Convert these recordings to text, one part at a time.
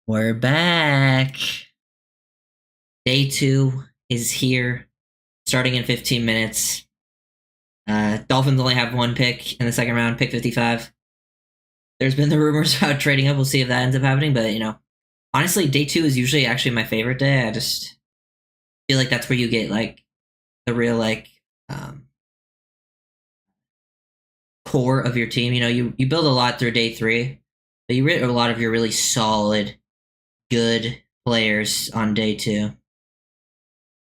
We're back. Day two is here, starting in 15 minutes. Dolphins only have one pick in the second round, pick 55. There's been the rumors about trading up. We'll see if that ends up happening. But, honestly, day two is usually actually my favorite day. I just feel like that's where you get, the real, core of your team. You build a lot through day three, but you get a lot of your really solid, good players on day two.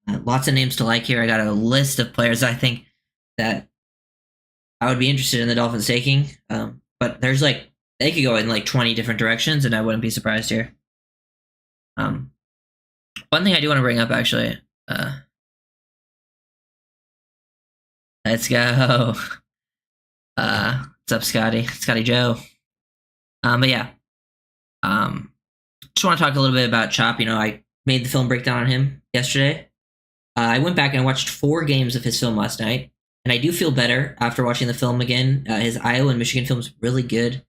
Lots of names to like here. I got a list of players I think that I would be interested in the Dolphins taking. But there's they could go in 20 different directions, and I wouldn't be surprised here. One thing I do want to bring up actually. Let's go. What's up, Scotty? Scotty Joe. But yeah. Just want to talk a little bit about Chop. I made the film breakdown on him yesterday. I went back and I watched 4 games of his film last night, and I do feel better after watching the film again. His Iowa and Michigan film is really good.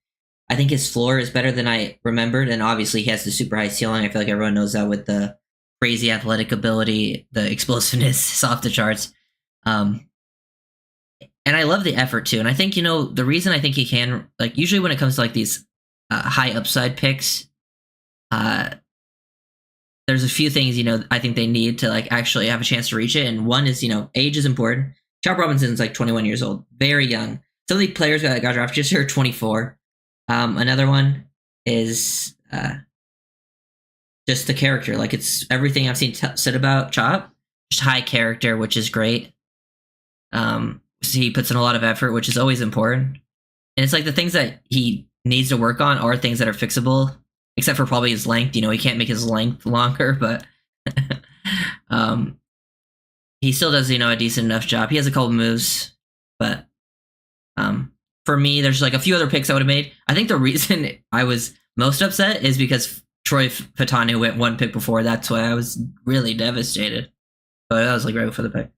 I think his floor is better than I remembered, and obviously he has the super high ceiling. I feel like everyone knows that with the crazy athletic ability, the explosiveness is off the charts. And I love the effort too. And I think, the reason I think he can, usually when it comes to these high upside picks, there's a few things, I think they need to actually have a chance to reach it. And one is, age is important. Chop Robinson's 21 years old, very young. Some of the players that got drafted just here are 24. Another one is just the character. It's everything I've seen said about Chop. Just high character, which is great. So he puts in a lot of effort, which is always important. And it's the things that he needs to work on are things that are fixable, except for probably his length. He can't make his length longer, but he still does, a decent enough job. He has a couple moves, but for me, there's a few other picks I would have made. I think the reason I was most upset is because Troy Fatanu went one pick before. That's why I was really devastated. But that was right before the pick.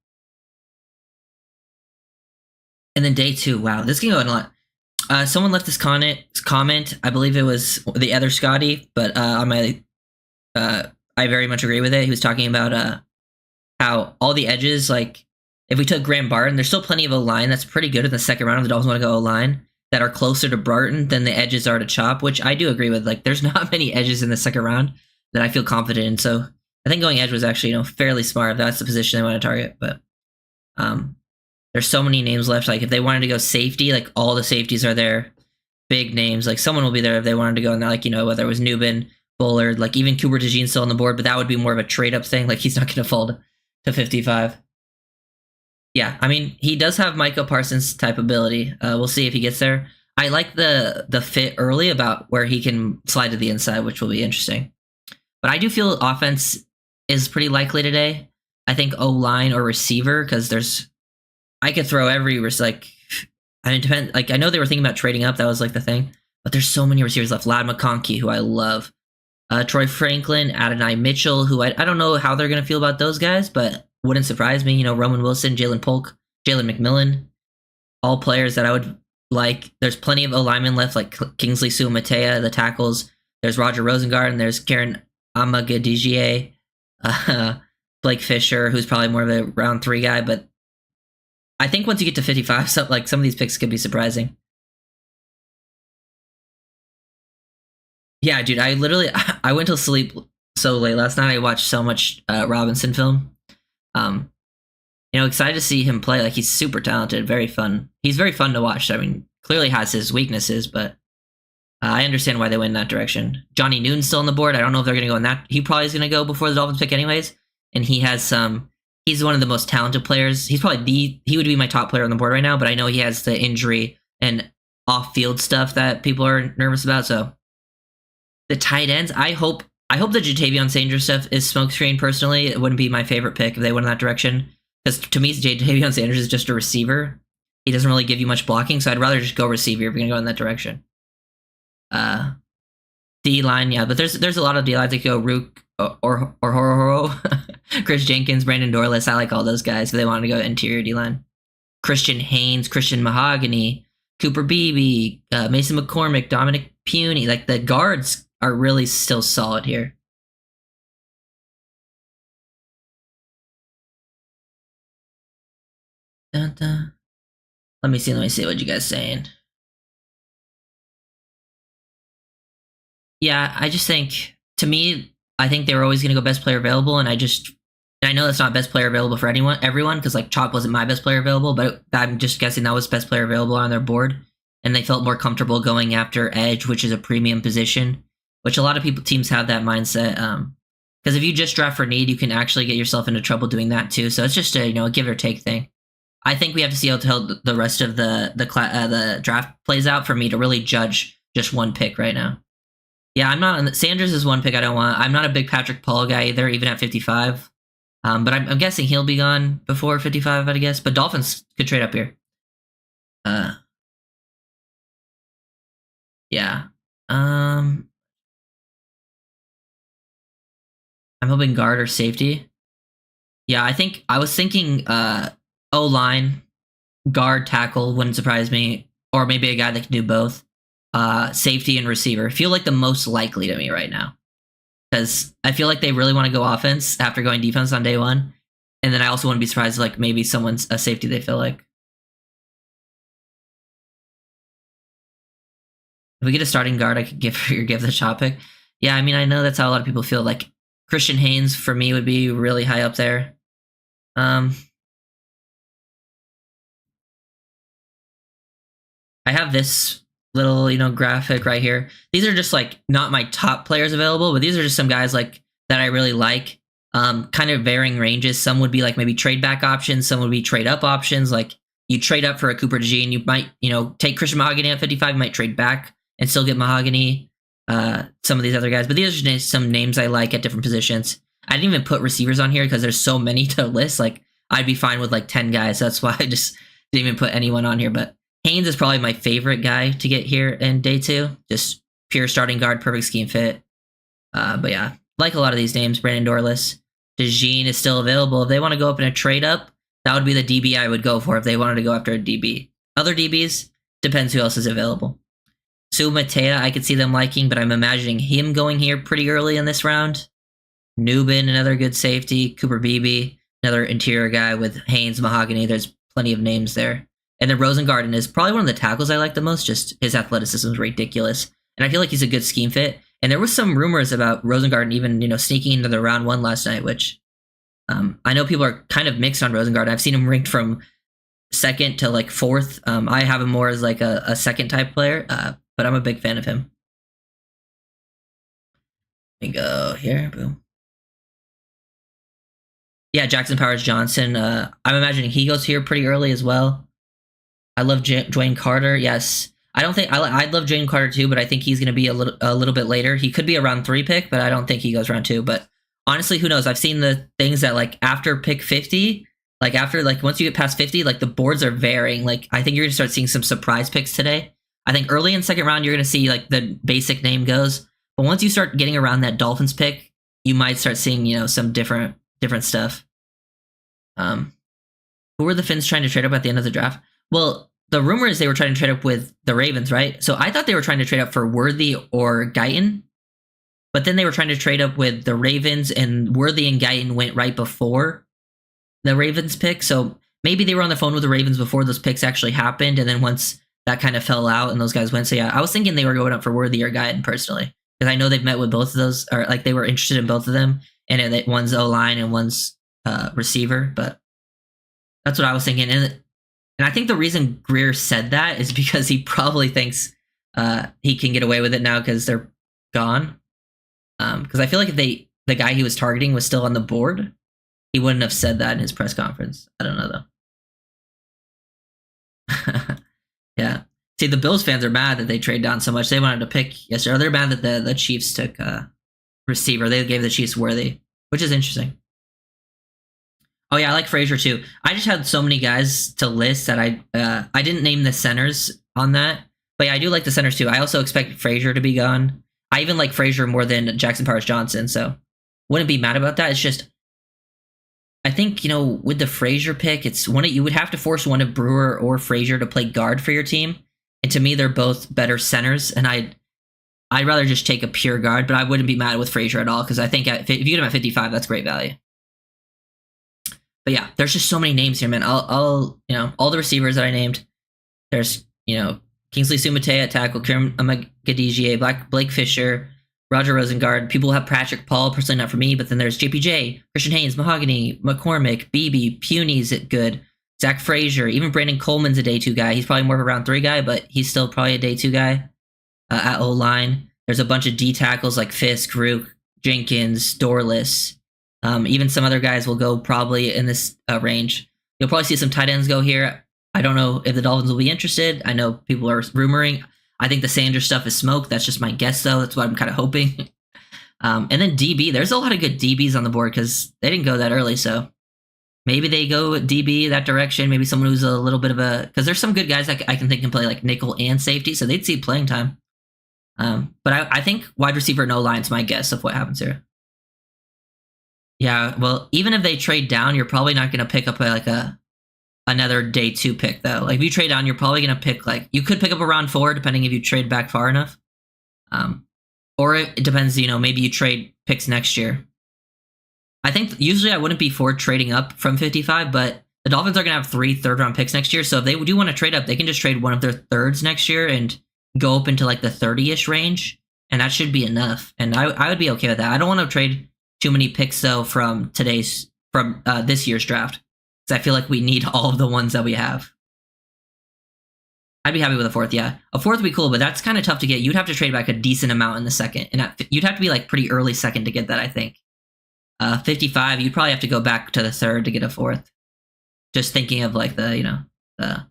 And then day two, wow, this can go in a lot. Someone left this comment. I believe it was the other Scotty, but on my, I very much agree with it. He was talking about how all the edges, if we took Graham Barton, there's still plenty of O-line that's pretty good in the second round if the Dolphins want to go O-line that are closer to Barton than the edges are to Chop, which I do agree with. There's not many edges in the second round that I feel confident in. So I think going edge was actually, fairly smart if that's the position they want to target. But there's so many names left. If they wanted to go safety, all the safeties are there. Big names. Someone will be there if they wanted to go in there, whether it was Newbin, Bullard, even Cooper DeJean still on the board, but that would be more of a trade-up thing. He's not going to fall to 55. Yeah, I mean, he does have Micah Parsons type ability. We'll see if he gets there. I like the fit early about where he can slide to the inside, which will be interesting. But I do feel offense is pretty likely today. I think O-line or receiver, because I could throw every it depends. I know they were thinking about trading up. That was the thing. But there's so many receivers left. Lad McConkey, who I love. Troy Franklin, Adonai Mitchell, who I don't know how they're going to feel about those guys, but wouldn't surprise me. Roman Wilson, Jalen Polk, Jalen McMillan, all players that I would like. There's plenty of O-linemen left, Kingsley Suamatea, the tackles. There's Roger Rosengard, there's Karen Amagadigie, Blake Fisher, who's probably more of a round 3 guy, but I think once you get to 55, some of these picks could be surprising. Yeah, dude, I went to sleep so late last night. I watched so much Robinson film. Excited to see him play. He's super talented, very fun. He's very fun to watch. I mean, clearly has his weaknesses, but I understand why they went in that direction. Johnny Newton's still on the board. I don't know if they're going to go in that. He probably is going to go before the Dolphins pick anyways. And he has he's one of the most talented players. He's probably he would be my top player on the board right now, but I know he has the injury and off-field stuff that people are nervous about. So the tight ends, I hope the Jatavion Sanders stuff is smokescreen. Personally, it wouldn't be my favorite pick if they went in that direction. Because to me, Jatavion Sanders is just a receiver. He doesn't really give you much blocking, so I'd rather just go receiver if you're going to go in that direction. D-line, yeah, but there's a lot of D-lines that go Rook or Horo, Chris Jenkins, Brandon Dorless. I like all those guys if they want to go interior D-line. Christian Haynes, Christian Mahogany, Cooper Beebe, Mason McCormick, Dominic Puny. The guards are really still solid here. Dun, dun. Let me see what you guys saying. Yeah, I just think, to me, I think they were always going to go best player available, and I know that's not best player available for everyone, because like Chop wasn't my best player available, but I'm just guessing that was best player available on their board, and they felt more comfortable going after Edge, which is a premium position, which a lot of teams have that mindset. Because if you just draft for need, you can actually get yourself into trouble doing that too. So it's just a give or take thing. I think we have to see how the rest of the draft plays out for me to really judge just one pick right now. Yeah, I'm not. Sanders is one pick I don't want. I'm not a big Patrick Paul guy either, even at 55. But I'm guessing he'll be gone before 55, I guess. But Dolphins could trade up here. Yeah. I'm hoping guard or safety. Yeah, I was thinking O-line, guard, tackle wouldn't surprise me, or maybe a guy that can do both. Safety and receiver feel like the most likely to me right now, because I feel like they really want to go offense after going defense on day one, and then I also wouldn't be surprised if, like, maybe someone's a safety they feel like. If we get a starting guard, I could give the shot pick. Yeah, I mean, I know that's how a lot of people feel. Like Christian Haynes for me would be really high up there. I have this little, graphic right here. These are just like not my top players available, but these are just some guys like that I really like. Kind of varying ranges. Some would be like maybe trade back options. Some would be trade up options. Like you trade up for a Cooper DeJean, you might, take Christian Mahogany at 55, you might trade back and still get Mahogany. Some of these other guys, but these are just some names I like at different positions. I didn't even put receivers on here because there's so many to list. Like I'd be fine with like 10 guys. That's why I just didn't even put anyone on here. But Haynes is probably my favorite guy to get here in day two. Just pure starting guard, perfect scheme fit. But yeah, like a lot of these names, Brandon Dorless. DeJean is still available. If they want to go up in a trade up, that would be the DB I would go for if they wanted to go after a DB. Other DBs, depends who else is available. Sue Matea, I could see them liking, but I'm imagining him going here pretty early in this round. Newbin, another good safety. Cooper Beebe, another interior guy with Haynes, Mahogany. There's plenty of names there. And then Rosengarten is probably one of the tackles I like the most. Just his athleticism is ridiculous. And I feel like he's a good scheme fit. And there was some rumors about Rosengarten even, sneaking into the round one last night, which I know people are kind of mixed on Rosengarten. I've seen him ranked from second to like fourth. I have him more as like a second type player, but I'm a big fan of him. Let me go here. Boom. Yeah, Jackson Powers Johnson. I'm imagining he goes here pretty early as well. I love Dwayne Carter. Yes. I don't think I'd love Dwayne Carter too, but I think he's going to be a little bit later. He could be a round 3 pick, but I don't think he goes round 2. But honestly, who knows? I've seen the things that like after pick 50, like after like once you get past 50, like the boards are varying. Like I think you're going to start seeing some surprise picks today. I think early in second round, you're going to see like the basic name goes. But once you start getting around that Dolphins pick, you might start seeing, some different stuff. Who were the Finns trying to trade up at the end of the draft? Well, the rumor is they were trying to trade up with the Ravens, right? So I thought they were trying to trade up for Worthy or Guyton. But then they were trying to trade up with the Ravens, and Worthy and Guyton went right before the Ravens pick. So maybe they were on the phone with the Ravens before those picks actually happened. And then once that kind of fell out and those guys went. So yeah, I was thinking they were going up for Worthy or Guyton personally. Because I know they've met with both of those, or like they were interested in both of them. And one's O-line and one's receiver. But that's what I was thinking. And I think the reason Greer said that is because he probably thinks he can get away with it now because they're gone. Because I feel like if the guy he was targeting was still on the board, he wouldn't have said that in his press conference. I don't know, though. Yeah. See, the Bills fans are mad that they trade down so much. They wanted to pick yesterday. They're mad that the Chiefs took receiver. They gave the Chiefs Worthy, which is interesting. Oh yeah, I like Frazier too. I just had so many guys to list that I didn't name the centers on that, but yeah, I do like the centers too. I also expect Frazier to be gone. I even like Frazier more than Jackson Powers Johnson, so wouldn't be mad about that. It's just I think with the Frazier pick, it's you would have to force one of Brewer or Frazier to play guard for your team, and to me they're both better centers, and I'd rather just take a pure guard, but I wouldn't be mad with Frazier at all because I think if you get him at 55, that's great value. But yeah, there's just so many names here, man. I'll all the receivers that I named. There's Kingsley Sumate at tackle, Kiram Amagadijier, Blake Fisher, Roger Rosengard. People have Patrick Paul, personally not for me, but then there's JPJ, Christian Haynes, Mahogany, McCormick, BB, Puny's good, Zach Frazier, even Brandon Coleman's a day 2 guy. He's probably more of a round 3 guy, but he's still probably a day 2 guy at O-line. There's a bunch of D tackles like Fisk, Rook, Jenkins, Dorless. Even some other guys will go probably in this range. You'll probably see some tight ends go here. I don't know if the Dolphins will be interested. I know people are rumoring. I think the Sanders stuff is smoke. That's just my guess, though. That's what I'm kind of hoping. And then DB. There's a lot of good DBs on the board because they didn't go that early. So maybe they go DB that direction. Maybe someone who's a little bit of a... Because there's some good guys that I can think can play like nickel and safety. So they'd see playing time. But I think wide receiver no line's my guess of what happens here. Yeah, well, even if they trade down, you're probably not going to pick up another day 2 pick, though. Like, if you trade down, you're probably going to pick, you could pick up a round 4, depending if you trade back far enough. Or it depends, maybe you trade picks next year. I think usually I wouldn't be for trading up from 55, but the Dolphins are going to have 3 third-round picks next year, so if they do want to trade up, they can just trade one of their thirds next year and go up into, the 30-ish range, and that should be enough. And I would be okay with that. I don't want to trade too many picks, though, from this year's draft. Because I feel like we need all of the ones that we have. I'd be happy with a 4th, yeah. A 4th would be cool, but that's kind of tough to get. You'd have to trade back a decent amount in the 2nd. And you'd have to be, pretty early 2nd to get that, I think. 55, you'd probably have to go back to the 3rd to get a 4th. Just thinking of, the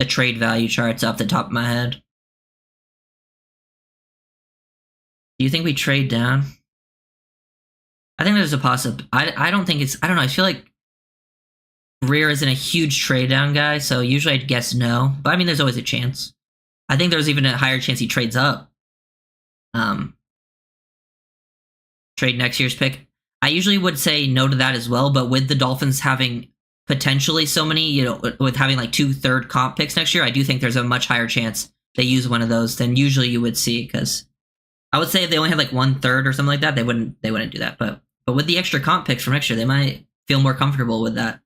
trade value charts off the top of my head. Do you think we trade down? I think there's a possibility. I don't think it's... I don't know. I feel like Greer isn't a huge trade down guy, so usually I'd guess no. But, I mean, there's always a chance. I think there's even a higher chance he trades up. Trade next year's pick. I usually would say no to that as well, but with the Dolphins having potentially so many, with having 2 third comp picks next year, I do think there's a much higher chance they use one of those than usually you would see, because I would say if they only had 1 third or something like that, they wouldn't do that. But with the extra comp picks from next year, they might feel more comfortable with that.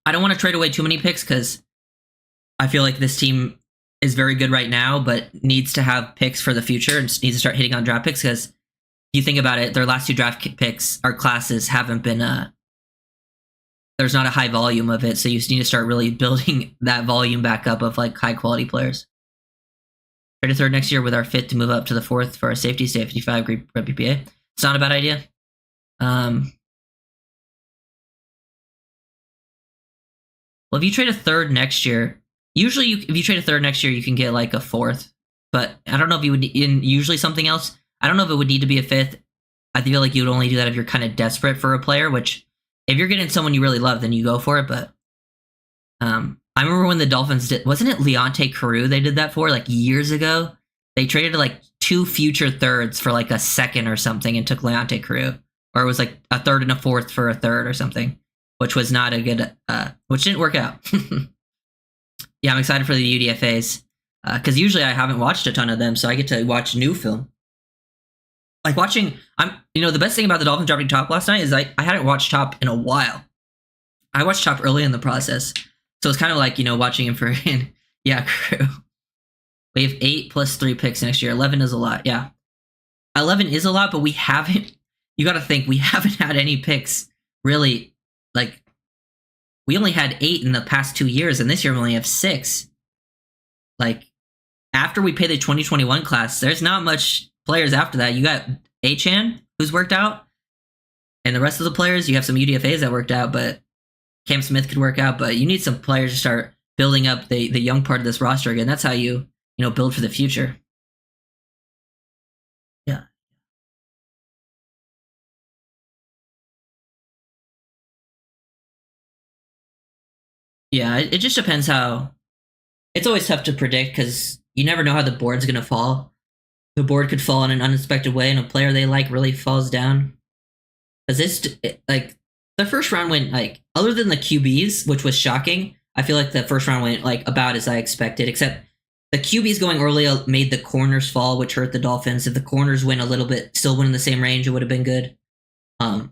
I don't want to trade away too many picks because I feel like this team is very good right now, but needs to have picks for the future and needs to start hitting on draft picks, because if you think about it, their last 2 draft picks, our classes haven't been... there's not a high volume of it, so you need to start really building that volume back up of high-quality players. Trade a 3rd next year with our 5th to move up to the 4th for our safety, stay at 55 BPA. It's not a bad idea. Well, if you trade a 3rd next year, usually if you trade a 3rd next year, you can get a 4th. But I don't know if you would, usually something else. I don't know if it would need to be a 5th. I feel like you would only do that if you're kind of desperate for a player, which if you're getting someone you really love, then you go for it. But I remember when the Dolphins did, wasn't it Leonte Carew they did that for years ago? They traded 2 future thirds for a 2nd or something and took Leonte Carew. Or it was a 3rd and a 4th for a 3rd or something, which was not a good, which didn't work out. Yeah, I'm excited for the UDFAs because usually I haven't watched a ton of them, so I get to watch new film. Watching, the best thing about the Dolphins dropping Top last night is I hadn't watched Top in a while. I watched Top early in the process. So it's kind of watching him for, yeah, Crew. We have 8 plus 3 picks next year. 11 is a lot, yeah. 11 is a lot, but we haven't, you got to think, we haven't had any picks really, we only had 8 in the past 2 years, and this year we only have 6. After we pay the 2021 class, there's not much players after that. You got Achan, who's worked out, and the rest of the players, you have some UDFAs that worked out, but Cam Smith could work out, but you need some players to start building up the young part of this roster again. That's how you build for the future. Yeah. Yeah, it just depends how... It's always tough to predict because you never know how the board's going to fall. The board could fall in an unexpected way and a player they really falls down. Because the first round went, other than the QBs, which was shocking, I feel like the first round went, about as I expected, except the QBs going early made the corners fall, which hurt the Dolphins. If the corners win a little bit, still win in the same range, it would have been good. So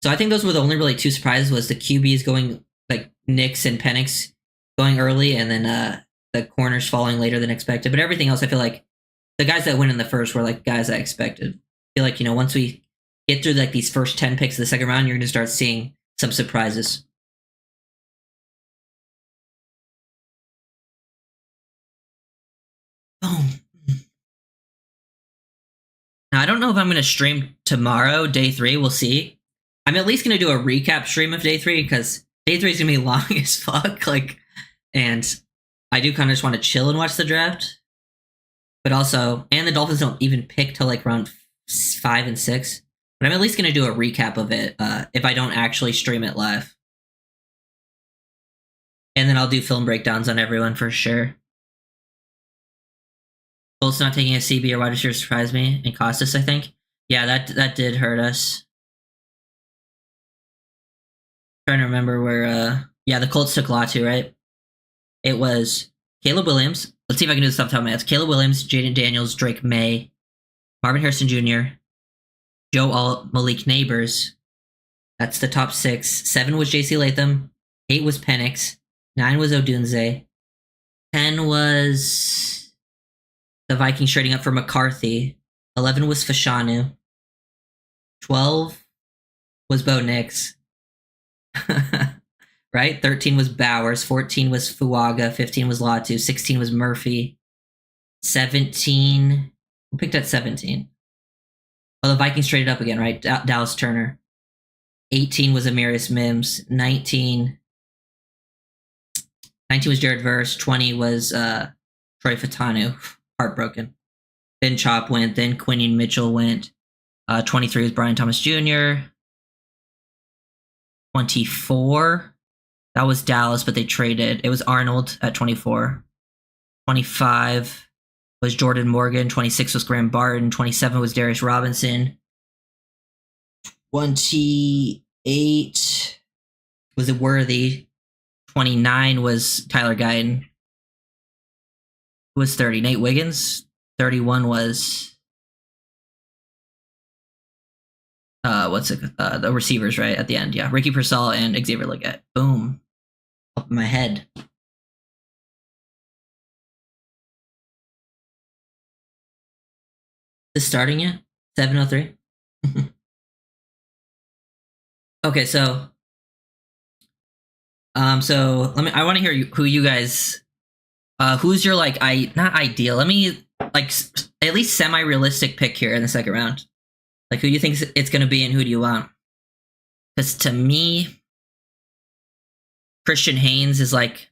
I think those were the only really two surprises, was the QBs going, like Nix and Penix going early, and then the corners falling later than expected. But everything else, I feel like the guys that went in the first were like guys I expected. I feel like, once we get through like these first 10 picks of the second round, you're going to start seeing some surprises. Oh. Now, I don't know if I'm going to stream tomorrow, day 3. We'll see. I'm at least going to do a recap stream of day 3, because day 3 is going to be long as fuck. And I do kind of just want to chill and watch the draft. But also, and the Dolphins don't even pick till like round 5 and 6. But I'm at least going to do a recap of it if I don't actually stream it live. And then I'll do film breakdowns on everyone for sure. Colts not taking a CB or wide receiver surprised me and cost us, I think. Yeah, that did hurt us. Trying to remember where the Colts took Latu, right? It was Caleb Williams. Let's see if I can do this off the top of my head. Caleb Williams, Jaden Daniels, Drake May, Marvin Harrison Jr., Malik Neighbors. That's the top 6. 7 was JC Latham. 8 was Penix. 9 was Odunze. 10 was the Vikings trading up for McCarthy. 11 was Fashanu. 12 was Bo Nix. Right? 13 was Bowers. 14 was Fuaga. 15 was Latu. 16 was Murphy. 17. Who picked at 17? Well, the Vikings traded up again, right? Dallas Turner. 18 was Amarius Mims. 19 was Jared Verse. 20 was Troy Fatanu. Heartbroken. Then Chop went. Then Quinion Mitchell went. 23 was Brian Thomas Jr. 24. That was Dallas, but they traded. It was Arnold at 24. 25 was Jordan Morgan. 26 was Graham Barton. 27 was Darius Robinson. 28 was Worthy. 29 was Tyler Guyton. Who was 30? Nate Wiggins. 31 was the receivers, right at the end. Yeah, Ricky Pearsall and Xavier Legette. Boom, up in my head. Is starting yet? 7:03. Okay, so I want to hear who you guys. Who's your not ideal? Let me at least semi-realistic pick here in the second round. Like, who do you think it's going to be, and who do you want? Because to me, Christian Haynes is like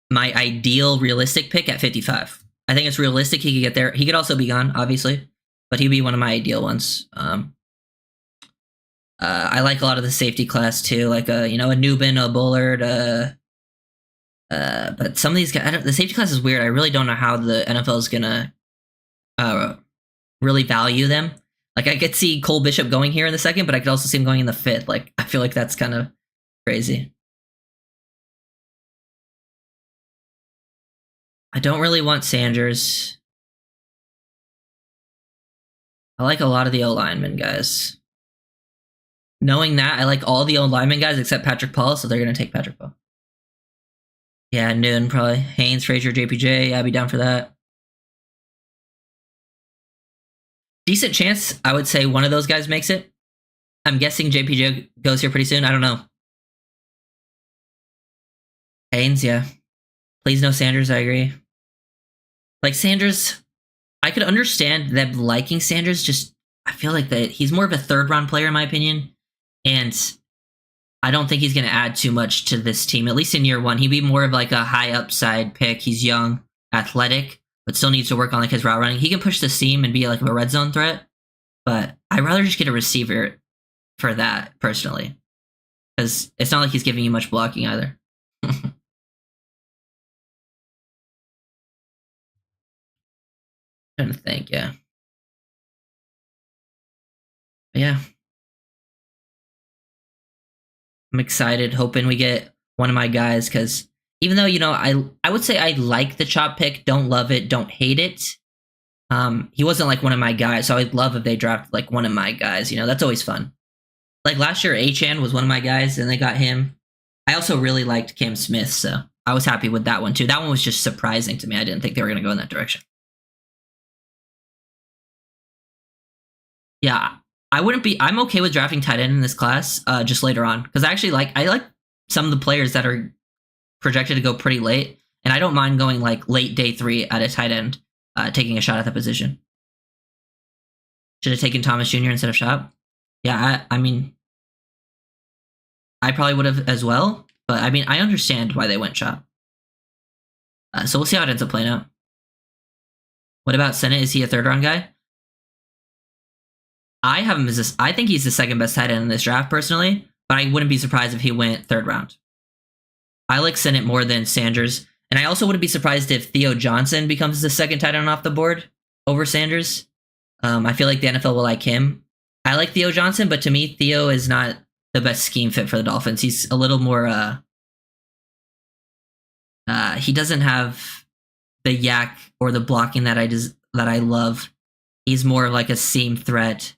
my ideal realistic pick at 55. I think it's realistic he could get there. He could also be gone, obviously, but he'd be one of my ideal ones. I like a lot of the safety class too, like a Newbin, a Bullard. But some of these guys, the safety class is weird. I really don't know how the NFL is gonna really value them. Like, I could see Cole Bishop going here in the second, but I could also see him going in the 5th. Like, I feel like that's kind of crazy. I don't really want Sanders. I like a lot of the O-linemen guys. Knowing that, I like all the O-linemen guys except Patrick Paul, so they're going to take Patrick Paul. Yeah, noon probably. Haynes, Frazier, JPJ. I'd be down for that. Decent chance, I would say one of those guys makes it. I'm guessing JPJ goes here pretty soon. I don't know. Haynes, yeah. Please no Sanders, I agree. Like, Sanders, I could understand them liking Sanders, just I feel like that he's more of a 3rd-round player in my opinion, and I don't think he's going to add too much to this team, at least in year 1. He'd be more of like a high upside pick. He's young, athletic, but still needs to work on like his route running. He can push the seam and be like a red zone threat, but I'd rather just get a receiver for that personally, because it's not like he's giving you much blocking either. Trying to think, yeah. But yeah. I'm excited, hoping we get one of my guys, because even though I would say I like the chop pick, don't love it, don't hate it. He wasn't like one of my guys, so I'd love if they drafted like one of my guys. That's always fun. Like last year, Achan was one of my guys, and they got him. I also really liked Cam Smith, so I was happy with that one too. That one was just surprising to me. I didn't think they were going to go in that direction. Yeah, I wouldn't be. I'm okay with drafting tight end in this class just later on because I like some of the players that are projected to go pretty late, and I don't mind going like late day 3 at a tight end, taking a shot at that position. Should have taken Thomas Jr. instead of Schaub. Yeah, I mean, I probably would have as well, but I mean, I understand why they went Schaub. So we'll see how it ends up playing out. What about Senate? Is he a third round guy? I have him as I think he's the second best tight end in this draft personally, but I wouldn't be surprised if he went third round. I like Senate more than Sanders, and I also wouldn't be surprised if Theo Johnson becomes the second tight end off the board over Sanders. I feel like the NFL will like him. I like Theo Johnson, but to me, Theo is not the best scheme fit for the Dolphins. He's a little more. He doesn't have the yak or the blocking that I love. He's more like a seam threat.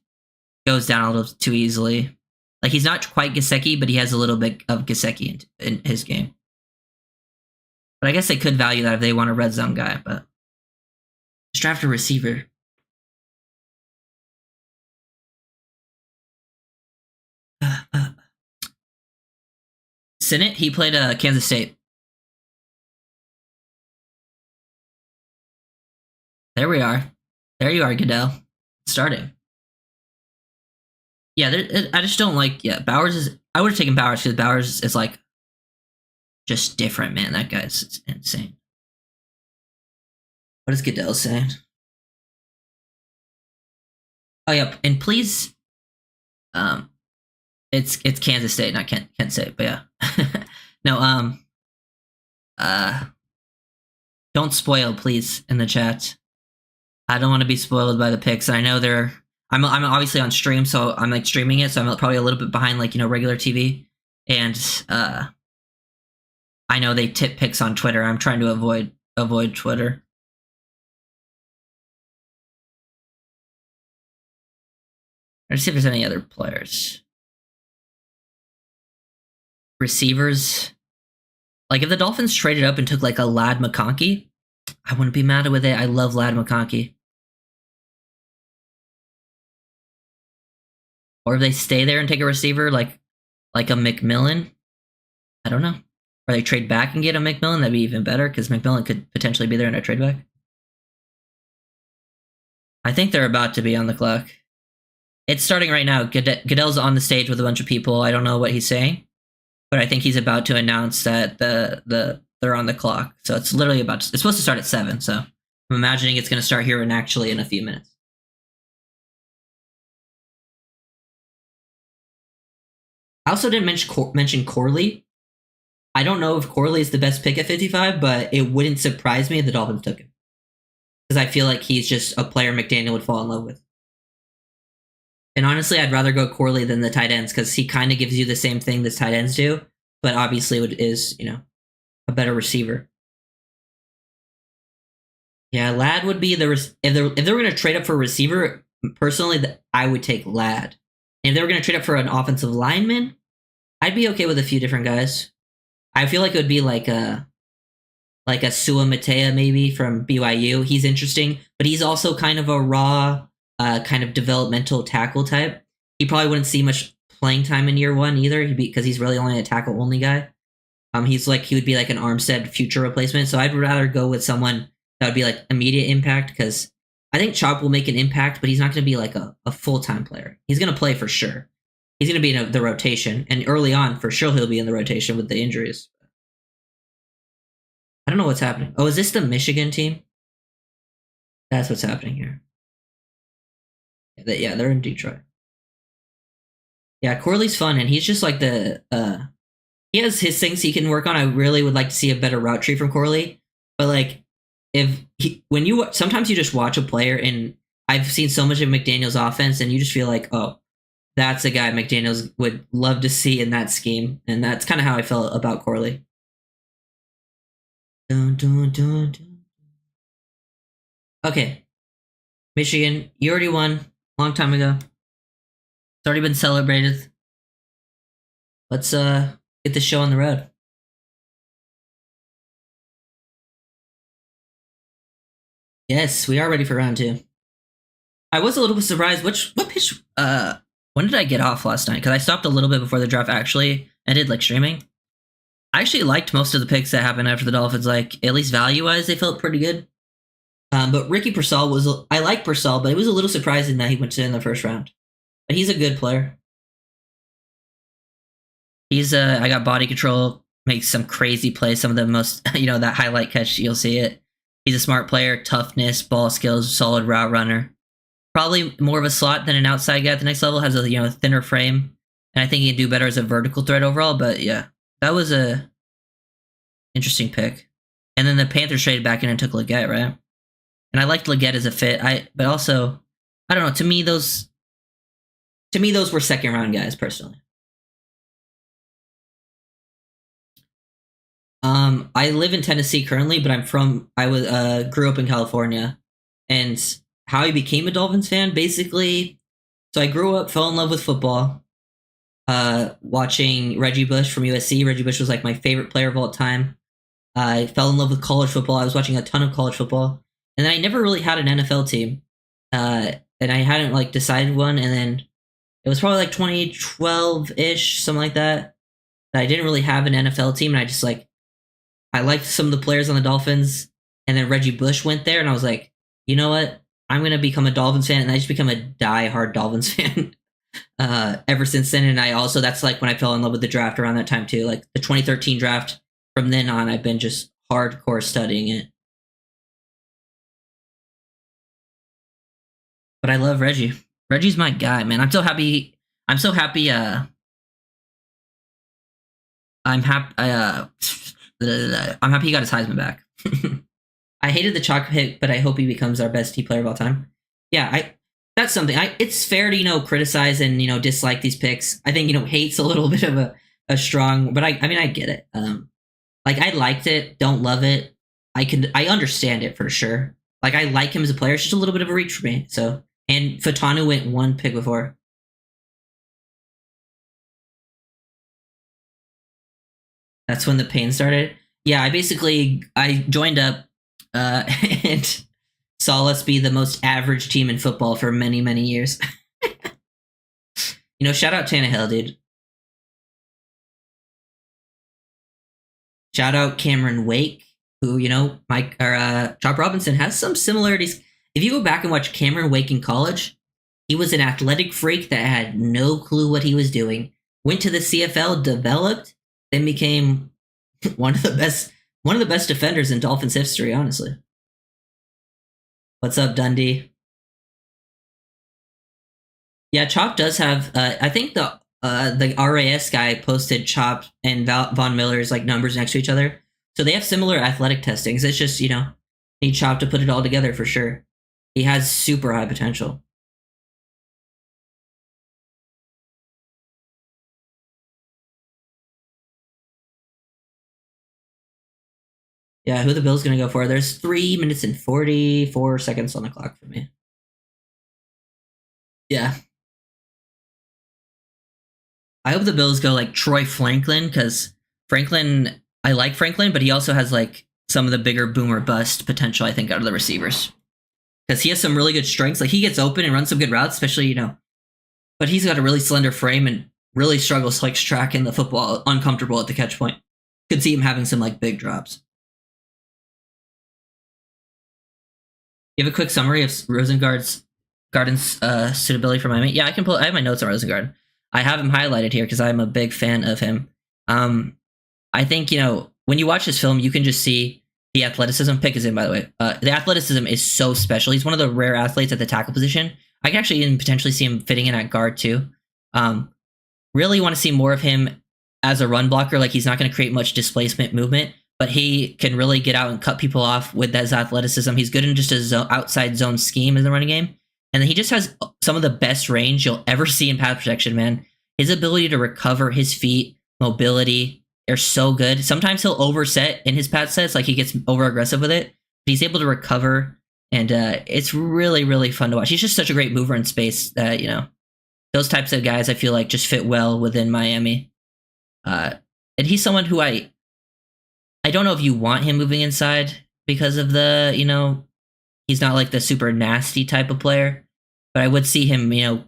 Goes down a little too easily. Like he's not quite Gesicki, but he has a little bit of Gesicki in his game. But I guess they could value that if they want a red zone guy. But just draft a receiver. Sinnott, he played Kansas State. There we are. There you are, Goodell. Starting. Yeah, I just don't like. Yeah, Bowers is. I would have taken Bowers because Bowers is like just different, man. That guy's insane. What is Goodell saying? Oh yeah, and please, it's Kansas State, not Kent State, but yeah, no, don't spoil, please, in the chat. I don't want to be spoiled by the picks. I know I'm obviously on stream, so I'm like streaming it, so I'm probably a little bit behind like regular TV, and I know they tip picks on Twitter. I'm trying to avoid Twitter. Let's see if there's any other players. Receivers. Like if the Dolphins traded up and took like a Ladd McConkey, I wouldn't be mad with it. I love Ladd McConkey. Or if they stay there and take a receiver like a McMillan, I don't know. Or they trade back and get a McMillan, that'd be even better because McMillan could potentially be there in a trade back. I think they're about to be on the clock. It's starting right now. Goodell's on the stage with a bunch of people. I don't know what he's saying, but I think he's about to announce that they're on the clock. So it's literally it's supposed to start at 7. So I'm imagining it's going to start here and actually in a few minutes. I also didn't mention Corley. I don't know if Corley is the best pick at 55, but it wouldn't surprise me if the Dolphins took him. Because I feel like he's just a player McDaniel would fall in love with. And honestly, I'd rather go Corley than the tight ends because he kind of gives you the same thing that tight ends do, but obviously is a better receiver. Yeah, Ladd would be if they were going to trade up for a receiver. Personally, I would take Ladd. And if they were going to trade up for an offensive lineman, I'd be okay with a few different guys. I feel like it would be like a Sua Matea maybe from BYU. He's interesting, but he's also kind of a raw. Kind of developmental tackle type. He probably wouldn't see much playing time in year 1 either, because he's really only a tackle only guy. He would be like an Armstead future replacement. So I'd rather go with someone that would be like immediate impact because I think Chop will make an impact, but he's not going to be like a full-time player. He's going to play for sure. He's going to be in the rotation, and early on for sure he'll be in the rotation with the injuries. I don't know what's happening. Oh, is this the Michigan team? That's what's happening here. Yeah, they're in Detroit. Yeah, Corley's fun, and he's just like he has his things he can work on. I really would like to see a better route tree from Corley, but like sometimes you just watch a player, and I've seen so much of McDaniel's offense, and you just feel like, oh, that's a guy McDaniel's would love to see in that scheme, and that's kind of how I felt about Corley. Dun, dun, dun, dun. Okay, Michigan, you already won long time ago. It's already been celebrated. Let's get the show on the road. Yes, we are ready for round two. I was a little bit surprised. What pitch? When did I get off last night? Because I stopped a little bit before the draft actually ended, like streaming. I actually liked most of the picks that happened after the Dolphins. Like at least value wise, they felt pretty good. But Ricky Persall was. I like Persall, but it was a little surprising that he went to in the first round. But he's a good player. He's I got body control, makes some crazy plays. Some of the most that highlight catch you'll see it. He's a smart player, toughness, ball skills, solid route runner. Probably more of a slot than an outside guy at the next level. Has a thinner frame, and I think he can do better as a vertical threat overall. But yeah, that was a interesting pick. And then the Panthers traded back in and took Leggett, right? And I liked Leggett as a fit. But also, I don't know. To me, those were second round guys personally. I live in Tennessee currently, but I grew up in California, and how I became a Dolphins fan, basically. So I grew up, fell in love with football, watching Reggie Bush from USC. Reggie Bush was like my favorite player of all time. I fell in love with college football. I was watching a ton of college football, and then I never really had an NFL team, and I hadn't like decided one. And then it was probably like 2012 ish, something like that. That I didn't really have an NFL team, and I just like I liked some of the players on the Dolphins, and then Reggie Bush went there, and I was like, you know what? I'm gonna become a Dolphins fan, and I just become a die-hard Dolphins fan ever since then. And that's like when I fell in love with the draft around that time too, like the 2013 draft. From then on, I've been just hardcore studying it. But I love Reggie. Reggie's my guy, man. I'm so happy. I'm so happy. I'm happy. I'm happy he got his Heisman back. I hated the chalk pick, but I hope he becomes our best team player of all time. Yeah, that's something. It's fair to criticize and dislike these picks. I think hate's a little bit of a strong, but I mean I get it. Like I liked it, don't love it. I understand it for sure. Like I like him as a player. It's just a little bit of a reach for me. So and Fatanu went one pick before. That's when the pain started. Yeah, I joined up and saw us be the most average team in football for many, many years. Shout out Tannehill, dude. Shout out Cameron Wake, who, Mike or Chop Robinson has some similarities. If you go back and watch Cameron Wake in college, he was an athletic freak that had no clue what he was doing. Went to the CFL, developed, then became one of the best defenders in Dolphins history, honestly. What's up, Dundee? Yeah, Chop does have. I think the RAS guy posted Chop and Von Miller's like numbers next to each other, so they have similar athletic testings. It's just need Chop to put it all together for sure. He has super high potential. Yeah, who the Bills gonna go for? There's 3 minutes and 44 seconds on the clock for me. Yeah. I hope the Bills go like Troy Franklin, because I like Franklin, but he also has like some of the bigger boomer bust potential, I think, out of the receivers. Because he has some really good strengths. Like he gets open and runs some good routes, especially, but he's got a really slender frame and really struggles like tracking the football, uncomfortable at the catch point. Could see him having some like big drops. You have a quick summary of Garden's suitability for Miami? Yeah, I have my notes on Rosengard. I have him highlighted here because I'm a big fan of him. I think, when you watch this film, you can just see the athleticism. Pick is in, by the way. The athleticism is so special. He's one of the rare athletes at the tackle position. I can actually even potentially see him fitting in at guard too. Really want to see more of him as a run blocker. Like he's not going to create much displacement movement, but he can really get out and cut people off with his athleticism. He's good in just a outside zone scheme in the running game. And then he just has some of the best range you'll ever see in pass protection, man. His ability to recover his feet, mobility, are so good. Sometimes he'll overset in his pass sets, like he gets over aggressive with it. But he's able to recover, and it's really, really fun to watch. He's just such a great mover in space that, you know, those types of guys I feel like just fit well within Miami. And he's someone who I don't know if you want him moving inside because of the, you know, he's not like the super nasty type of player, but I would see him, you know,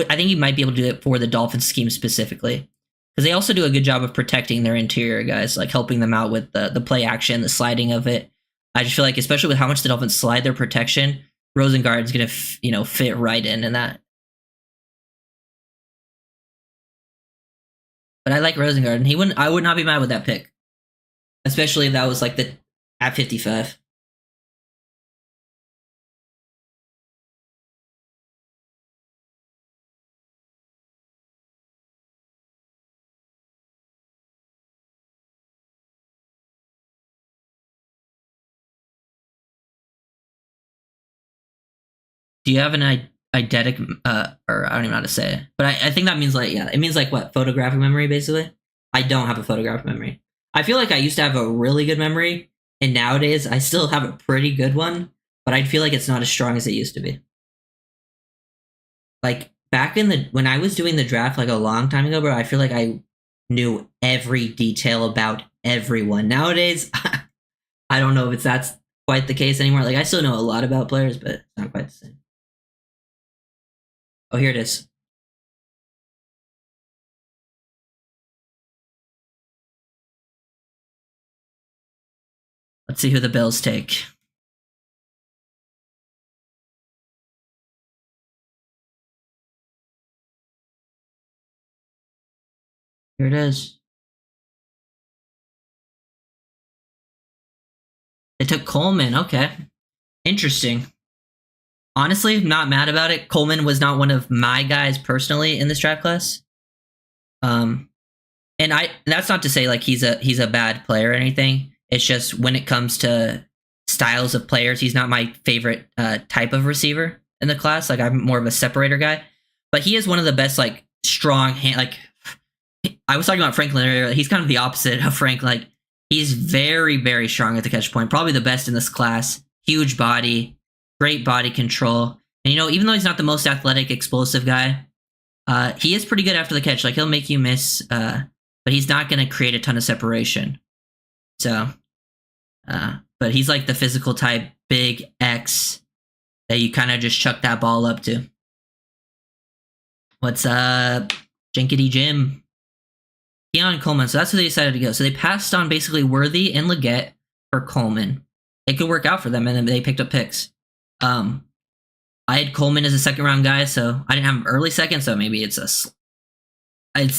I think he might be able to do it for the Dolphins scheme specifically, because they also do a good job of protecting their interior guys, like helping them out with the play action, the sliding of it. I just feel like, especially with how much the Dolphins slide their protection, Rosengard's gonna you know, fit right in that. But I like Rosengard, and I would not be mad with that pick, especially if that was like the at 55. Do you have an eidetic, or I don't even know how to say it, but I think that means like, yeah, it means like what, photographic memory basically. I don't have a photographic memory. I feel like I used to have a really good memory, and nowadays I still have a pretty good one, but I feel like it's not as strong as it used to be. Like back in the when I was doing the draft like a long time ago, bro, I feel like I knew every detail about everyone. Nowadays, I don't know if that's quite the case anymore. Like I still know a lot about players, but it's not quite the same. Oh, here it is. Let's see who the Bills take. Here it is. They took Coleman. Okay. Interesting. Honestly, not mad about it. Coleman was not one of my guys personally in this draft class. Um, and that's not to say like he's a bad player or anything. It's just when it comes to styles of players, he's not my favorite type of receiver in the class. Like I'm more of a separator guy, but he is one of the best like strong hand. Like I was talking about Franklin earlier. He's kind of the opposite of Frank. Like he's very, very strong at the catch point. Probably the best in this class. Huge body, great body control. And you know, even though he's not the most athletic, explosive guy, he is pretty good after the catch. Like he'll make you miss, but he's not going to create a ton of separation. So, but he's like the physical type, big X that you kind of just chuck that ball up to. What's up, Jinkity Jim? Keon Coleman. So that's who they decided to go. So they passed on basically Worthy and Leggett for Coleman. It could work out for them, and then they picked up picks. I had Coleman as a second round guy, so I didn't have him early second. So maybe it's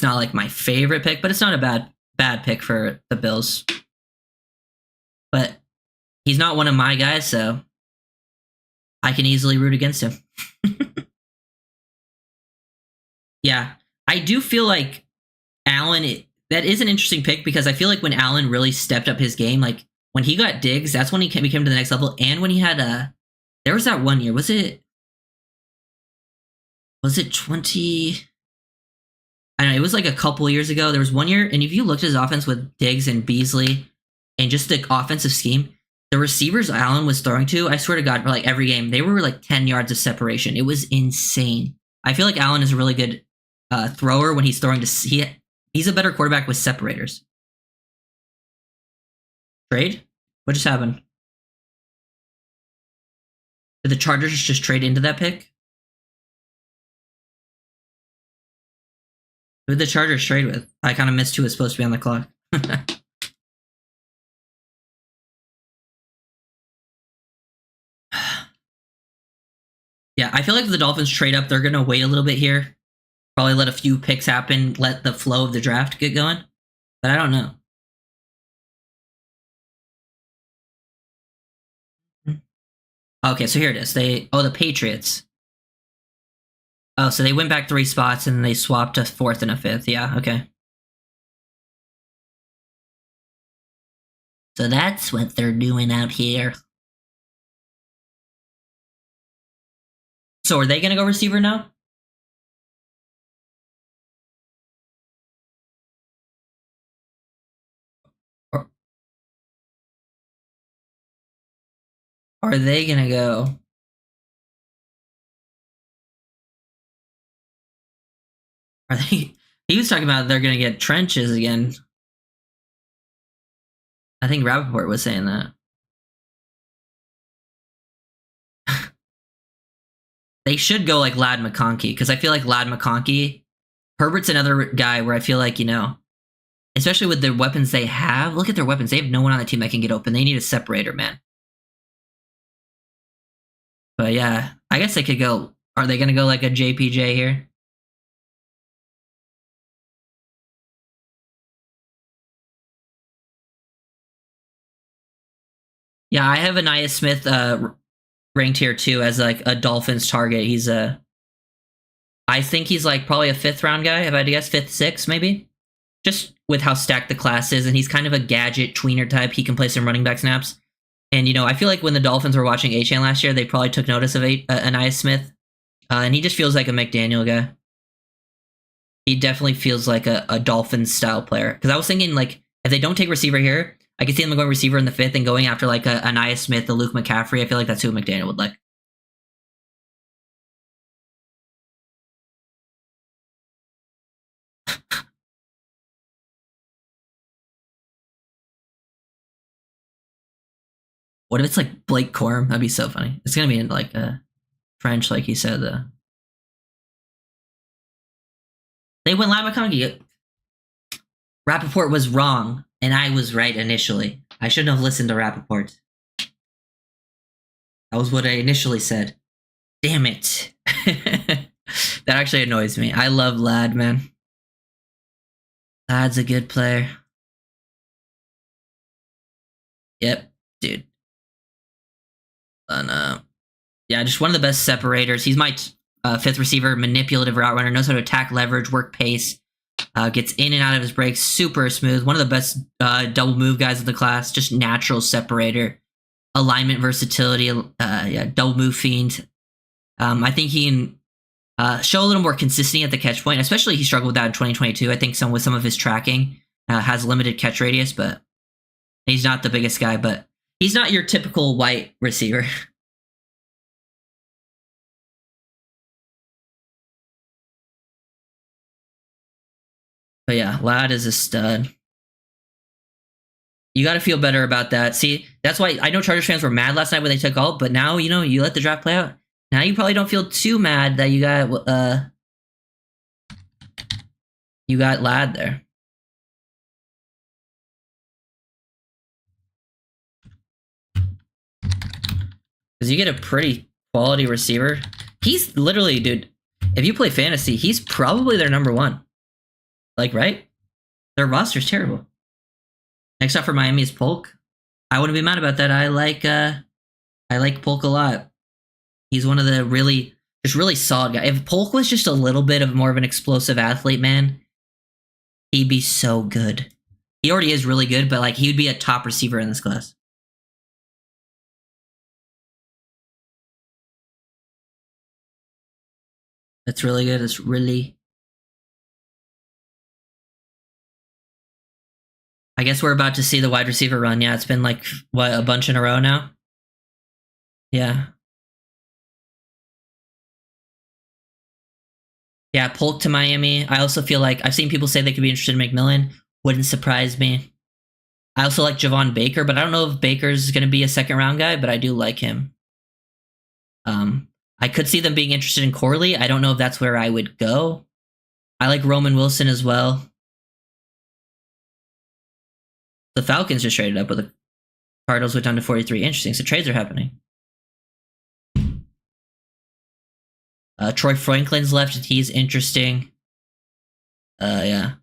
not like my favorite pick, but it's not a bad pick for the Bills. But he's not one of my guys, so I can easily root against him. Yeah, I do feel like Allen. That is an interesting pick because I feel like when Allen really stepped up his game, like when he got Diggs, that's when he became to the next level. And when he had there was that one year. Was it 20? I don't know. It was like a couple years ago. There was one year, and if you looked at his offense with Diggs and Beasley, and just the offensive scheme, the receivers Allen was throwing to, I swear to God, for like every game, they were like 10 yards of separation. It was insane. I feel like Allen is a really good thrower when he's throwing to. He's a better quarterback with separators. Trade? What just happened? Did the Chargers just trade into that pick? Who did the Chargers trade with? I kind of missed who was supposed to be on the clock. Yeah, I feel like if the Dolphins trade up, they're going to wait a little bit here. Probably let a few picks happen, let the flow of the draft get going. But I don't know. Okay, so here it is. The Patriots. Oh, so they went back 3 spots and they swapped a 4th and a 5th. Yeah, okay. So that's what they're doing out here. So are they going to go receiver now? are they gonna go? Are they? He was talking about they're gonna get trenches again. I think Rappaport was saying that. They should go like Lad McConkey because I feel like Lad McConkey, Herbert's another guy where I feel like, you know, especially with the weapons they have. Look at their weapons. They have no one on the team that can get open. They need a separator, man. But yeah, I guess they could go. Are they going to go like a JPJ here? Yeah, I have Anaya Smith ranked here too as like a Dolphins target. He's a, I think he's like probably a 5th round guy. If I had to guess, 5th, 6th maybe. Just with how stacked the class is, and he's kind of a gadget tweener type. He can play some running back snaps. And, you know, I feel like when the Dolphins were watching A-Chain last year, they probably took notice of Anaya Smith. And he just feels like a McDaniel guy. He definitely feels like a Dolphins-style player. Because I was thinking, like, if they don't take receiver here, I could see them going receiver in the 5th and going after, like, a Anaya Smith, a Luke McCaffrey. I feel like that's who McDaniel would like. What if it's, like, Blake Corum? That'd be so funny. It's going to be in, like, a French, like he said, though. They went Lad McConkey. Rappaport was wrong, and I was right initially. I shouldn't have listened to Rappaport. That was what I initially said. Damn it. That actually annoys me. I love Lad, man. Lad's a good player. Yep, dude. And, yeah, just one of the best separators. He's my 5th receiver, manipulative route runner, knows how to attack leverage, work pace, gets in and out of his breaks, super smooth. One of the best double move guys in the class, just natural separator, alignment versatility, yeah, double move fiend. I think he can show a little more consistency at the catch point, especially he struggled with that in 2022. I think with some of his tracking has limited catch radius, but he's not the biggest guy, but he's not your typical white receiver. But yeah, Lad is a stud. You got to feel better about that. See, that's why I know Chargers fans were mad last night when they took Alt, but now, you know, you let the draft play out. Now you probably don't feel too mad that you got Lad there. Because you get a pretty quality receiver. He's literally, dude, if you play fantasy, he's probably their number 1. Like, right? Their roster's terrible. Next up for Miami is Polk. I wouldn't be mad about that. I like Polk a lot. He's one of the really solid guys. If Polk was just a little bit of more of an explosive athlete, man, he'd be so good. He already is really good, but like he would be a top receiver in this class. That's really good. It's really. I guess we're about to see the wide receiver run. Yeah, it's been like, what, a bunch in a row now? Yeah. Yeah, Polk to Miami. I also feel like I've seen people say they could be interested in McMillan. Wouldn't surprise me. I also like Javon Baker, but I don't know if Baker's going to be a 2nd round guy, but I do like him. I could see them being interested in Corley. I don't know if that's where I would go. I like Roman Wilson as well. The Falcons just traded up with the Cardinals, went down to 43. Interesting. So trades are happening. Troy Franklin's left. He's interesting. Yeah.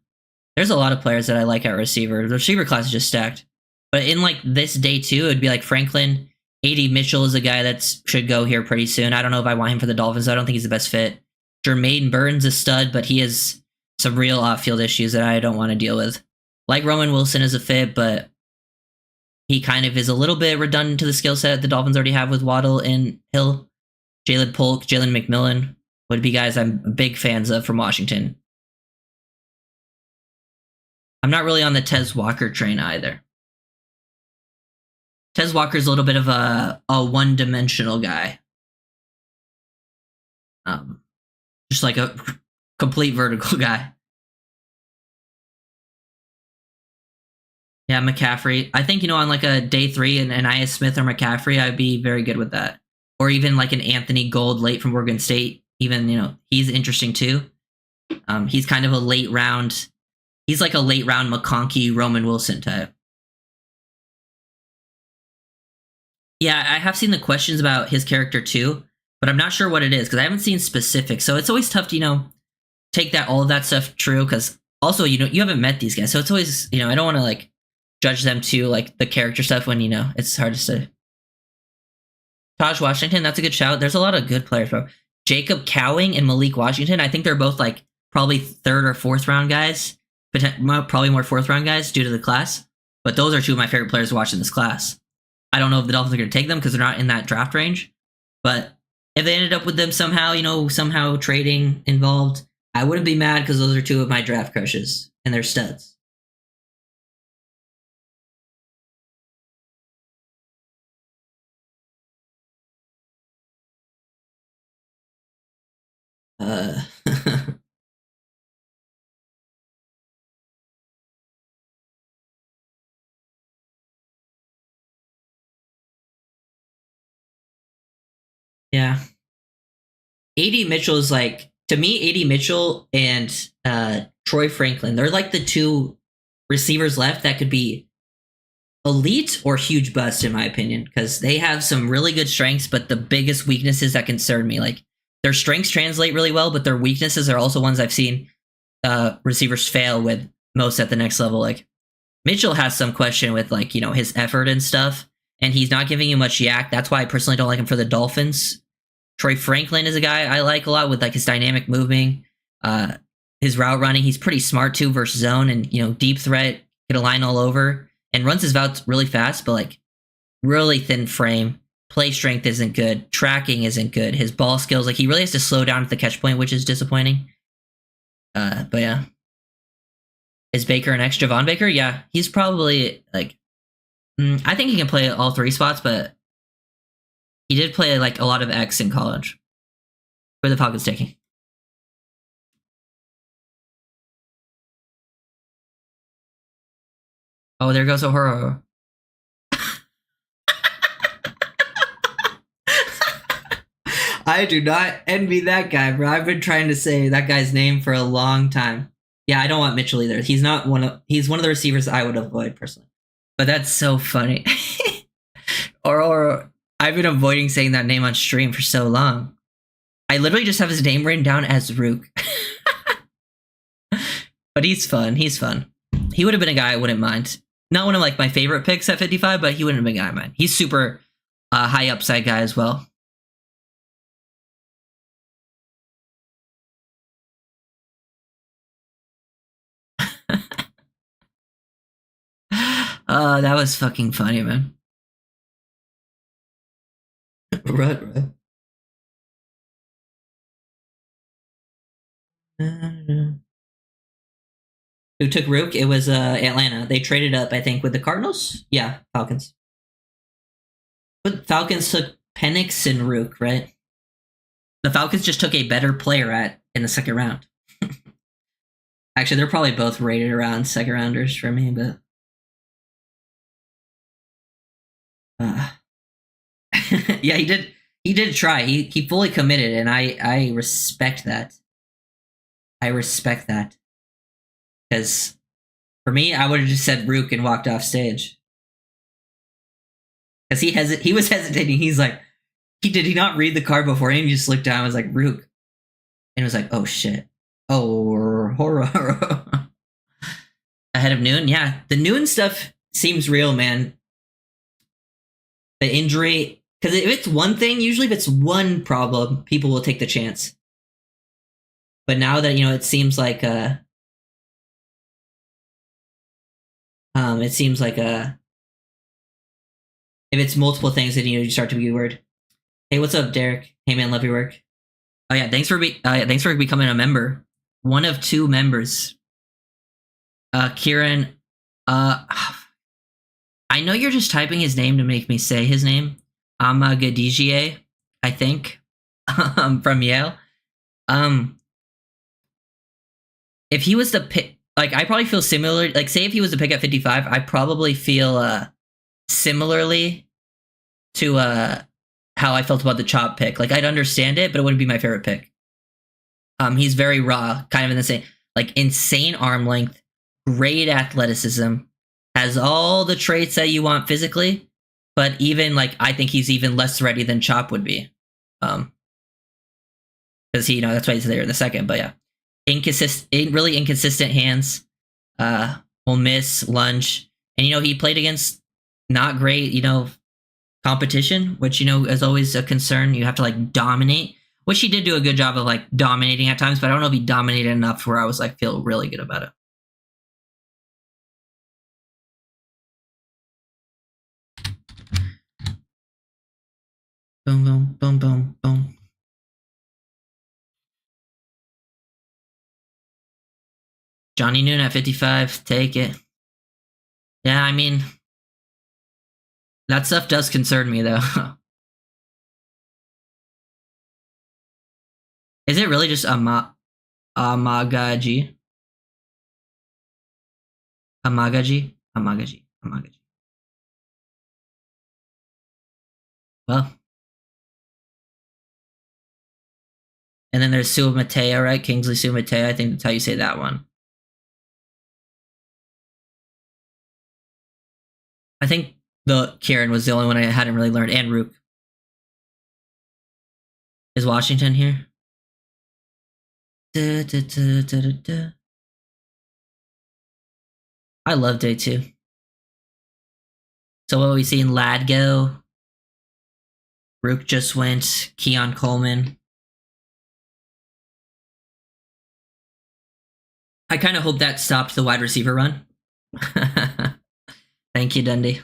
There's a lot of players that I like at receiver. The receiver class is just stacked. But in like this day 2, it'd be like Franklin. A.D. Mitchell is a guy that should go here pretty soon. I don't know if I want him for the Dolphins. I don't think he's the best fit. Jermaine Burns is a stud, but he has some real off-field issues that I don't want to deal with. Like Roman Wilson is a fit, but he kind of is a little bit redundant to the skill set the Dolphins already have with Waddle and Hill. Jalen Polk, Jalen McMillan would be guys I'm big fans of from Washington. I'm not really on the Tez Walker train either. Tez Walker's a little bit of a one-dimensional guy. Just like a complete vertical guy. Yeah, McCaffrey. I think, on like a day 3 and an Nia Smith or McCaffrey, I'd be very good with that. Or even like an Anthony Gold late from Oregon State. Even, he's interesting too. He's kind of a late round. He's like a late round McConkey, Roman Wilson type. Yeah, I have seen the questions about his character too, but I'm not sure what it is because I haven't seen specifics. So it's always tough to, take that all of that stuff true because also, you haven't met these guys. So it's always, I don't want to like judge them too, like the character stuff when, it's hard to say. Taj Washington, that's a good shout. There's a lot of good players, bro. Jacob Cowing and Malik Washington, I think they're both like probably 3rd or 4th round guys, probably more 4th round guys due to the class. But those are 2 of my favorite players to watch in this class. I don't know if the Dolphins are going to take them because they're not in that draft range. But if they ended up with them somehow, somehow trading involved, I wouldn't be mad because those are 2 of my draft crushes and they're studs. Yeah. AD Mitchell is like, to me, AD Mitchell and Troy Franklin, they're like the 2 receivers left that could be elite or huge bust, in my opinion, because they have some really good strengths, but the biggest weaknesses that concern me, like their strengths translate really well, but their weaknesses are also ones I've seen receivers fail with most at the next level. Like Mitchell has some question with like, his effort and stuff, and he's not giving you much yak. That's why I personally don't like him for the Dolphins. Troy Franklin is a guy I like a lot with like his dynamic moving, his route running. He's pretty smart too versus zone and, deep threat, get a line all over and runs his routes really fast, but like really thin frame. Play strength isn't good. Tracking isn't good. His ball skills, like he really has to slow down at the catch point, which is disappointing. But yeah. Is Baker an X? Javon Baker? Yeah, he's probably like, I think he can play all 3 spots, but he did play like a lot of X in college. Where the Falcons taking? Oh, there goes O'Hara. I do not envy that guy, bro. I've been trying to say that guy's name for a long time. Yeah, I don't want Mitchell either. He's one of the receivers I would avoid personally. But that's so funny. or I've been avoiding saying that name on stream for so long. I literally just have his name written down as Rook. But he's fun. He's fun. He would have been a guy I wouldn't mind. Not one of like my favorite picks at 55, but he wouldn't have been a guy I mind. He's super high upside guy as well. That was fucking funny, man. Right. Who took Rook? It was Atlanta. They traded up, I think, with the Cardinals. Yeah, Falcons. But Falcons took Penix and Rook, right? The Falcons just took a better player in the 2nd round. Actually, they're probably both rated around 2nd rounders for me, but yeah, he did. He did try. He fully committed, and I respect that. I respect that because for me, I would have just said Rook and walked off stage because he was hesitating. He's like, did he not read the card before him? He just looked down. And was like Rook, and it was like, oh shit, oh horror. Ahead of noon, yeah, the noon stuff seems real, man. The injury, because if it's one thing, usually if it's one problem, people will take the chance. But now that it seems like if it's multiple things, then you start to be worried. Hey, what's up, Derek? Hey, man, love your work. Oh yeah, thanks for becoming a member. One of 2 members. Kieran, I I know you're just typing his name to make me say his name. Amagadigie, I think, from Yale. Um, if he was the pick, like I probably feel similar. Like, say if he was the pick at 55, I probably feel similarly to how I felt about the Chop pick. Like I'd understand it, but it wouldn't be my favorite pick. He's very raw, kind of in the same, like insane arm length, great athleticism, has all the traits that you want physically, but even like I think he's even less ready than Chop would be. Because he, that's why he's there in the second. But yeah, really inconsistent hands. Will miss lunge, and he played against not great, competition, which is always a concern. You have to like dominate, which he did do a good job of like dominating at times, but I don't know if he dominated enough where I was like feel really good about it. Boom, boom, boom, boom, boom. Johnny Noon at 55, take it. Yeah, I mean, that stuff does concern me though. Is it really just Amagaji? Amagaji? Amagaji. Amagaji. Well. And then there's Suamatea, right? Kingsley Suamatea. I think that's how you say that one. I think the Kieran was the only one I hadn't really learned, and Rook. Is Washington here? Da, da, da, da, da, da. I love day 2. So what are we seeing? Lad go. Rook just went. Keon Coleman. I kind of hope that stopped the wide receiver run. Thank you, Dundee.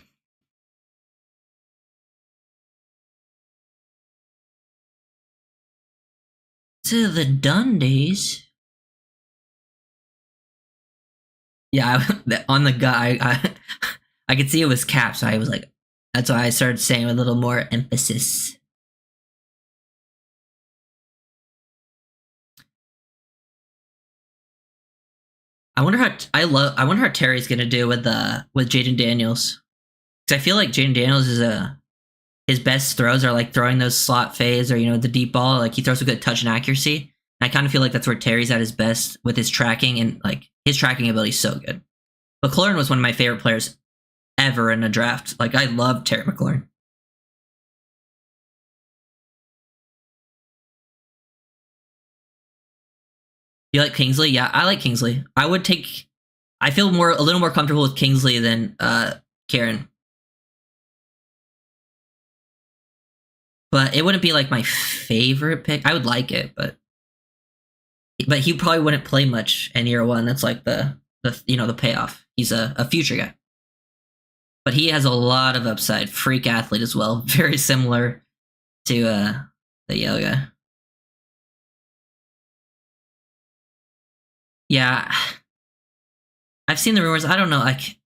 To the Dundies. Yeah, on the guy, I could see it was Cap, so I was like, that's why I started saying with a little more emphasis. I wonder how Terry's gonna do with Jaden Daniels, because I feel like Jaden Daniels is his best throws are like throwing those slot fades or the deep ball. Like he throws a good touch and accuracy. And I kind of feel like that's where Terry's at his best with his tracking, and like his tracking ability is so good. McLaurin was one of my favorite players ever in a draft. Like I love Terry McLaurin. You like Kingsley? Yeah, I like Kingsley. I feel a little more comfortable with Kingsley than Kieran. But it wouldn't be like my favorite pick. I would like it, but he probably wouldn't play much in year 1. That's like the payoff. He's a future guy. But he has a lot of upside. Freak athlete as well. Very similar to the Yale guy. Yeah. I've seen the rumors. I don't know. Like,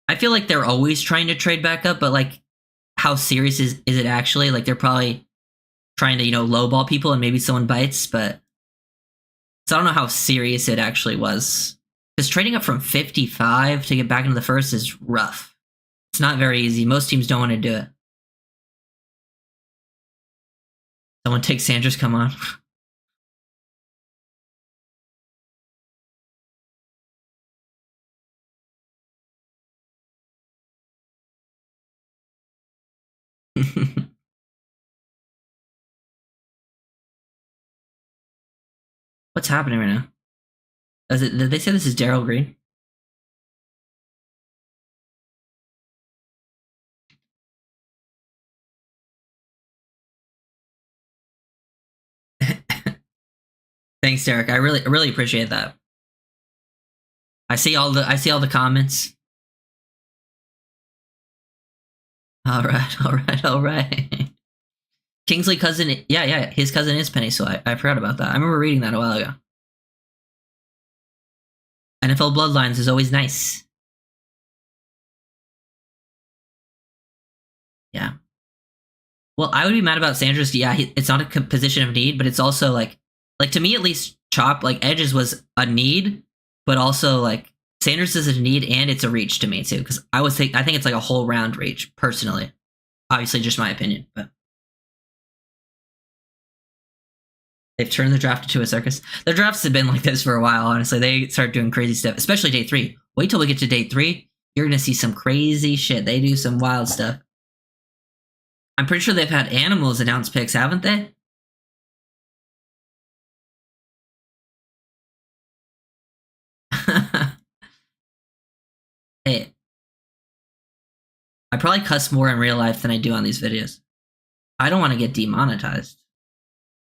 I feel like they're always trying to trade back up, but like, how serious is it actually? Like, they're probably trying to lowball people and maybe someone bites, but so I don't know how serious it actually was. Because trading up from 55 to get back into the first is rough. It's not very easy. Most teams don't want to do it. Someone take Sanders, come on. What's happening right now? Did they say this is Daryl Green? Thanks, Derek. I really appreciate that. I see all the comments. All right. Kingsley cousin, yeah, his cousin is Penny, so I forgot about that. I remember reading that a while ago. NFL Bloodlines is always nice. Yeah. Well, I would be mad about Sanders. Yeah, it's not a position of need, but it's also like to me at least, Chop like edges was a need, but also like Sanders is a need and it's a reach to me too. Because I think it's like a whole round reach personally. Obviously, just my opinion, but they've turned the draft into a circus. Their drafts have been like this for a while. Honestly, they start doing crazy stuff, especially day 3. Wait till we get to day 3. You're gonna see some crazy shit. They do some wild stuff. I'm pretty sure they've had animals announce picks, haven't they? Hey, I probably cuss more in real life than I do on these videos. I don't want to get demonetized.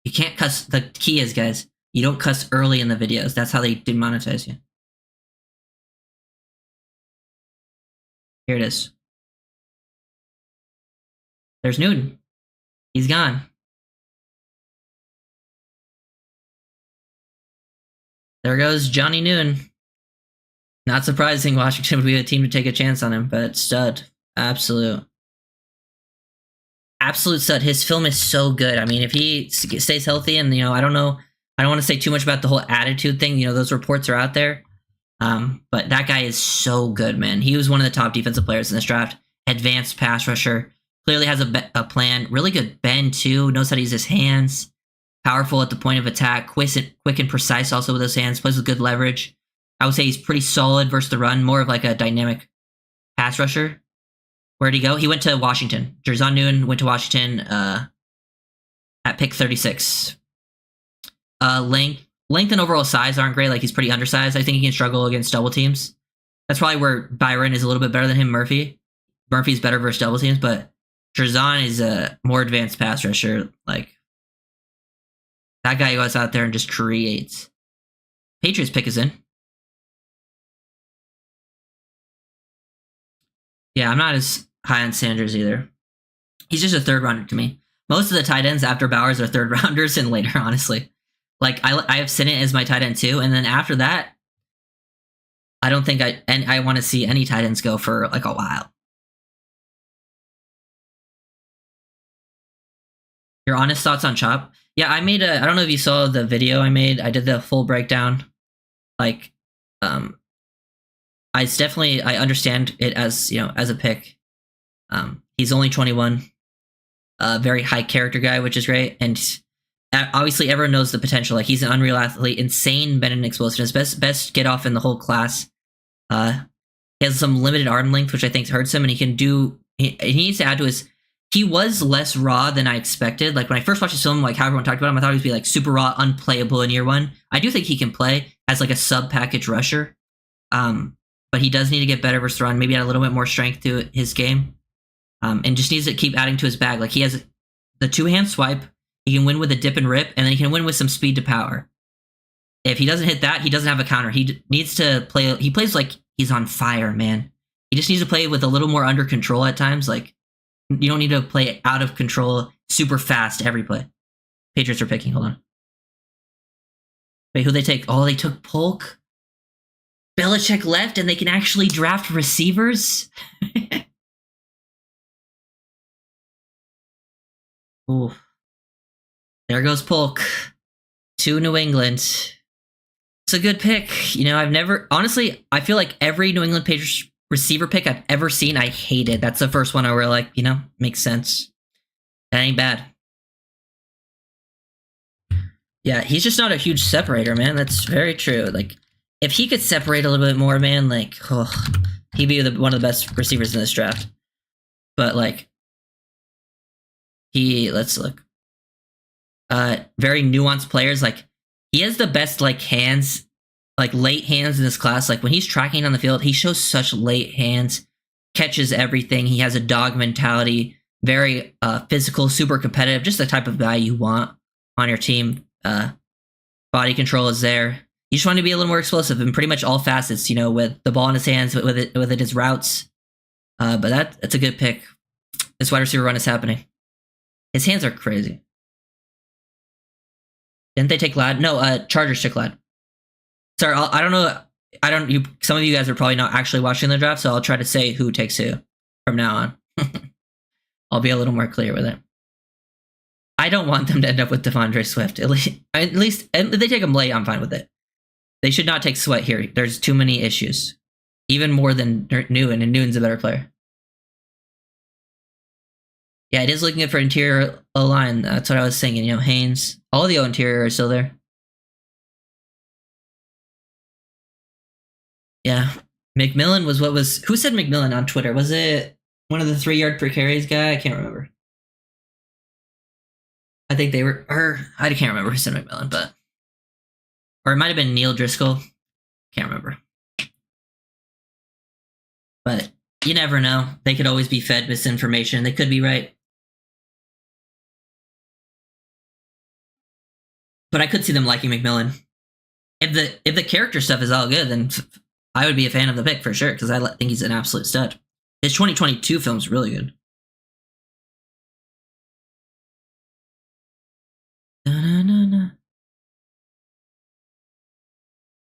You can't cuss. The key is, guys, you don't cuss early in the videos. That's how they demonetize you. Here it is. There's Newton. He's gone. There goes Johnny Newton. Not surprising Washington would be a team to take a chance on him, but stud. Absolute stud. His film is so good. I mean, if he stays healthy and, I don't know, I don't want to say too much about the whole attitude thing. Those reports are out there. But that guy is so good, man. He was one of the top defensive players in this draft. Advanced pass rusher. Clearly has a plan. Really good bend, too. Knows how to use his hands. Powerful at the point of attack. Quick and precise also with his hands. Plays with good leverage. I would say he's pretty solid versus the run. More of like a dynamic pass rusher. Where'd he go? He went to Washington. Jerzon Newton went to Washington at pick 36. Length and overall size aren't great. Like, he's pretty undersized. I think he can struggle against double teams. That's probably where Byron is a little bit better than him. Murphy's better versus double teams, but Jerzon is a more advanced pass rusher. Like, that guy goes out there and just creates. Patriots pick is in. Yeah, I'm not as high on Sanders either. He's just a third rounder to me. Most of the tight ends after Bowers are third rounders and later, honestly. Like, I have Sinnott as my tight end too, and then after that, I don't think I want to see any tight ends go for like a while. Your honest thoughts on Chop? Yeah, I don't know if you saw the video I made. I did the full breakdown. Like, I understand it as, as a pick. He's only 21. Very high character guy, which is great. And obviously everyone knows the potential. Like, he's an unreal athlete, insane bend and explosiveness, best get off in the whole class. He has some limited arm length, which I think hurts him, and he needs to add to his. He was less raw than I expected. Like, when I first watched his film, like how everyone talked about him, I thought he would be like super raw, unplayable in year 1. I do think he can play as like a sub package rusher. But he does need to get better versus the run, maybe add a little bit more strength to his game. And just needs to keep adding to his bag. Like, he has the 2-hand swipe, he can win with a dip and rip, and then he can win with some speed to power. If he doesn't hit that, he doesn't have a counter. He needs to play, he plays like he's on fire, man. He just needs to play with a little more under control at times. Like, you don't need to play out of control super fast every play. Patriots are picking, hold on. Wait, who they take? Oh, they took Polk. Belichick left and they can actually draft receivers? Ooh. There goes Polk to New England. It's a good pick. Honestly, I feel like every New England Patriots receiver pick I've ever seen, I hated. That's the first one I were like, makes sense. That ain't bad. Yeah, he's just not a huge separator, man. That's very true. Like, if he could separate a little bit more, man, like, he'd be one of the best receivers in this draft. But, like, let's look. Very nuanced players. Like, he has the best, like, hands, like, late hands in this class. Like, when he's tracking on the field, he shows such late hands, catches everything. He has a dog mentality, very physical, super competitive, just the type of guy you want on your team. Body control is there. You just want to be a little more explosive in pretty much all facets, with the ball in his hands, with his routes. But that's a good pick. This wide receiver run is happening. His hands are crazy. Didn't they take Ladd? No, Chargers took Ladd. Sorry, I don't know. Some of you guys are probably not actually watching the draft, so I'll try to say who takes who from now on. I'll be a little more clear with it. I don't want them to end up with Devondre Swift. At least if they take him late, I'm fine with it. They should not take Sweat here. There's too many issues. Even more than Newton, and Newton's a better player. Yeah, it is looking good for interior O-line. That's what I was thinking. You know, Haynes. All of the interior are still there. Yeah. McMillan was what was... Who said McMillan on Twitter? Was it one of the 3-yard per carries guy? I can't remember. I think they were... I can't remember who said McMillan, but... Or it might have been Neil Driscoll. Can't remember. But you never know. They could always be fed misinformation. They could be right. But I could see them liking McMillan. If the character stuff is all good, then I would be a fan of the pick for sure, because I think he's an absolute stud. His 2022 film's really good.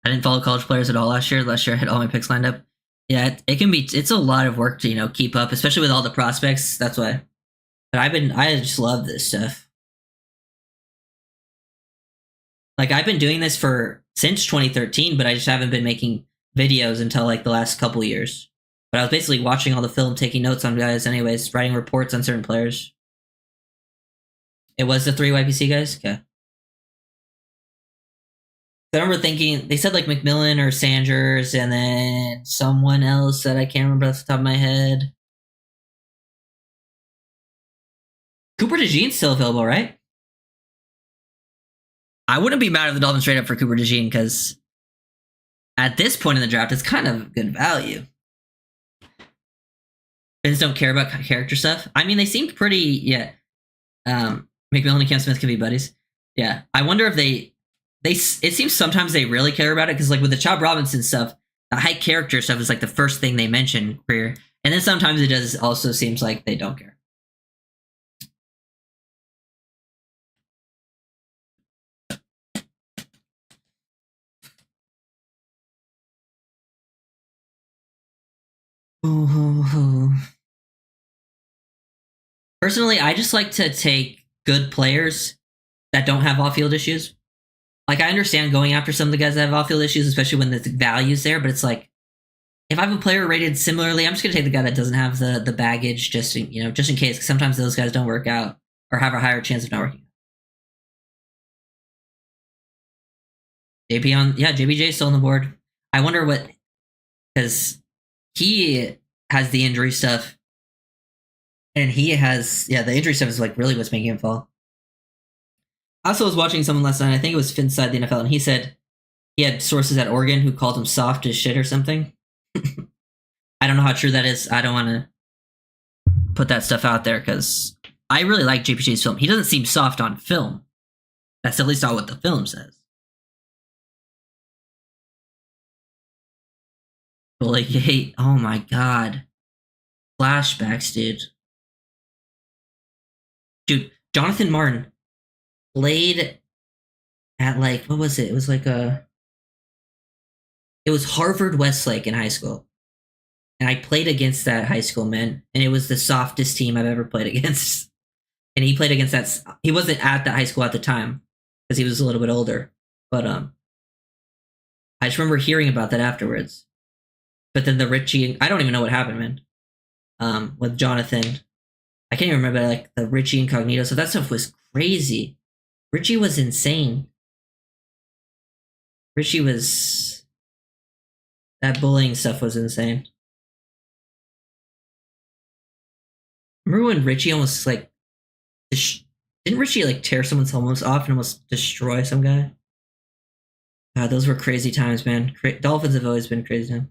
I didn't follow college players at all last year. Last year I had all my picks lined up. Yeah, it can be. It's a lot of work to keep up, especially with all the prospects. That's why. But I just love this stuff. Like I've been doing this since 2013, but I just haven't been making videos until like the last couple years. But I was basically watching all the film, taking notes on guys, anyways, writing reports on certain players. It was the 3 YPC guys. Okay. I remember thinking, they said like McMillan or Sanders and then someone else that I can't remember off the top of my head. Cooper DeJean's still available, right? I wouldn't be mad if the Dolphins trade up for Cooper DeJean, because at this point in the draft, it's kind of good value. They just don't care about character stuff. I mean, they seemed pretty, yeah. McMillan and Cam Smith can be buddies. Yeah. I wonder if it seems sometimes they really care about it, because like with the Chubb Robinson stuff, the high character stuff is like the first thing they mention career, and then sometimes it does also seems like they don't care. Personally, I just like to take good players that don't have off-field issues. Like, I understand going after some of the guys that have off-field issues, especially when the value's there, but it's like, if I have a player rated similarly, I'm just going to take the guy that doesn't have the baggage just in case, because sometimes those guys don't work out or have a higher chance of not working out. JBJ's still on the board. I wonder because he has the injury stuff, and he has, the injury stuff is like really what's making him fall. I also was watching someone last night, I think it was Finside the NFL, and he said he had sources at Oregon who called him soft as shit or something. I don't know how true that is. I don't want to put that stuff out there, because I really like JPJ's film. He doesn't seem soft on film. That's at least not what the film says. But like, hey, oh my god. Flashbacks, dude. Dude, Jonathan Martin played at like, what was it? It was like it was Harvard Westlake in high school. And I played against that high school, man. And it was the softest team I've ever played against. And he played against that. He wasn't at that high school at the time, because he was a little bit older. But I just remember hearing about that afterwards. But then the Richie, I don't even know what happened, man. With Jonathan. I can't even remember, like, the Richie Incognito. So that stuff was crazy. Richie was insane. That bullying stuff was insane. Remember when Richie almost, like, didn't Richie, like, tear someone's helmet off and almost destroy some guy? God, those were crazy times, man. Dolphins have always been crazy times.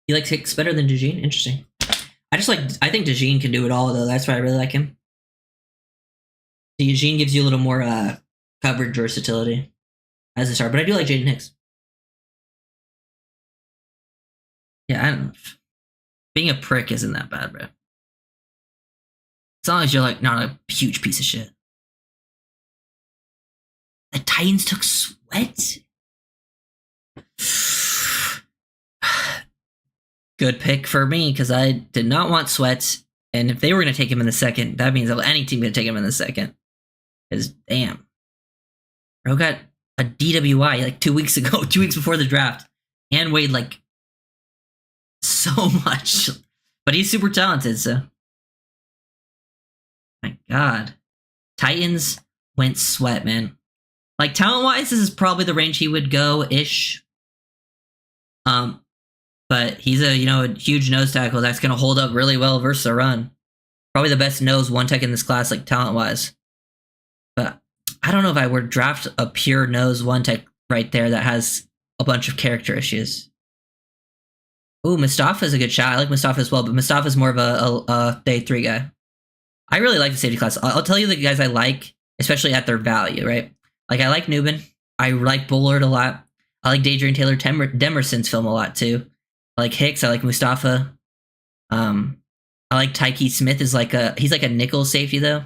He like kicks better than DeJean? Interesting. I think DeJean can do it all, though. That's why I really like him. DeJean gives you a little more coverage versatility as a star, but I do like Jaden Hicks. Yeah, I don't know. Being a prick isn't that bad, bro. As long as you're like not a huge piece of shit. The Titans took Sweat? good pick for me because I did not want Sweats. And if they were going to take him in the second, that means any team going to take him in the second. Because, damn. Bro got a DWI like 2 weeks ago, 2 weeks before the draft, and weighed like so much. But he's super talented, so. My God. Titans went Sweat, man. Like, talent-wise, this is probably the range he would go-ish. But he's a huge nose tackle that's going to hold up really well versus a run. Probably the best nose one tech in this class, like talent-wise. But I don't know if I would draft a pure nose one tech right there that has a bunch of character issues. Ooh, Mustafa's a good shot. I like Mustafa as well, but Mustafa's more of a day 3 guy. I really like the safety class. I'll tell you the guys I like, especially at their value, right? Like, I like Newman. I like Bullard a lot. I like Dadrian Taylor Demerson's film a lot, too. I like Hicks. I like Mustafa. I like Tyke Smith. He's like a nickel safety, though.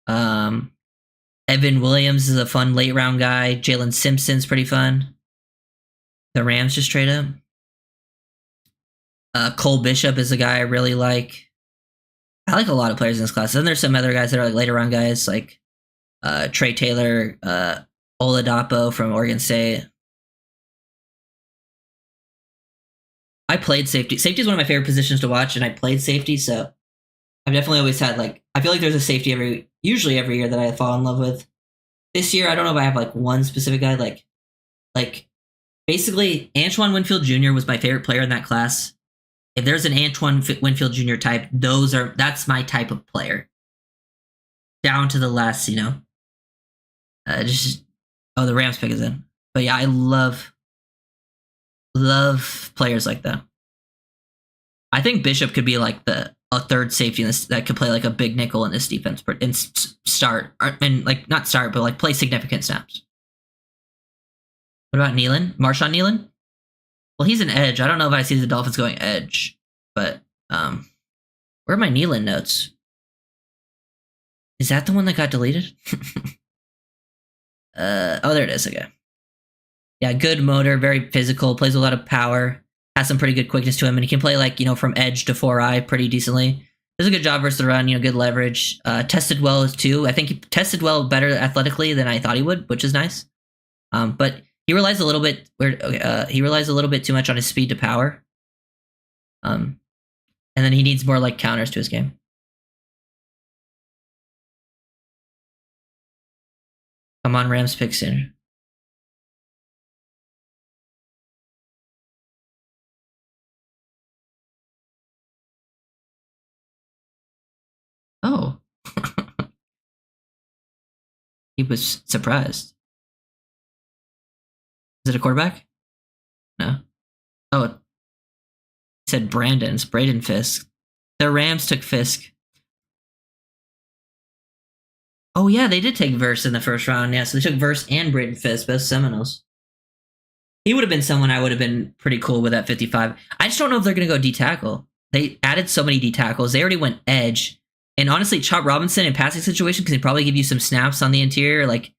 Evan Williams is a fun late round guy. Jalen Simpson's pretty fun. The Rams just trade up. Cole Bishop is a guy I really like. I like a lot of players in this class. Then there's some other guys that are like later round guys, like Trey Taylor, Oladapo from Oregon State. I played safety. Safety is one of my favorite positions to watch, and I played safety, so I've definitely always had, like, I feel like there's a safety usually every year that I fall in love with. This year, I don't know if I have, like, one specific guy. Like basically, Antoine Winfield Jr. was my favorite player in that class. If there's an Antoine Winfield Jr. type, that's my type of player. Down to the last, the Rams pick is in. But yeah, I love players like that. I think Bishop could be like a third safety in this that could play like a big nickel in this defense and start, and like not start, but like play significant snaps. What about Nealon? Marshawn Nealon? Well, he's an edge. I don't know if I see the Dolphins going edge, but where are my Nealon notes? Is that the one that got deleted? Oh, there it is. Okay. Yeah, good motor, very physical, plays a lot of power, has some pretty good quickness to him, and he can play like, from edge to 4-eye pretty decently. Does a good job versus the run, good leverage. Tested well too. I think he tested well better athletically than I thought he would, which is nice. But he relies a little bit too much on his speed to power. And then he needs more like counters to his game. Come on, Rams pick sooner. Oh. He was surprised. Is it a quarterback? No. Oh. It said Brandon's. Braden Fisk. The Rams took Fisk. Oh, yeah, they did take Verse in the first round. Yeah, so they took Verse and Braden Fisk, both Seminoles. He would have been someone I would have been pretty cool with at 55. I just don't know if they're going to go D-tackle. They added so many D-tackles. They already went edge. And honestly, Chop Robinson in passing situation can probably give you some snaps on the interior. Like,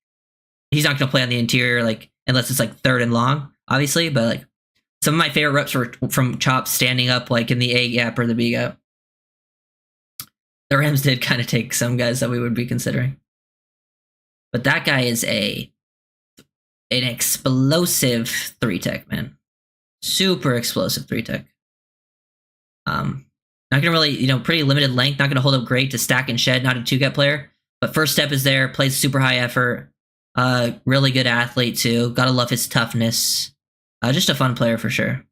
he's not going to play on the interior, like, unless it's like third and long, obviously. But like, some of my favorite reps were from Chop standing up, like in the A gap or the B gap. The Rams did kind of take some guys that we would be considering, but that guy is an explosive 3-tech, man. Super explosive 3-tech. Not gonna really, pretty limited length. Not gonna hold up great to stack and shed. Not a 2-gap player, but first step is there. Plays super high effort. Really good athlete too. Gotta love his toughness. Just a fun player for sure.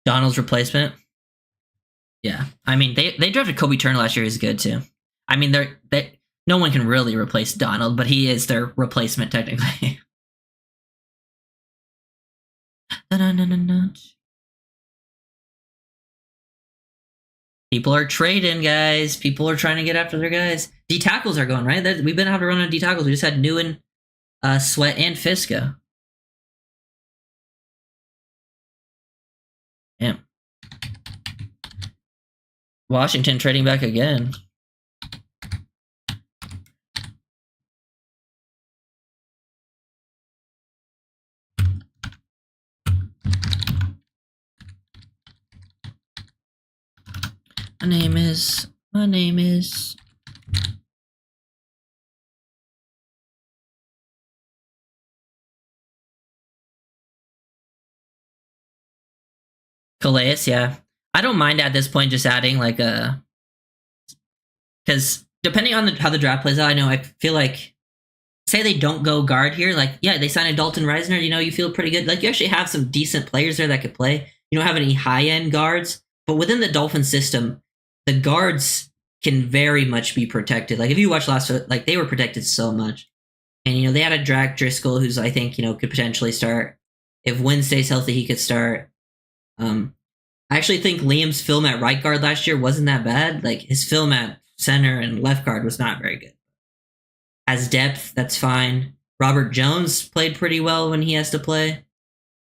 Donald's replacement. Yeah, I mean they drafted Kobe Turner last year. He's good too. I mean no one can really replace Donald, but he is their replacement technically. People are trading, guys. People are trying to get after their guys. D tackles are going, right? We've been having to run on D tackles. We just had Newen, Sweat, and Fiska. Yeah. Washington trading back again. My name is. My name is. Calais, yeah. I don't mind at this point just adding like a. Because depending on how the draft plays out, I know I feel like. Say they don't go guard here, like, yeah, they sign a Dalton Reisner, you feel pretty good. Like, you actually have some decent players there that could play. You don't have any high end guards, but within the Dolphin system, the guards can very much be protected. Like, if you watch last, like, they were protected so much. And, they had a Drac Driscoll who's, I think, could potentially start. If Wynn stays healthy, he could start. I actually think Liam's film at right guard last year wasn't that bad. Like, his film at center and left guard was not very good. Has depth, that's fine. Robert Jones played pretty well when he has to play.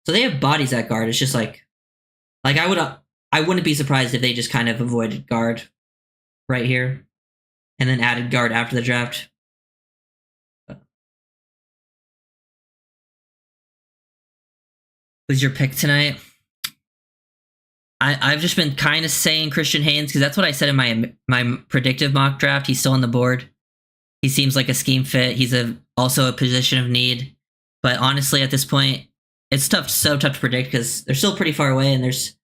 So they have bodies at guard. It's just like I wouldn't be surprised if they just kind of avoided guard right here and then added guard after the draft. Who's your pick tonight? I've just been kind of saying Christian Haynes because that's what I said in my predictive mock draft. He's still on the board. He seems like a scheme fit. He's also a position of need. But honestly, at this point, it's so tough to predict because they're still pretty far away and there's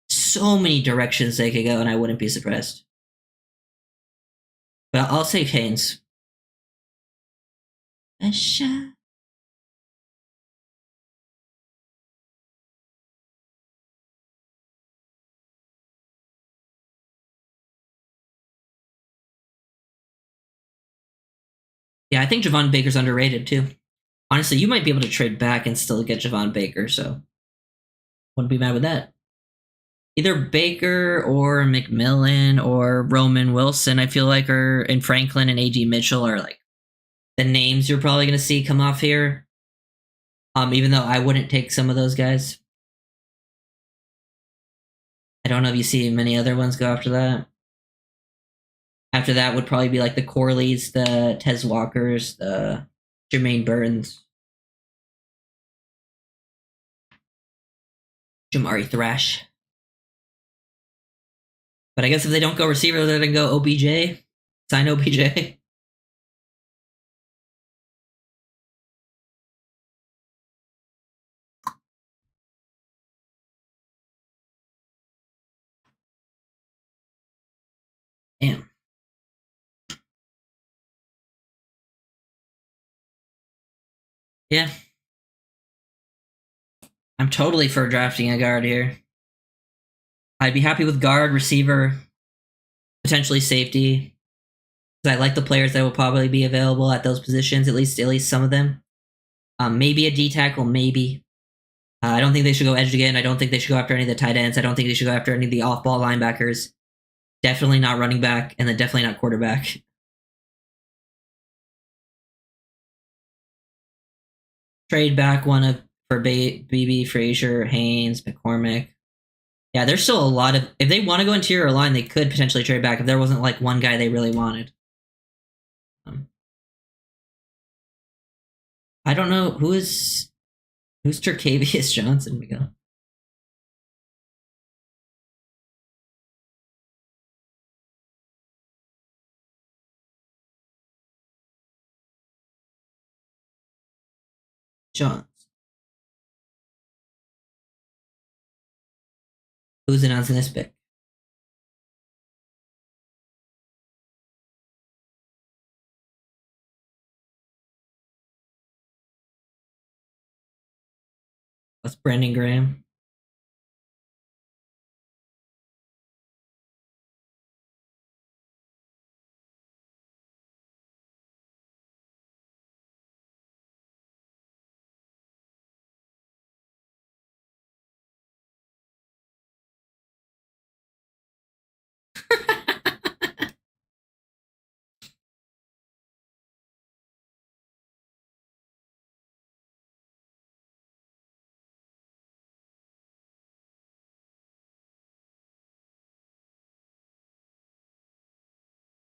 so many directions they could go, and I wouldn't be surprised. But I'll say Haynes. A shot. Yeah, I think Javon Baker's underrated too. Honestly, you might be able to trade back and still get Javon Baker, so wouldn't be mad with that. Either Baker or McMillan or Roman Wilson, I feel like, and Franklin and A.G. Mitchell are like the names you're probably going to see come off here. Even though I wouldn't take some of those guys. I don't know if you see many other ones go after that. After that would probably be like the Corleys, the Tez Walkers, the Jermaine Burns, Jamari Thrash. But I guess if they don't go receiver, they're going to go OBJ. Sign OBJ. Damn. Yeah. I'm totally for drafting a guard here. I'd be happy with guard, receiver, potentially safety. I like the players that will probably be available at those positions, at least some of them. Maybe a D tackle, maybe. I don't think they should go edge again. I don't think they should go after any of the tight ends. I don't think they should go after any of the off-ball linebackers. Definitely not running back, and then definitely not quarterback. Trade back one for BB, Frazier, Haynes, McCormick. Yeah, there's still a lot of. If they want to go interior line, they could potentially trade back if there wasn't like one guy they really wanted. I don't know who's Tercavius Johnson, Miguel. Johns. Who's announcing this pick? That's Brandon Graham.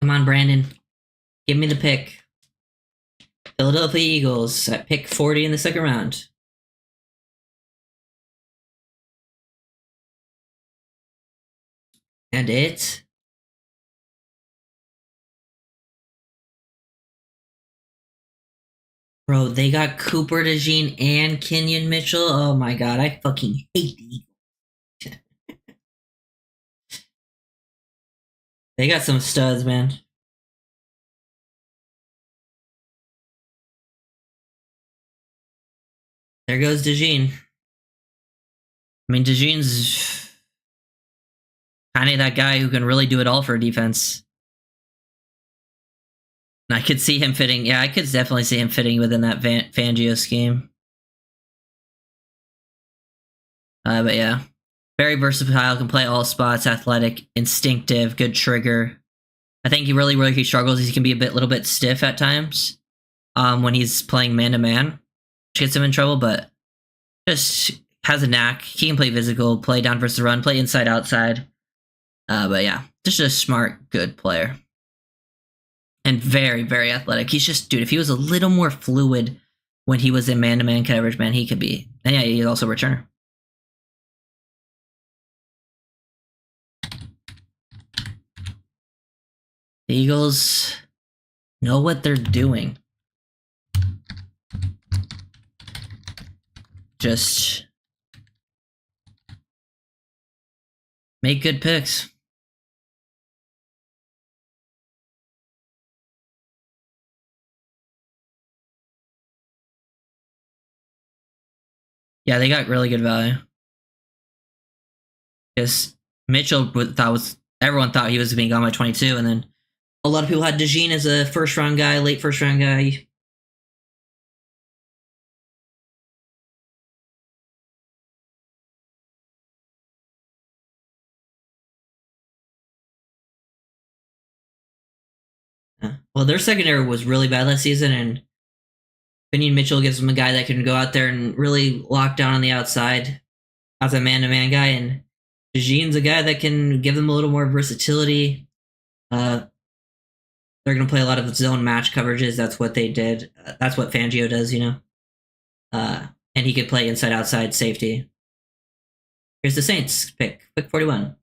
Come on, Brandon. Give me the pick. Philadelphia Eagles at pick 40 in the second round. And it Bro, they got Cooper DeJean and Kenyon Mitchell. Oh my god, I fucking hate the Eagles. They got some studs, man. There goes DeJean. I mean, DeJean's kind of that guy who can really do it all for a defense. And I could see him fitting. Yeah, I could definitely see him fitting within that Fangio scheme. But yeah, very versatile. Can play all spots. Athletic, instinctive, good trigger. I think where he struggles is he can be little bit stiff at times. When he's playing man to man, which gets him in trouble. But just has a knack. He can play physical, play down versus run, play inside outside. But yeah, just a smart, good player. And very, very athletic. He's just, dude, if he was a little more fluid when he was in man-to-man coverage, man, he could be. And yeah, he's also a returner. The Eagles know what they're doing. Just make good picks. Yeah, they got really good value. Because Mitchell everyone thought he was being gone by 22, and then a lot of people had DeJean as a first round guy, late first round guy. Well, their secondary was really bad last season, and Kenyon Mitchell gives them a guy that can go out there and really lock down on the outside as a man-to-man guy, and DeJean's a guy that can give them a little more versatility. They're going to play a lot of zone match coverages. That's what they did. That's what Fangio does, you know. And he could play inside-outside safety. Here's the Saints pick 41.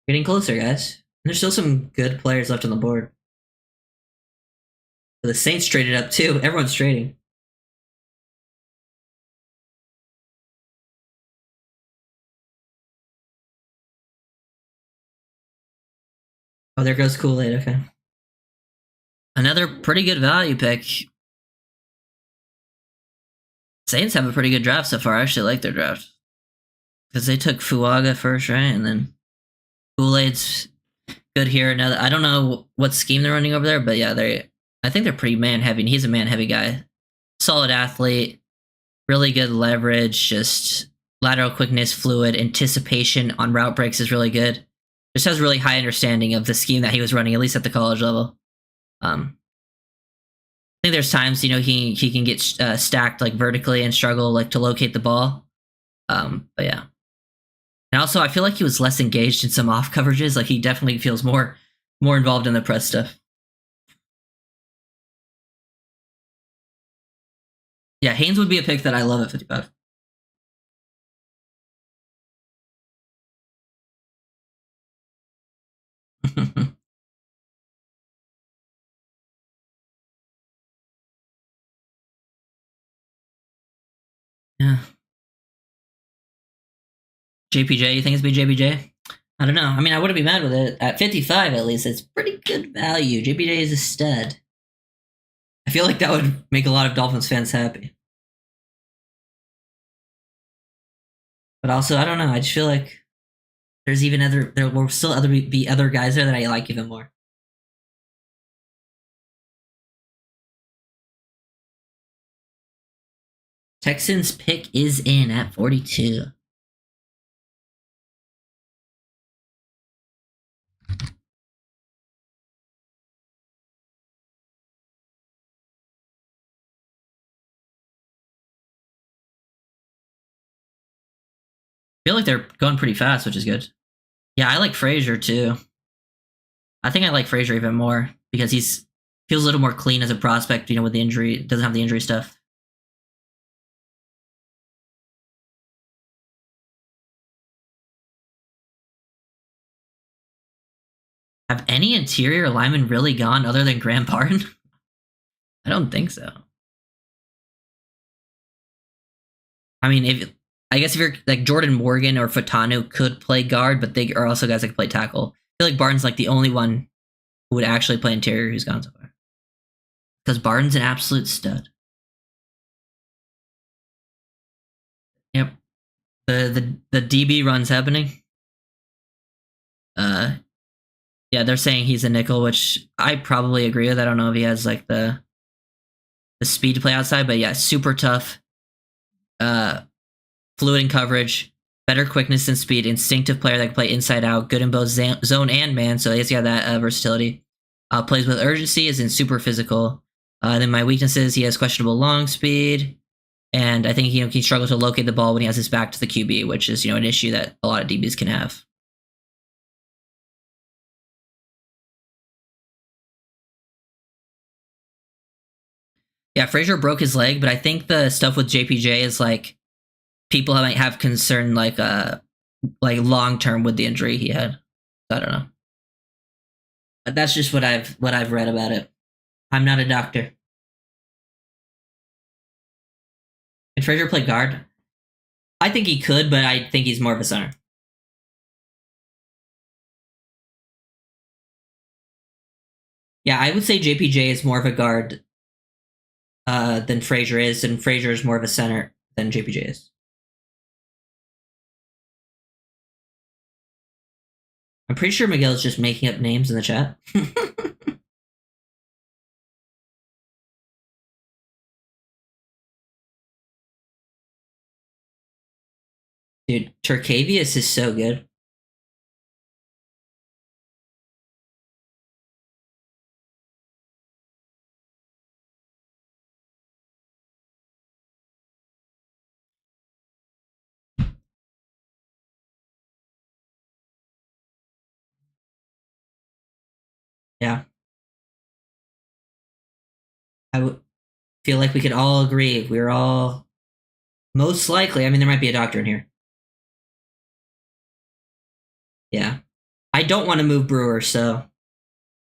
Getting closer, guys. And there's still some good players left on the board. But the Saints traded up too. Everyone's trading. Oh, there goes Kool-Aid. Okay. Another pretty good value pick. Saints have a pretty good draft so far. I actually like their draft. Because they took Fuaga first, right? And then Kool-Aid's good here. Now, I don't know what scheme they're running over there, but yeah, I think they're pretty man-heavy, and he's a man-heavy guy. Solid athlete, really good leverage, just lateral quickness, fluid, anticipation on route breaks is really good. Just has really high understanding of the scheme that he was running, at least at the college level. I think there's times, you know, he can get stacked like vertically and struggle like to locate the ball. But yeah. And also, I feel like he was less engaged in some off coverages. Like he definitely feels more involved in the press stuff. Yeah, Haynes would be a pick that I love at 55. Yeah. JPJ, you think it's be JPJ? I don't know. I mean, I wouldn't be mad with it. At 55, at least, it's pretty good value. JPJ is a stud. I feel like that would make a lot of Dolphins fans happy. But also, I don't know. I just feel like there will still be other guys there that I like even more. Texans pick is in at 42. I feel like they're going pretty fast, which is good. Yeah, I like Frazier too. I think I like Frazier even more because feels a little more clean as a prospect, you know, with the injury, doesn't have the injury stuff. Have any interior linemen really gone other than Graham Barton? I don't think so. I mean, if I guess if you're like Jordan Morgan or Fatanu could play guard, but they are also guys that can play tackle. I feel like Barton's like the only one who would actually play interior who's gone so far. Because Barton's an absolute stud. Yep. The DB run's happening. Yeah, they're saying he's a nickel, which I probably agree with. I don't know if he has like the speed to play outside, but yeah, super tough. Fluid in coverage, better quickness and speed, instinctive player that can play inside out, good in both zone and man. So he's got that versatility. Plays with urgency, is in super physical. Then my weaknesses: he has questionable long speed, and I think he can struggle to locate the ball when he has his back to the QB, which is an issue that a lot of DBs can have. Yeah, Frazier broke his leg, but I think the stuff with JPJ is like people might have concern like long term with the injury he had. I don't know. But that's just what I've read about it. I'm not a doctor. Can Frazier play guard? I think he could, but I think he's more of a center. Yeah, I would say JPJ is more of a guard than Frazier is, and Frazier is more of a center than JPJ is. I'm pretty sure Miguel's just making up names in the chat. Dude, Turcavius is so good. Yeah. I would feel like we could all agree. We're all most likely. I mean, there might be a doctor in here. Yeah. I don't want to move Brewer, so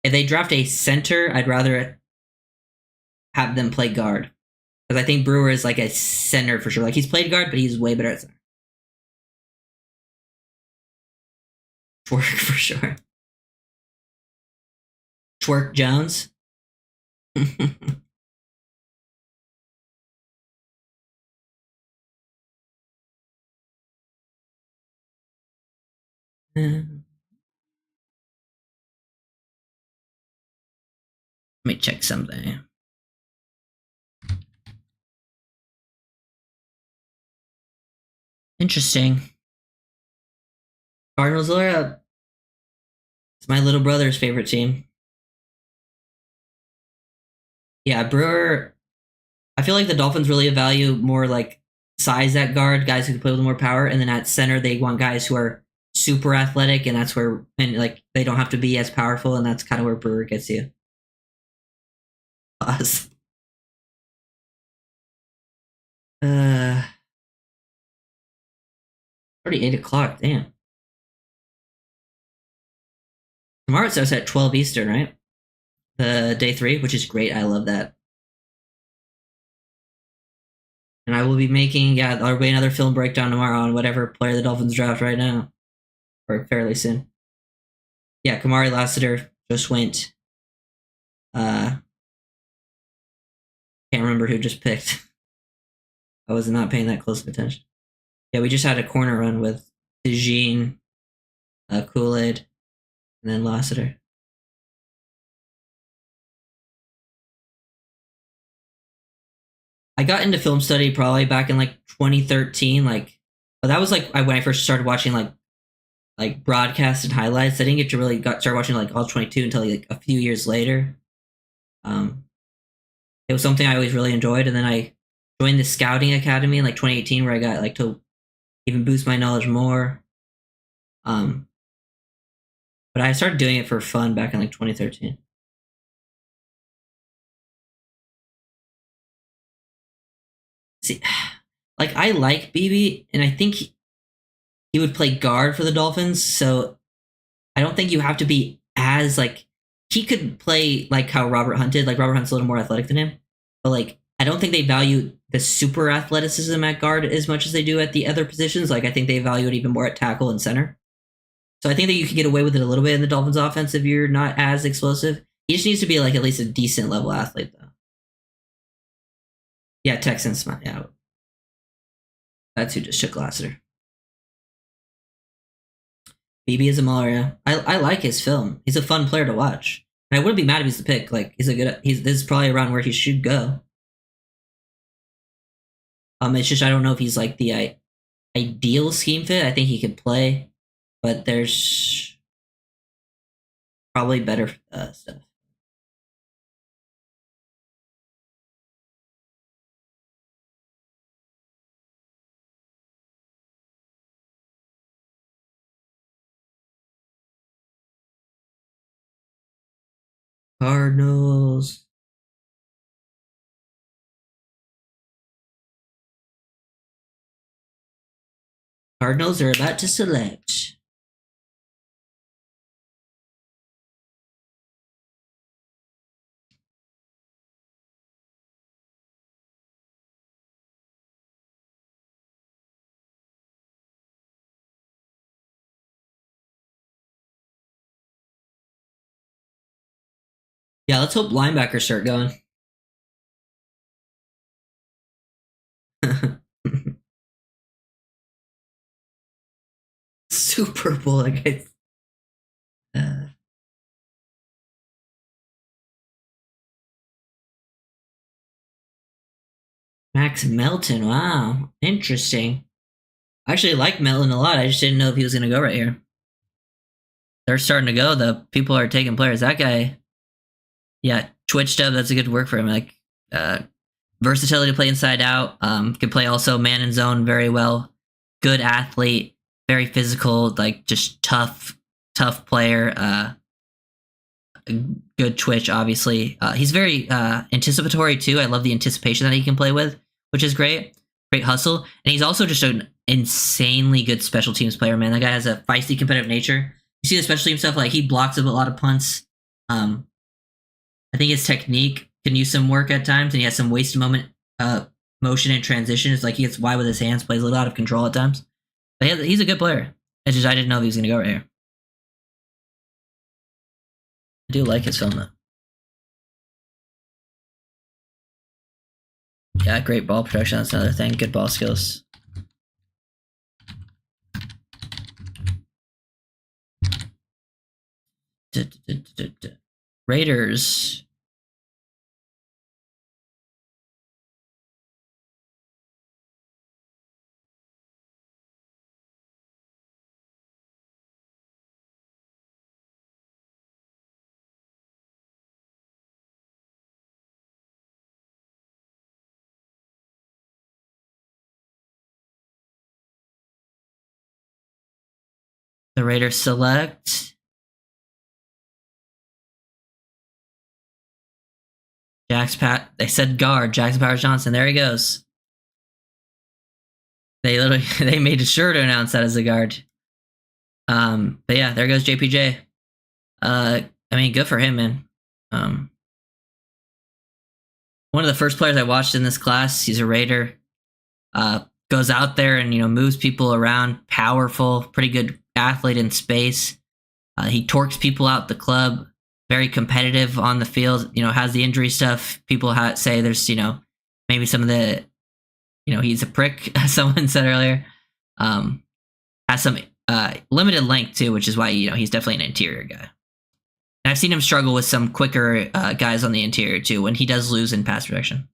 if they draft a center, I'd rather have them play guard. Because I think Brewer is like a center for sure. Like he's played guard, but he's way better at center. Twerk for sure. Twerk Jones. Let me check something. Interesting. Cardinals are it's my little brother's favorite team. Yeah, Brewer. I feel like the Dolphins really value more like size at guard, guys who can play with more power, and then at center they want guys who are super athletic, and that's where like they don't have to be as powerful, and that's kind of where Brewer gets you. Us. Already 8 o'clock. Damn. Tomorrow it starts at 12 Eastern, right? The day 3, which is great. I love that. And I will be making there'll be another film breakdown tomorrow on whatever player the Dolphins draft right now, or fairly soon. Yeah, Kamari Lassiter just went. Can't remember who just picked. I was not paying that close of attention. Yeah, we just had a corner run with DeJean, Kool-Aid, and then Lassiter. I got into film study probably back in like 2013. That was like when I first started watching like broadcasts and highlights. I didn't get to really start watching like all 22 until like a few years later. It was something I always really enjoyed, and then I joined the scouting academy in like 2018, where I got like to even boost my knowledge more. But I started doing it for fun back in like 2013. See, like I like BB, and I think he would play guard for the Dolphins. So I don't think you have to be as like he could play like how Robert Hunt did. Like Robert Hunt's a little more athletic than him, but like I don't think they value the super athleticism at guard as much as they do at the other positions. Like I think they value it even more at tackle and center. So I think that you can get away with it a little bit in the Dolphins offense if you're not as explosive. He just needs to be like at least a decent level athlete though. Yeah, Texans. Yeah, that's who just shook Lassiter. BB is a Malaria. I like his film. He's a fun player to watch. And I wouldn't be mad if he's the pick. Like he's a good. This is probably around where he should go. It's just I don't know if he's like the ideal scheme fit. I think he could play, but there's probably better stuff. Cardinals. Cardinals are about to select. Yeah, let's hope linebackers start going. Super Bowl, like Max Melton. Wow, interesting. I actually like Melton a lot. I just didn't know if he was going to go right here. They're starting to go. The people are taking players. That guy, yeah, twitched up. That's a good work for him. Like versatility to play inside out. Can play also man and zone very well. Good athlete. Very physical. Like just tough player. Good twitch, obviously. He's very anticipatory too. I love the anticipation that he can play with, which is great. Great hustle, and he's also just an insanely good special teams player. Man, that guy has a feisty, competitive nature. You see the special team stuff, like he blocks up a lot of punts. I think his technique can use some work at times, and he has some wasted motion and transition. It's like he gets wide with his hands, plays a little out of control at times. But he's a good player. It's just I didn't know if he was going to go right here. I do like his film though. Yeah, great ball protection. That's another thing. Good ball skills. Raiders. The Raiders select They said guard. Jackson Powers Johnson. There he goes. They made sure to announce that as a guard. But yeah, there goes JPJ. I mean, good for him, man. One of the first players I watched in this class. He's a Raider. Goes out there and moves people around. Powerful, pretty good athlete in space. He torques people out the club. Very competitive on the field. Has the injury stuff. People say there's maybe some of the he's a prick. As someone said earlier. Has some limited length too, which is why he's definitely an interior guy. And I've seen him struggle with some quicker guys on the interior too when he does lose in pass protection.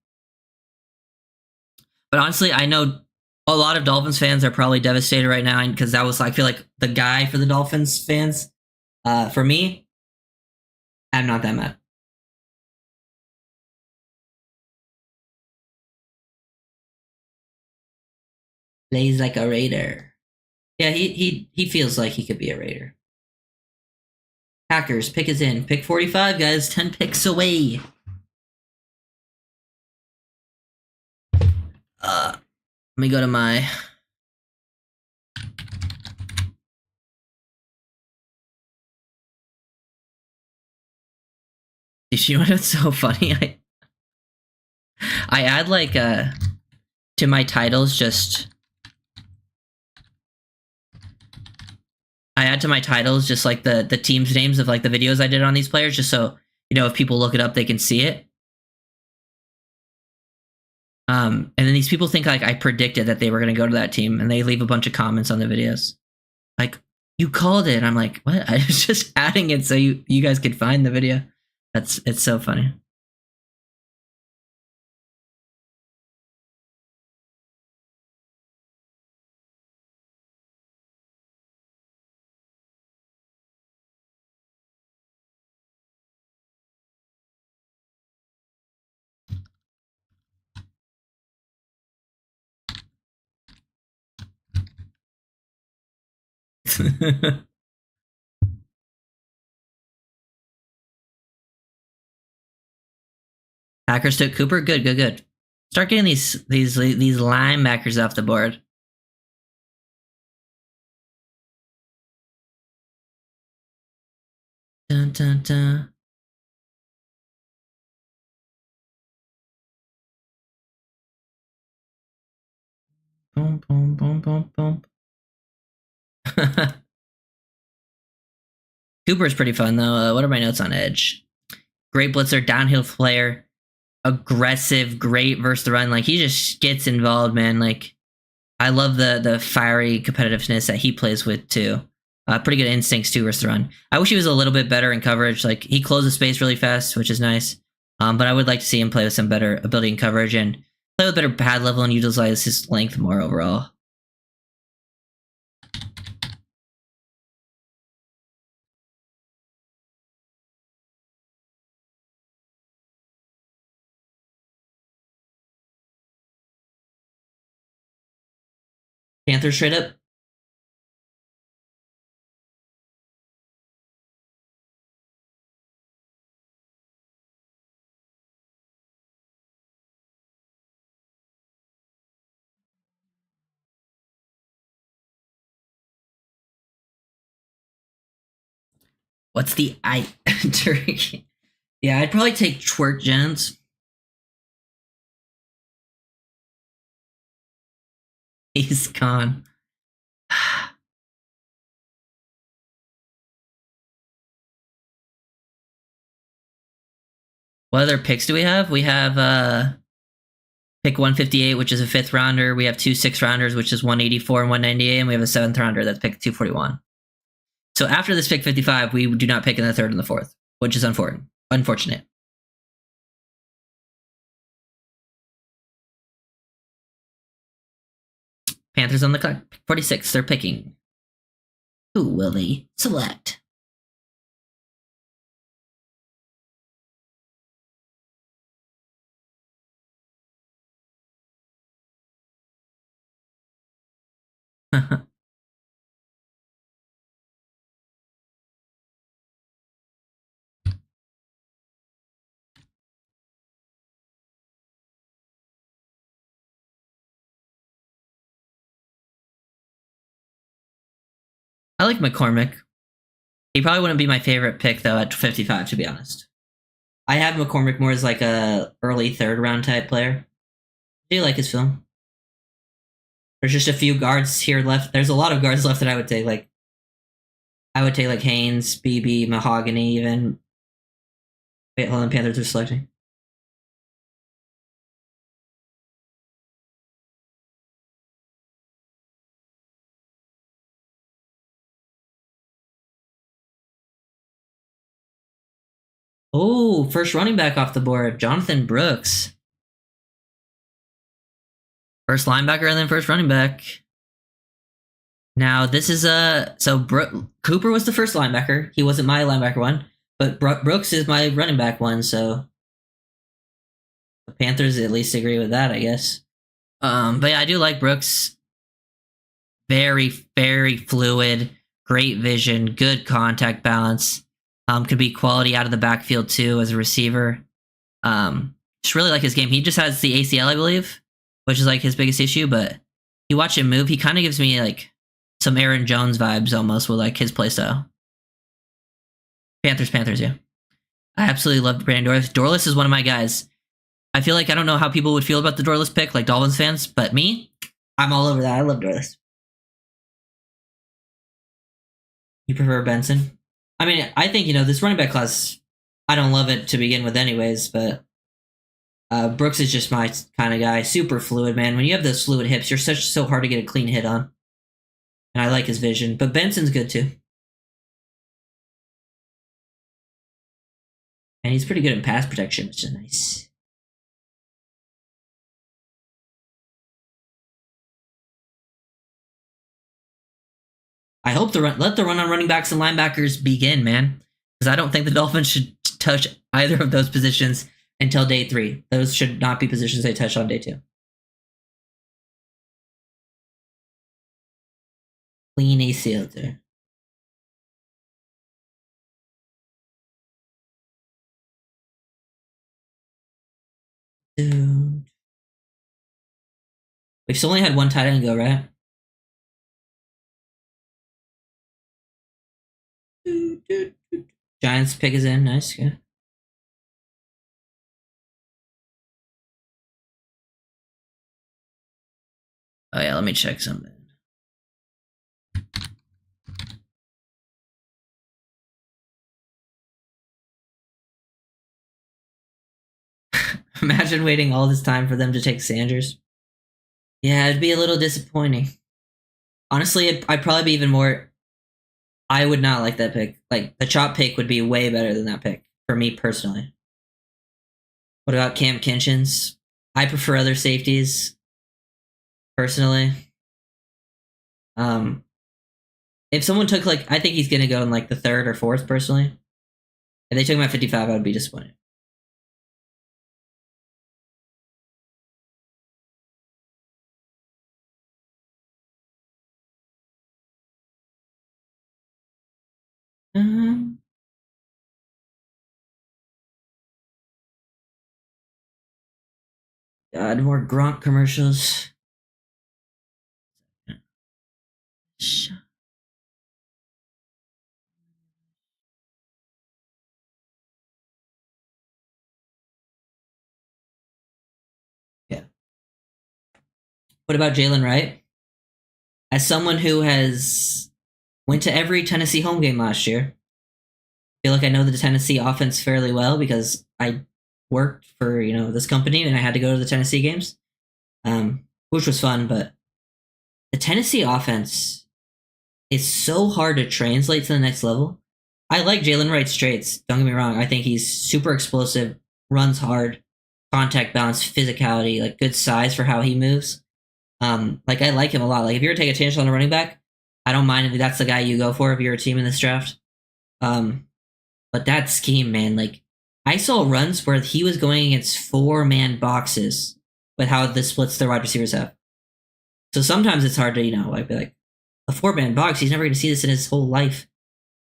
But honestly, I know a lot of Dolphins fans are probably devastated right now because that was, I feel like, the guy for the Dolphins fans. For me, I'm not that mad. Plays like a Raider. Yeah, he feels like he could be a Raider. Packers, pick is in. Pick 45, guys. 10 picks away. Let me go to my... You know what's so funny? I add like to my titles just like the teams names of like the videos I did on these players, just so if people look it up they can see it. And then these people think like I predicted that they were going to go to that team, and they leave a bunch of comments on the videos like, you called it. I'm like, what? I was just adding it so you guys could find the video. It's so funny. Packers took Cooper. Good. Start getting these linebackers off the board. Dun, dun, dun. Boom, boom, boom, boom, boom. Cooper's pretty fun though. What are my notes on Edge? Great blitzer, downhill player, aggressive, great versus the run. Like he just gets involved, man. Like I love the fiery competitiveness that he plays with too. Pretty good instincts too versus the run. I wish he was a little bit better in coverage. Like he closes space really fast, which is nice. But I would like to see him play with some better ability in coverage and play with better pad level and utilize his length more overall. Panthers straight up. What's the I? Yeah, I'd probably take Twerk Jones. He's gone. What other picks do we have? We have pick 158, which is a 5th rounder. We have 2 6th rounders, which is 184 and 198, and we have a 7th rounder that's pick 241. So after this pick 55, we do not pick in the 3rd and the 4th, which is unfortunate. Panthers on the clock. 46, they're picking. Who will they select? I like McCormick. He probably wouldn't be my favorite pick though at 55, to be honest. I have McCormick more as like a early 3rd round type player. Do you like his film? There's just a few guards here left. There's a lot of guards left that I would take. Like I would take like Haynes, BB, Mahogany, even. Wait, hold on. Panthers are selecting. Oh, first running back off the board, Jonathan Brooks. First linebacker and then first running back. Now this is Cooper was the first linebacker. He wasn't my linebacker one, but Brooks is my running back one. So the Panthers at least agree with that, I guess. But yeah, I do like Brooks. Very, very fluid, great vision, good contact balance. Could be quality out of the backfield too as a receiver. Just really like his game. He just has the ACL, I believe, which is like his biggest issue. But you watch him move, he kind of gives me like some Aaron Jones vibes almost with like his playstyle. Panthers, yeah. I absolutely loved Brandon Dorless. Dorless is one of my guys. I feel like I don't know how people would feel about the Dorless pick, like Dolphins fans, but me, I'm all over that. I love Dorless. You prefer Benson? I mean, I think, this running back class, I don't love it to begin with anyways, but Brooks is just my kind of guy. Super fluid, man. When you have those fluid hips, you're so hard to get a clean hit on. And I like his vision. But Benson's good too. And he's pretty good in pass protection, which is nice. I hope let the run on running backs and linebackers begin, man. Because I don't think the Dolphins should touch either of those positions until day 3. Those should not be positions they touch on day 2. Clean ACL there. Dude. We've only had one tight end go, right? Giants pick is in. Nice. Good. Oh, yeah. Let me check something. Imagine waiting all this time for them to take Sanders. Yeah, it'd be a little disappointing. Honestly, I'd probably be even more. I would not like that pick. Like, the chop pick would be way better than that pick for me personally. What about Cam Kinchins? I prefer other safeties personally. If someone took I think he's gonna go in the 3rd or 4th personally. If they took him at 55, I would be disappointed. God, more Gronk commercials. Yeah. What about Jalen Wright? As someone who has went to every Tennessee home game last year, I feel like I know the Tennessee offense fairly well because I worked for this company and I had to go to the Tennessee games, which was fun. But the Tennessee offense is so hard to translate to the next level. I like Jalen Wright's traits. Don't get me wrong. I think he's super explosive, runs hard, contact balance, physicality, good size for how he moves. I like him a lot. If you were to take a chance on a running back, I don't mind if that's the guy you go for if you're a team in this draft. But that scheme, man, I saw runs where he was going against 4-man boxes with how the splits the wide receivers have. So sometimes it's hard to, be a 4-man box. He's never going to see this in his whole life.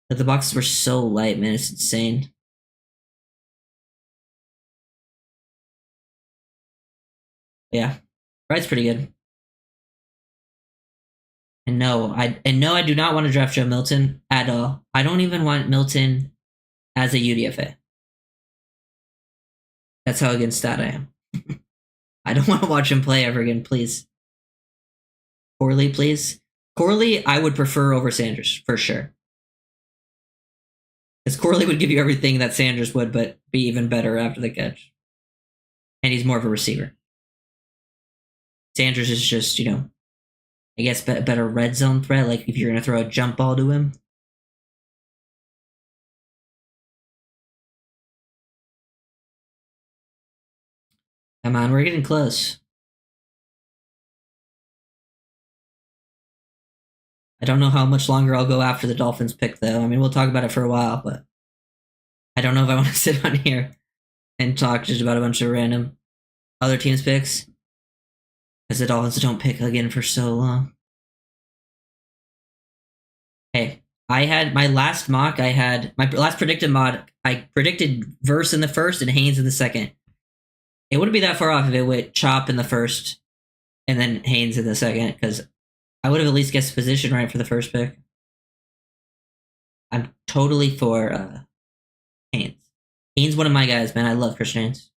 But the boxes were so light, man. It's insane. Yeah, Wright's pretty good. And no, I do not want to draft Joe Milton at all. I don't even want Milton as a UDFA. That's how against that I am. I don't want to watch him play ever again, please. Corley, please. Corley, I would prefer over Sanders, for sure. Because Corley would give you everything that Sanders would, but be even better after the catch. And he's more of a receiver. Sanders is just, I guess, better red zone threat. If you're going to throw a jump ball to him. Come on, we're getting close. I don't know how much longer I'll go after the Dolphins pick, though. I mean, we'll talk about it for a while, but I don't know if I want to sit on here and talk just about a bunch of random other teams' picks. Because the Dolphins don't pick again for so long. Hey, I had my last mock, my last predicted mod, I predicted Verse in the first and Haynes in the second. It wouldn't be that far off if it went Chop in the first and then Haynes in the second, because I would have at least guessed the position right for the first pick. I'm totally for Haynes. Haynes, one of my guys, man. I love Christian Haynes.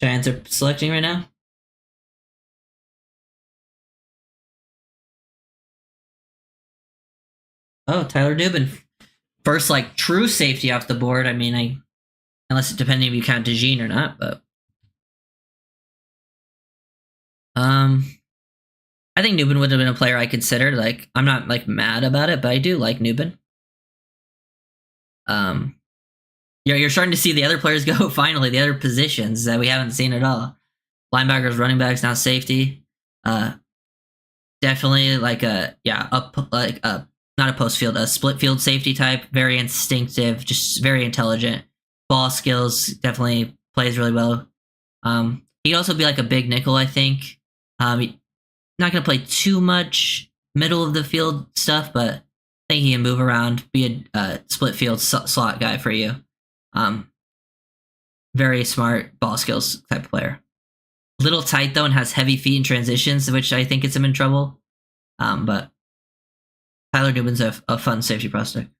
Giants are selecting right now. Oh, Tyler Dubin, first like true safety off the board. I mean, unless depending if you count DeJean or not, but um, I think Nubin would have been a player I considered. Like, I'm not like mad about it, but I do like Nubin. You're starting to see the other players go. Finally, the other positions that we haven't seen at all. Linebackers, running backs, now safety. Definitely like not a post field, a split field safety type. Very instinctive, just very intelligent. Ball skills, definitely plays really well. He'd also be like a big nickel, I think. Not going to play too much middle of the field stuff, but I think he can move around, be a split field slot guy for you. Very smart ball skills type of player. Little tight though, and has heavy feet in transitions, which I think gets him in trouble. But Tyler Dubin's a fun safety prospect.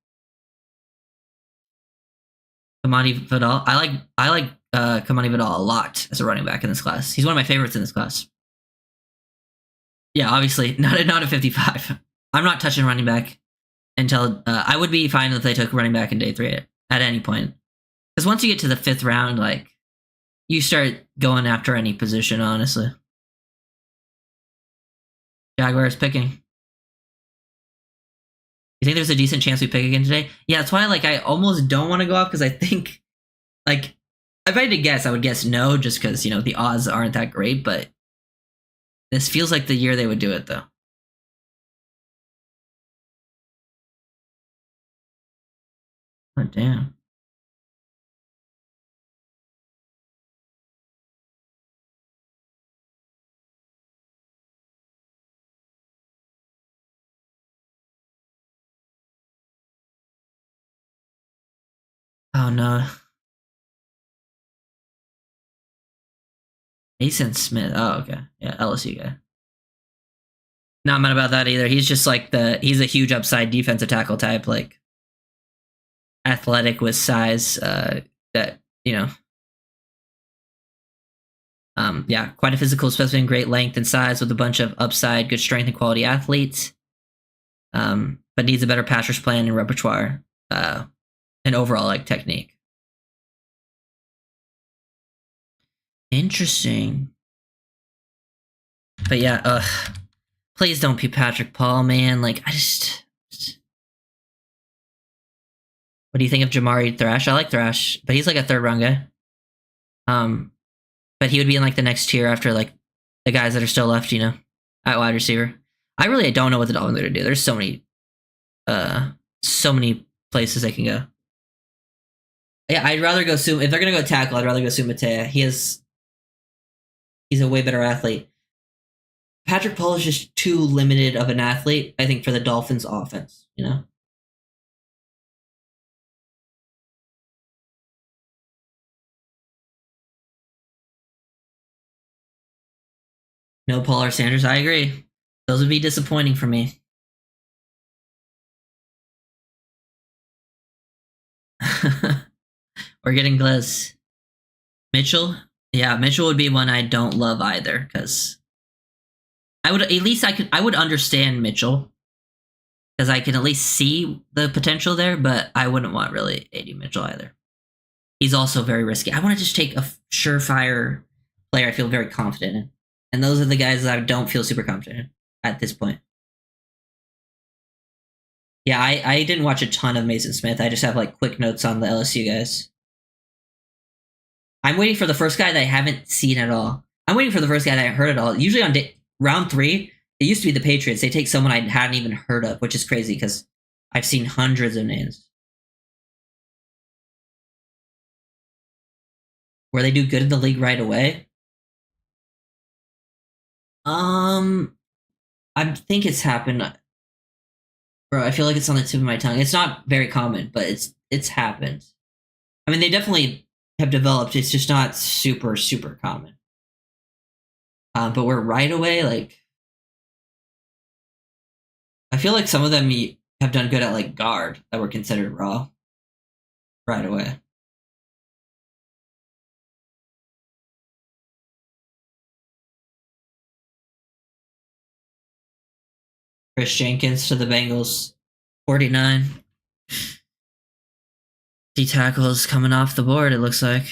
Kamani Vidal, I like Kamani Vidal a lot as a running back in this class. He's one of my favorites in this class. Yeah, obviously not at 55. I'm not touching running back until I would be fine if they took running back in day 3 at any point. Because once you get to the 5th round, like you start going after any position, honestly. Jaguars picking. You think there's a decent chance we pick again today? Yeah, that's why like I almost don't want to go off because I think like if I had to guess, I would guess no, just because the odds aren't that great. But this feels like the year they would do it, though. Oh damn. Oh no. Mason Smith. Oh, okay. Yeah, LSU guy. Not mad about that either. He's just like he's a huge upside defensive tackle type, like athletic with size, that, yeah, quite a physical specimen, great length and size with a bunch of upside, good strength and quality athletes. But needs a better pass rush plan and repertoire, and overall like technique. Interesting. But yeah, please don't be Patrick Paul, man. Like what do you think of Jamari Thrash? I like Thrash, but he's like a 3rd round guy. But he would be in like the next tier after like the guys that are still left, at wide receiver. I really don't know what the Dolphins are gonna do. There's so many places they can go. Yeah, I'd rather go Sue. If they're gonna go tackle, I'd rather go Sue Matea. He's a way better athlete. Patrick Paul is just too limited of an athlete, I think, for the Dolphins offense, No Paul or Sanders, I agree. Those would be disappointing for me. We're getting close. Mitchell? Yeah, Mitchell would be one I don't love either, because I would understand Mitchell, because I can at least see the potential there, but I wouldn't want really AD Mitchell either. He's also very risky. I want to just take a surefire player I feel very confident in. And those are the guys that I don't feel super confident in at this point. Yeah, I didn't watch a ton of Mason Smith. I just have like quick notes on the LSU guys. I'm waiting for the first guy that I haven't seen at all. I'm waiting for the first guy that I heard at all. Usually on round 3, it used to be the Patriots. They take someone I hadn't even heard of, which is crazy because I've seen hundreds of names. Where they do good in the league right away. I think it's happened. Bro, I feel like it's on the tip of my tongue. It's not very common, but it's happened. I mean, they definitely have developed. It's just not super, super common. But we're right away, like I feel like some of them have done good at like guard that were considered raw right away. Chris Jenkins to the Bengals. 49. D tackles coming off the board, it looks like.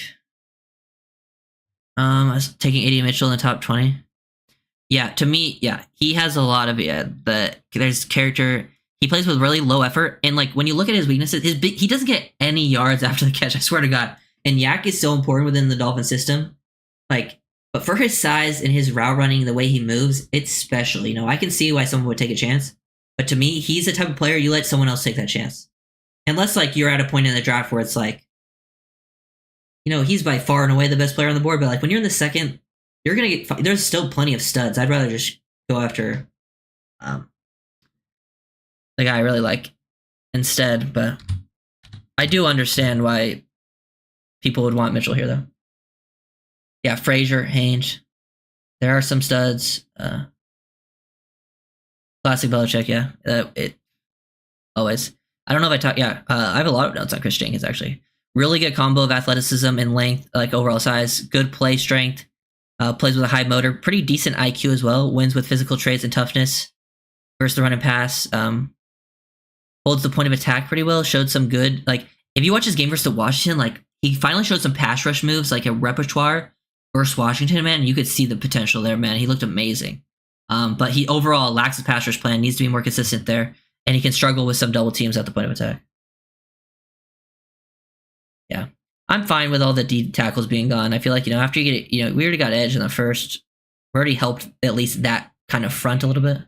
Taking AD Mitchell in the top 20. Yeah, to me, yeah, he has a lot of there's character. He plays with really low effort, and like when you look at his weaknesses, he doesn't get any yards after the catch. I swear to God. And Yak is so important within the Dolphin system. Like, but for his size and his route running, the way he moves, it's special. You know, I can see why someone would take a chance. But to me, he's the type of player you let someone else take that chance. Unless like you're at a point in the draft where it's like, you know, he's by far and away the best player on the board. But like when you're in the second, you're gonna get. There's still plenty of studs. I'd rather just go after the guy I really like instead. But I do understand why people would want Mitchell here, though. Yeah, Frazier, Haynes. There are some studs. Classic Belichick, yeah. It always. I don't know if I talk. Yeah, I have a lot of notes on Chris Jenkins actually. Really good combo of athleticism and length, like overall size. Good play strength. Plays with a high motor. Pretty decent IQ as well. Wins with physical traits and toughness. Versus the run and pass. Holds the point of attack pretty well. Showed some good, like, if you watch his game versus Washington, like, he finally showed some pass rush moves, like a repertoire versus Washington, man. You could see the potential there, man. He looked amazing. But he overall lacks a pass rush plan. Needs to be more consistent there. And he can struggle with some double teams at the point of attack. Yeah. I'm fine with all the D tackles being gone. I feel like, you know, after you get it, you know, we already got edge in the first. We already helped at least that kind of front a little bit.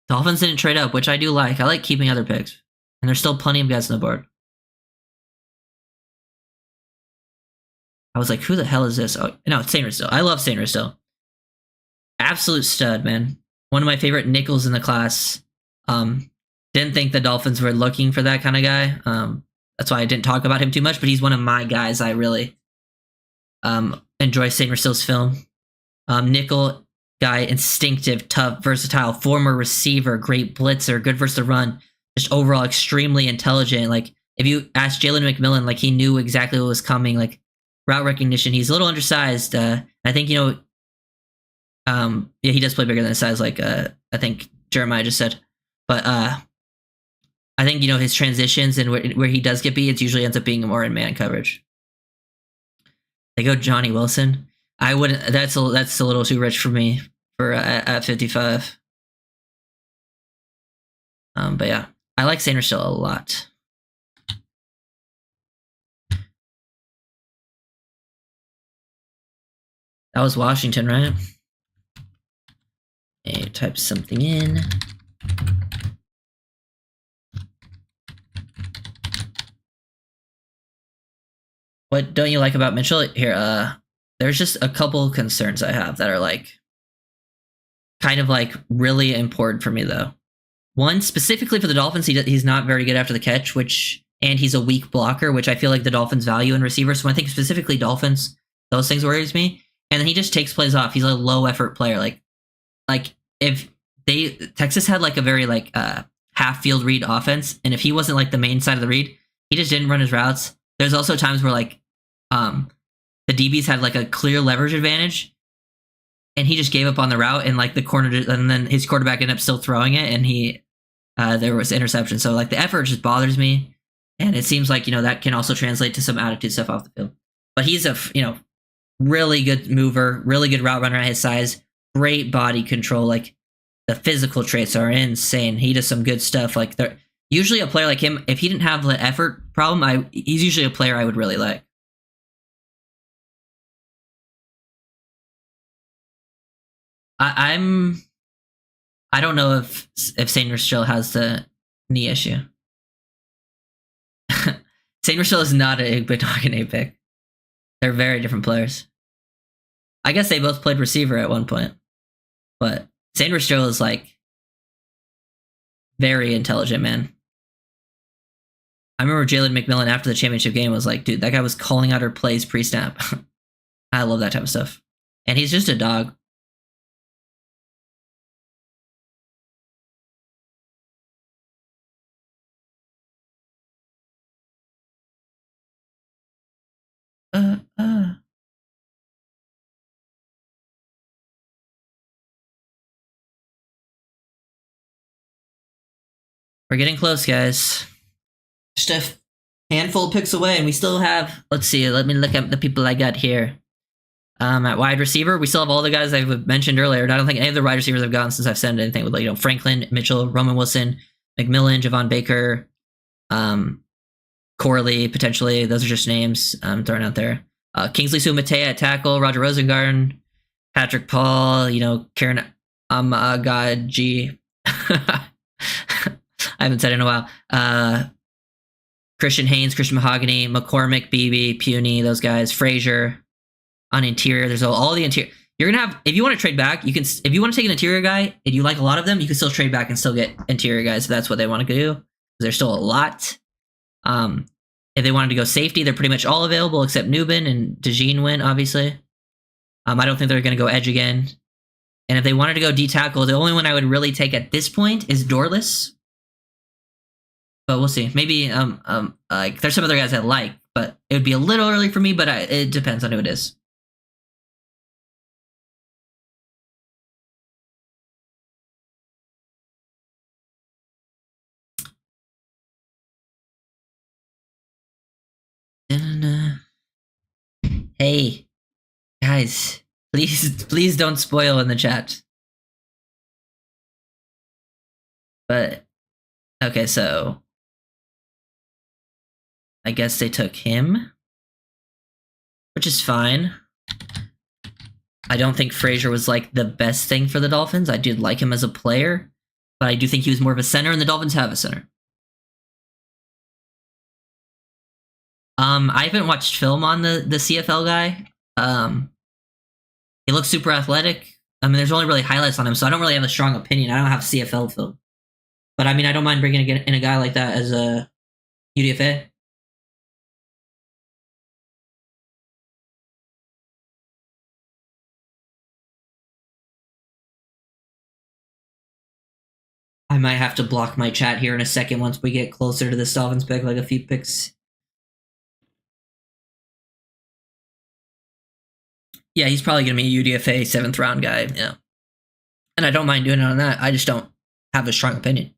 Dolphins didn't trade up, which I do like. I like keeping other picks. And there's still plenty of guys on the board. I was like, who the hell is this? Oh, no, it's Saint still. I love Saint still. Absolute stud, man. One of my favorite nickels in the class. Didn't think the Dolphins were looking for that kind of guy. That's why I didn't talk about him too much, but he's one of my guys. I really enjoy Saint Still's film. Nickel guy, instinctive, tough, versatile, former receiver, great blitzer, good versus the run. Just overall extremely intelligent. Like if you ask Jalen McMillan, like he knew exactly what was coming. Like route recognition, he's a little undersized. I think, you know, yeah, he does play bigger than his size, like I think Jeremiah just said. But I think, you know, his transitions and where he does get beat, it usually ends up being more in man coverage. They go Johnny Wilson. I wouldn't. That's a little too rich for me for at 55. But yeah, I like Saint still a lot. That was Washington, right? Okay, type something in. What don't you like about Mitchell? Here, there's just a couple concerns I have that are like kind of like really important for me though. One, specifically for the Dolphins, he's not very good after the catch, and he's a weak blocker, which I feel like the Dolphins value in receivers. So when I think specifically Dolphins, those things worries me. And then he just takes plays off. He's a low effort player. Like if Texas had like a very like half field read offense, and if he wasn't like the main side of the read, he just didn't run his routes. There's also times where like the DBs had like a clear leverage advantage, and he just gave up on the route, and like the corner, and then his quarterback ended up still throwing it, and there was interception. So like the effort just bothers me, and it seems like, you know, that can also translate to some attitude stuff off the field. But he's a, you know, really good mover, really good route runner at his size, great body control. Like the physical traits are insane. He does some good stuff. Like usually a player like him, if he didn't have the effort problem, he's usually a player I would really like. I don't know if Saint still has the knee issue. Saint still is not a big dog and a pick. They're very different players. I guess they both played receiver at one point, but Saint still is like very intelligent, man. I remember Jalen McMillan after the championship game was like, dude, that guy was calling out her plays pre-snap. I love that type of stuff. And he's just a dog. We're getting close, guys. Just a handful of picks away, and we still have. Let's see. Let me look at the people I got here. At wide receiver, we still have all the guys I've mentioned earlier. I don't think any of the wide receivers I've gotten since I've sent anything with, like, Franklin, Mitchell, Roman Wilson, McMillan, Javon Baker, Corley, potentially. Those are just names I'm throwing out there. Kingsley Sumatea at tackle, Roger Rosengarten, Patrick Paul, Karen Amagaji. I haven't said it in a while. Christian Haynes, Christian Mahogany, McCormick, Beebe, Puny, those guys. Frazier. On interior, there's all the interior. You're gonna have, if you want to trade back, you can. If you want to take an interior guy and you like a lot of them, you can still trade back and still get interior guys if that's what they want to do. There's still a lot. If they wanted to go safety, they're pretty much all available except Newbin and DeJean went, obviously. I don't think they're going to go edge again. And if they wanted to go D tackle, the only one I would really take at this point is Dorless. But we'll see. Maybe like there's some other guys I like, but it would be a little early for me. But it depends on who it is. Hey, guys, please don't spoil in the chat. But okay, so I guess they took him, which is fine. I don't think Frazier was like the best thing for the Dolphins. I did like him as a player, but I do think he was more of a center, and the Dolphins have a center. I haven't watched film on the CFL guy. He looks super athletic. I mean, there's only really highlights on him, so I don't really have a strong opinion. I don't have CFL film. But I mean, I don't mind bringing in a guy like that as a UDFA. I might have to block my chat here in a second once we get closer to the Dolphins pick, like a few picks. Yeah, he's probably going to be a UDFA 7th round guy. Yeah. And I don't mind doing it on that. I just don't have a strong opinion.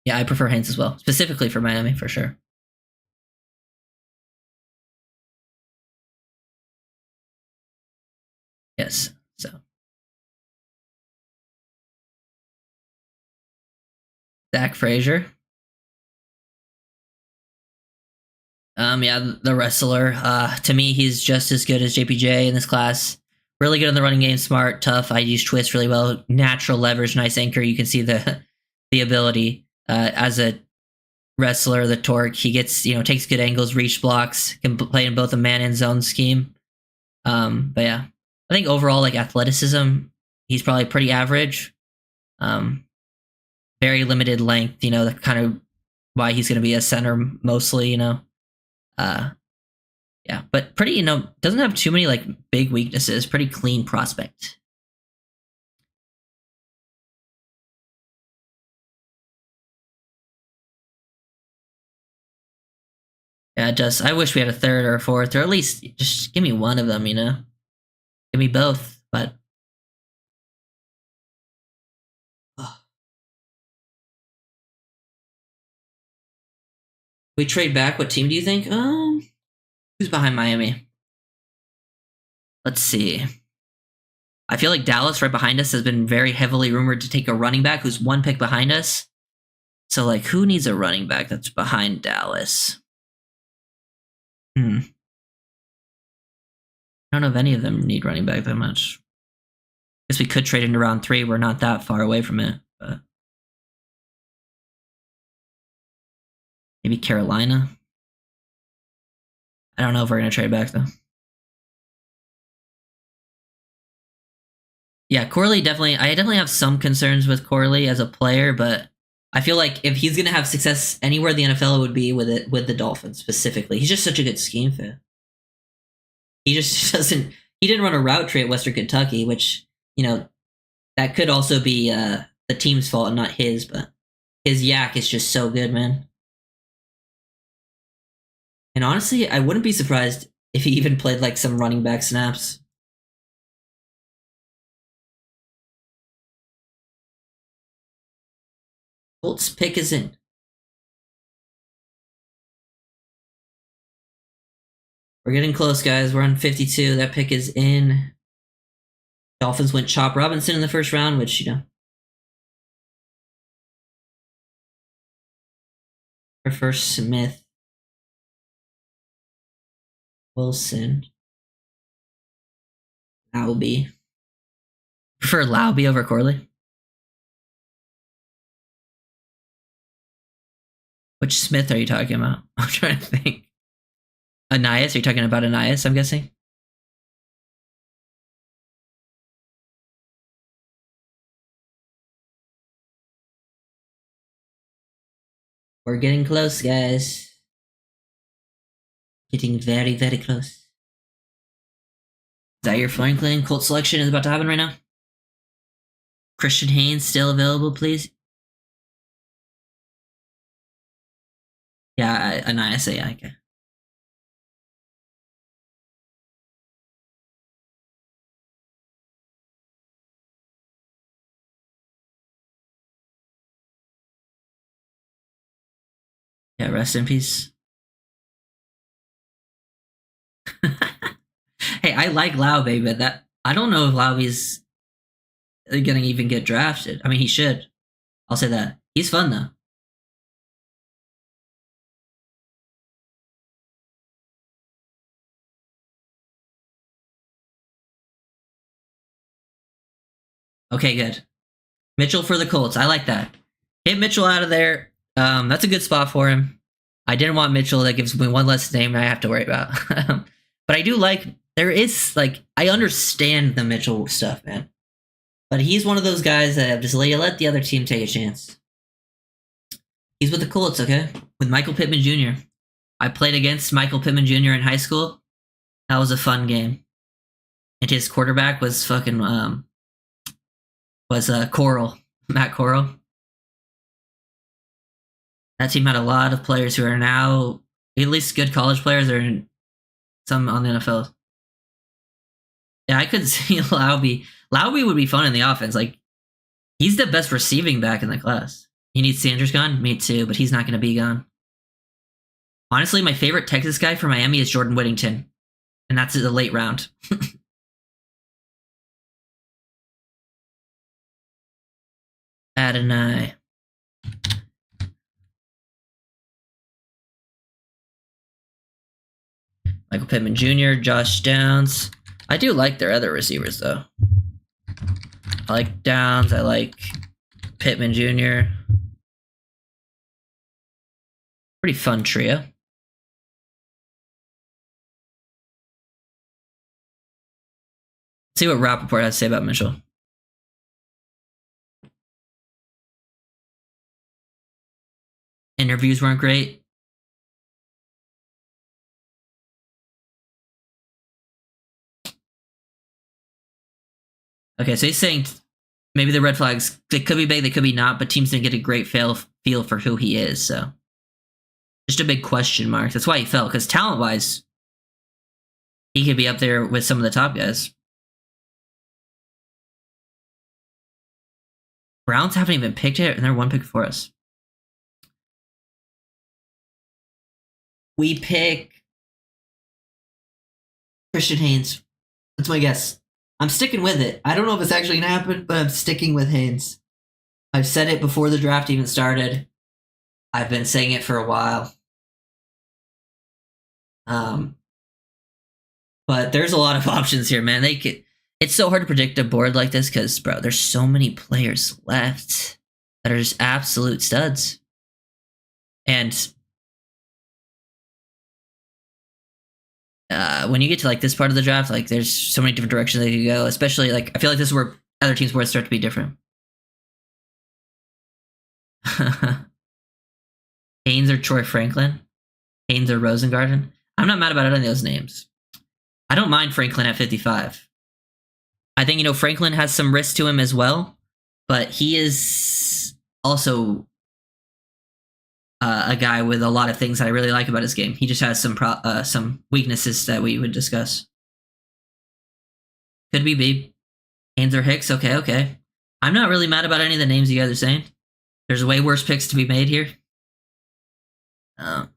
Yeah, I prefer Haynes as well, specifically for Miami, for sure. Yes, so. Zach Frazier. Yeah, the wrestler. To me, he's just as good as JPJ in this class. Really good in the running game, smart, tough. I use twist really well. Natural leverage, nice anchor. You can see the ability as a wrestler, the torque. He gets, takes good angles, reach blocks, can play in both a man and zone scheme. But yeah, I think overall, like athleticism, he's probably pretty average. Very limited length, the kind of why he's going to be a center mostly, yeah, but pretty, doesn't have too many like big weaknesses. Pretty clean prospect. Yeah, just I wish we had a third or a fourth, or at least just give me one of them. Give me both. But we trade back. What team do you think? Who's behind Miami? Let's see. I feel like Dallas right behind us has been very heavily rumored to take a running back who's one pick behind us. So, like, who needs a running back that's behind Dallas? I don't know if any of them need running back that much. I guess we could trade into round 3. We're not that far away from it. But maybe Carolina. I don't know if we're going to trade back, though. Yeah, Corley definitely. I definitely have some concerns with Corley as a player, but I feel like if he's going to have success anywhere in the NFL, it would be with the Dolphins specifically. He's just such a good scheme fit. He just doesn't. He didn't run a route tree at Western Kentucky, which that could also be the team's fault and not his. But his yak is just so good, man. And honestly, I wouldn't be surprised if he even played like some running back snaps. Colts pick is in. We're getting close, guys. We're on 52. That pick is in. Dolphins went Chop Robinson in the first round, which, you know, prefer Smith, Wilson, Laube. Prefer Laube over Corley. Which Smith are you talking about? I'm trying to think. Anias? Are you talking about Anias, I'm guessing? We're getting close, guys. Getting very, very close. Is that your Franklin Colt selection is about to happen right now? Christian Haynes still available, please? Yeah, Anias, yeah, okay. Yeah, rest in peace. Hey, I like Laube, but that I don't know if Laube's gonna even get drafted. I mean, he should. I'll say that. He's fun though. Okay, good. Mitchell for the Colts. I like that. Get Mitchell out of there. That's a good spot for him. I didn't want Mitchell. That gives me one less name I have to worry about. But I do like, there is, like, I understand the Mitchell stuff, man. But he's one of those guys that just let the other team take a chance. He's with the Colts, okay? With Michael Pittman Jr. I played against Michael Pittman Jr. in high school. That was a fun game. And his quarterback was fucking, Coral. Matt Coral. That team had a lot of players who are now at least good college players or some on the NFL. Yeah, I could see Laube. Laube would be fun in the offense. Like, he's the best receiving back in the class. He needs Sanders gone? Me too, but he's not going to be gone. Honestly, my favorite Texas guy for Miami is Jordan Whittington. And that's the late round. Adonai. Michael Pittman Jr., Josh Downs. I do like their other receivers, though. I like Downs. I like Pittman Jr. Pretty fun trio. See what Rappaport has to say about Mitchell. Interviews weren't great. Okay, so he's saying maybe the red flags, they could be big, they could be not, but teams didn't get a great feel for who he is, so. Just a big question mark. That's why he fell, because talent-wise, he could be up there with some of the top guys. Browns haven't even picked it, and they're one pick for us. We pick Christian Haynes. That's my guess. I'm sticking with it. I don't know if it's actually going to happen, but I'm sticking with Haynes. I've said it before the draft even started. I've been saying it for a while. But there's a lot of options here, man. It's so hard to predict a board like this because, bro, there's so many players left that are just absolute studs. And when you get to like this part of the draft, like there's so many different directions they could go. Especially like I feel like this is where other teams' boards start to be different. Haynes or Troy Franklin, Haynes or Rosengarten. I'm not mad about any of those names. I don't mind Franklin at 55. I think, you know, Franklin has some risk to him as well, but he is also a guy with a lot of things that I really like about his game. He just has some weaknesses that we would discuss. Could be Haynes or Hicks. Okay. I'm not really mad about any of the names you guys are saying. There's way worse picks to be made here. I'm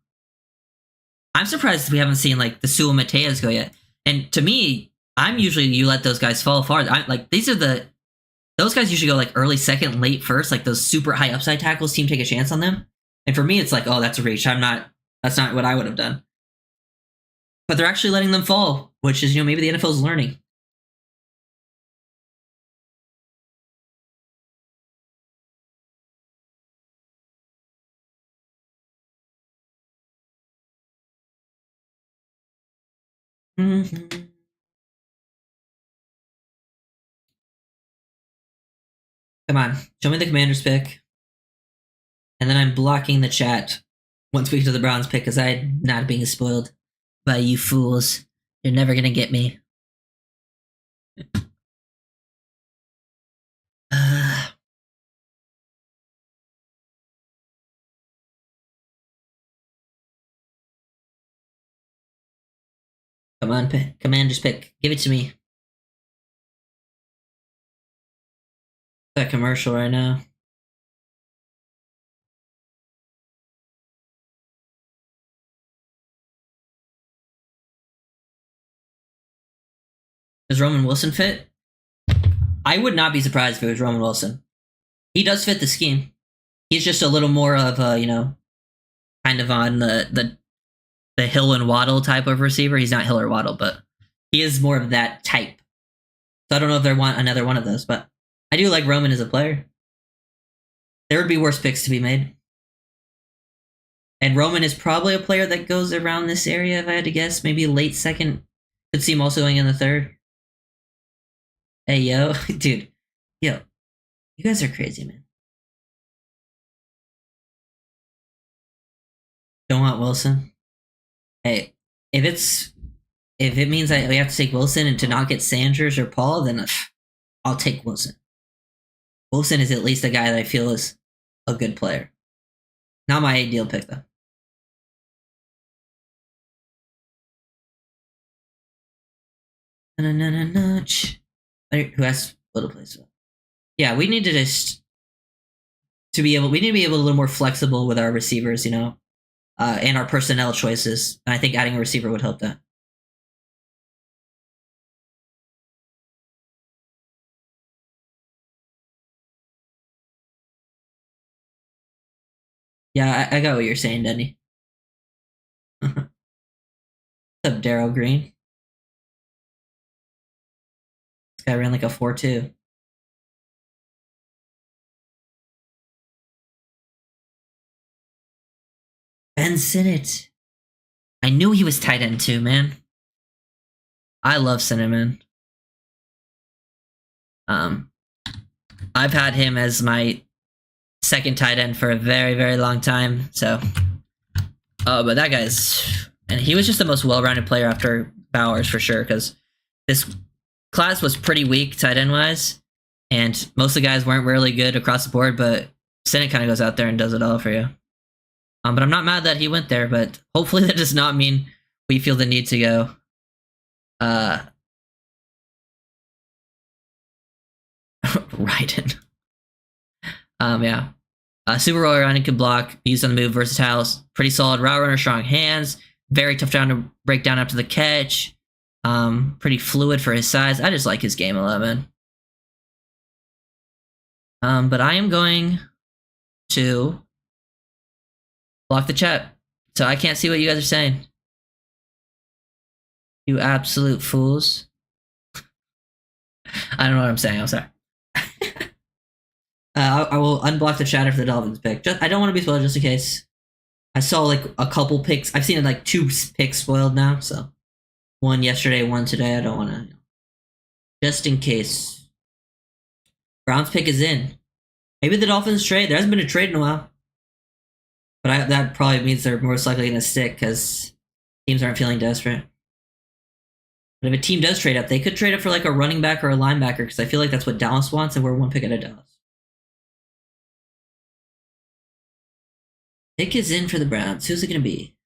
surprised we haven't seen like the Sua Mateas go yet. And to me, I'm usually you let those guys fall far. Like those guys usually go like early second, late first. Like those super high upside tackles, team take a chance on them. And for me, it's like, oh, that's a reach. That's not what I would have done. But they're actually letting them fall, which is, maybe the NFL is learning. Mm-hmm. Come on, show me the Commanders pick. And then I'm blocking the chat once we get to the Browns pick because I'm not being spoiled by you fools. You're never going to get me. Come on, Commander's pick. Give it to me. That commercial right now. Does Roman Wilson fit? I would not be surprised if it was Roman Wilson. He does fit the scheme. He's just a little more of a, kind of on the Hill and Waddle type of receiver. He's not Hill or Waddle, but he is more of that type. So I don't know if they want another one of those, but I do like Roman as a player. There would be worse picks to be made. And Roman is probably a player that goes around this area, if I had to guess. Maybe late second. Could see him also going in the third. Hey, yo. Dude. Yo. You guys are crazy, man. Don't want Wilson. Hey, if it means that we have to take Wilson and to not get Sanders or Paul, then I'll take Wilson. Wilson is at least a guy that I feel is a good player. Not my ideal pick, though. Who has little place? Yeah, we need to just we need to be able a little more flexible with our receivers, and our personnel choices. And I think adding a receiver would help that. Yeah, I got what you're saying, Denny. What's up, Daryl Green? This guy ran like a 4.2. Ben Sinnott. I knew he was tight end too, man. I love Sinnott, man. I've had him as my second tight end for a very, very long time. So, but that guy's, and he was just the most well-rounded player after Bowers for sure. Because this class was pretty weak tight end wise, and most of the guys weren't really good across the board. But Sinnott kind of goes out there and does it all for you. But I'm not mad that he went there. But hopefully that does not mean we feel the need to go. Right in. Yeah. Super well rounded, can block, used on the move, versatile, pretty solid route runner, strong hands, very tough down to break down after the catch. Pretty fluid for his size. I just like his game 11. But I am going to block the chat, so I can't see what you guys are saying. You absolute fools. I don't know what I'm saying. I'm sorry. I will unblock the chatter for the Dolphins pick. I don't want to be spoiled just in case. I saw like a couple picks. I've seen like 2 picks spoiled now, so one yesterday, one today. I don't want to. Just in case. Browns pick is in. Maybe the Dolphins trade. There hasn't been a trade in a while. But that probably means they're most likely going to stick because teams aren't feeling desperate. But if a team does trade up, they could trade up for like a running back or a linebacker because I feel like that's what Dallas wants, and we're 1 pick out of Dallas. Pick is in for the Browns. Who's it going to be?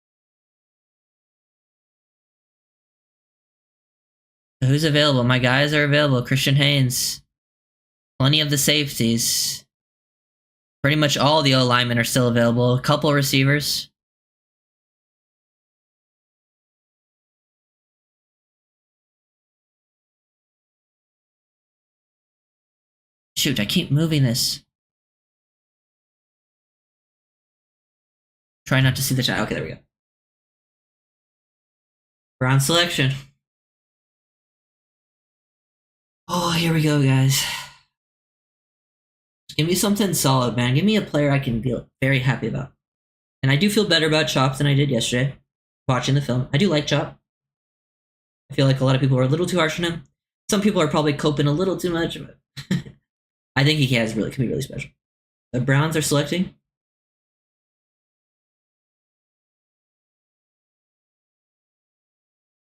Who's available? My guys are available. Christian Haynes. Plenty of the safeties. Pretty much all the O-linemen are still available. A couple receivers. Shoot, I keep moving this. Try not to see the chat. Okay, there we go. Round selection. Oh, here we go, guys. Give me something solid, man. Give me a player I can feel very happy about. And I do feel better about Chop than I did yesterday, watching the film. I do like Chop. I feel like a lot of people are a little too harsh on him. Some people are probably coping a little too much, but I think he can be really special. The Browns are selecting.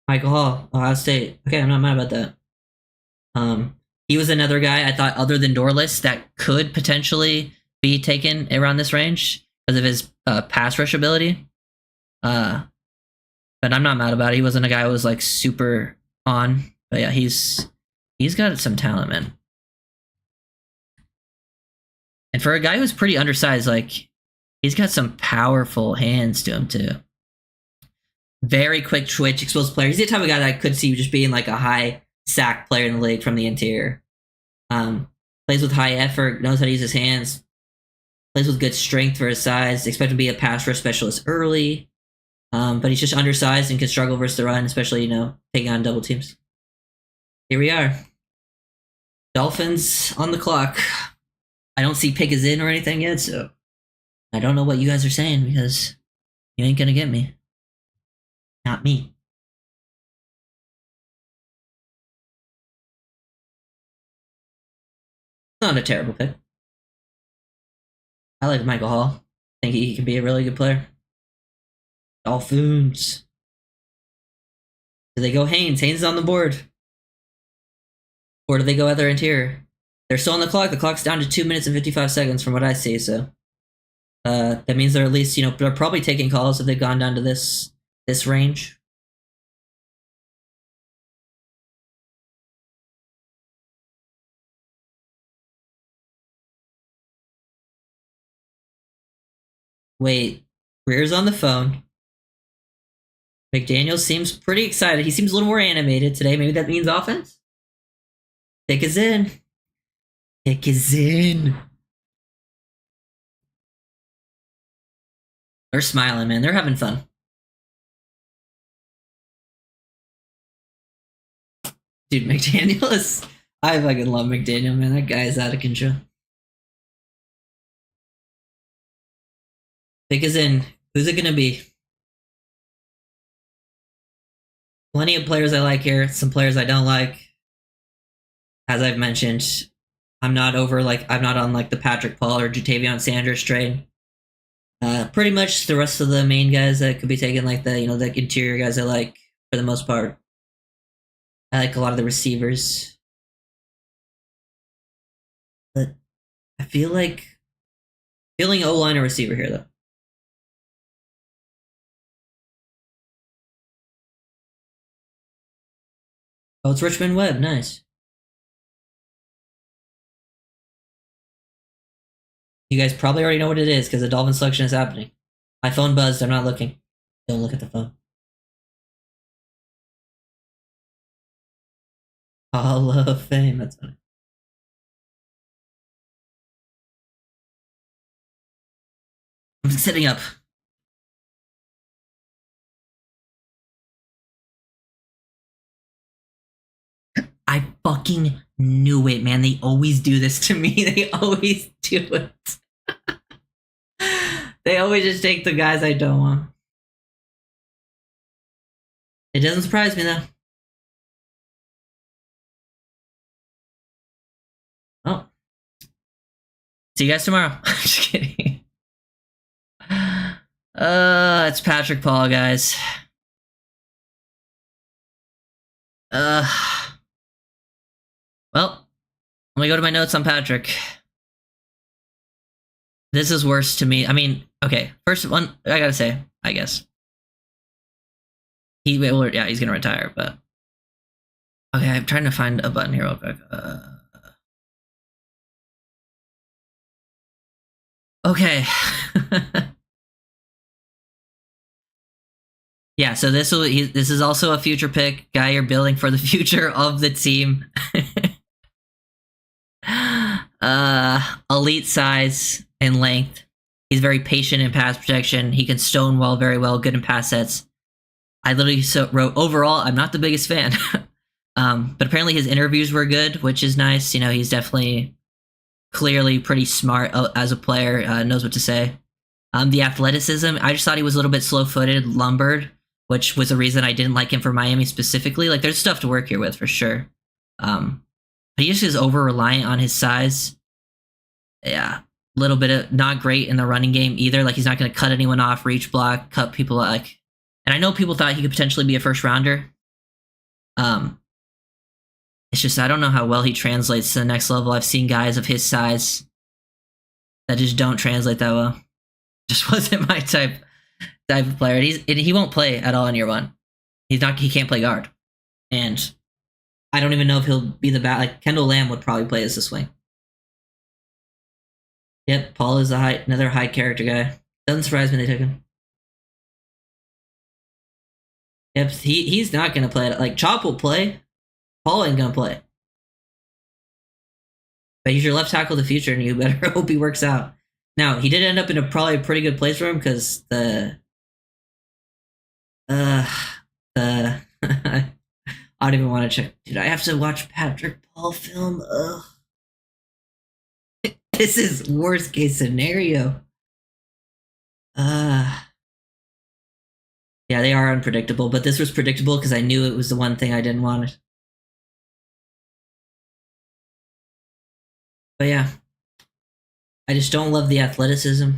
Michael Hall, Ohio State. Okay, I'm not mad about that. He was another guy I thought, other than Dorless, that could potentially be taken around this range because of his pass rush ability. But I'm not mad about it. He wasn't a guy who was like super on. But yeah, he's got some talent, man. And for a guy who's pretty undersized, like, he's got some powerful hands to him too. Very quick twitch, explosive player. He's the type of guy that I could see just being like a high sack player in the league from the interior. Plays with high effort, knows how to use his hands, plays with good strength for his size. Expect him to be a pass rush specialist early. But he's just undersized and can struggle versus the run, especially, taking on double teams. Here we are. Dolphins on the clock. I don't see pick is in or anything yet, so I don't know what you guys are saying because you ain't gonna get me. Not me. Not a terrible pick. I like Michael Hall. I think he can be a really good player. Dolphins. Do they go Haynes? Haynes is on the board. Or do they go other interior? They're still on the clock. The clock's down to 2 minutes and 55 seconds from what I see, so that means they're at least, they're probably taking calls if they've gone down to this range. Wait, Greer's on the phone. McDaniel seems pretty excited. He seems a little more animated today. Maybe that means offense? Pick is in. Pick is in. They're smiling, man. They're having fun. Dude, McDaniel is... I fucking love McDaniel, man. That guy is out of control. Pick is in. Who's it gonna be? Plenty of players I like here. Some players I don't like. As I've mentioned, I'm not on the Patrick Paul or Jatavion Sanders train. Pretty much the rest of the main guys that could be taken, like the interior guys I like for the most part. I like a lot of the receivers. But I feel like feeling O-line or receiver here though. Oh, it's Richmond Webb. Nice. You guys probably already know what it is because the Dolphin selection is happening. My phone buzzed. I'm not looking. Don't look at the phone. Hall of Fame. That's funny. I'm sitting up. I fucking knew it, man. They always do this to me. They always do it. They always just take the guys I don't want. It doesn't surprise me, though. Oh. See you guys tomorrow. I'm just kidding. It's Patrick Paul, guys. Well, let me go to my notes on Patrick. This is worse to me. I mean, okay. First one, I gotta say, I guess. He's gonna retire, but... Okay, I'm trying to find a button here real quick. Okay. Yeah, so this is also a future pick, guy you're building for the future of the team. Elite size and length. He's very patient in pass protection. He can stonewall very well, good in pass sets. I literally wrote overall, I'm not the biggest fan. But apparently his interviews were good, which is nice. You know, he's definitely clearly pretty smart as a player, knows what to say. The athleticism, I just thought he was a little bit slow-footed, lumbered, which was a reason I didn't like him for Miami specifically. Like, there's stuff to work here with for sure. But he just is over-reliant on his size. Yeah, a little bit of not great in the running game either. Like, he's not going to cut anyone off, reach block, cut people like. And I know people thought he could potentially be a first rounder. It's just I don't know how well he translates to the next level. I've seen guys of his size that just don't translate that well. Just wasn't my type of player. He won't play at all in year one. He can't play guard, and I don't even know if he'll be the bat. Like Kendall Lamb would probably play as the swing. Yep, Paul is another high character guy. Doesn't surprise me they took him. Yep, he's not gonna play. Like Chop will play. Paul ain't gonna play. But he's your left tackle of the future, and you better hope he works out. Now, he did end up in a probably pretty good place for him because I don't even want to check. Dude, I have to watch Patrick Paul film. Ugh. This is worst case scenario. Yeah, they are unpredictable, but this was predictable because I knew it was the one thing I didn't want. But yeah, I just don't love the athleticism.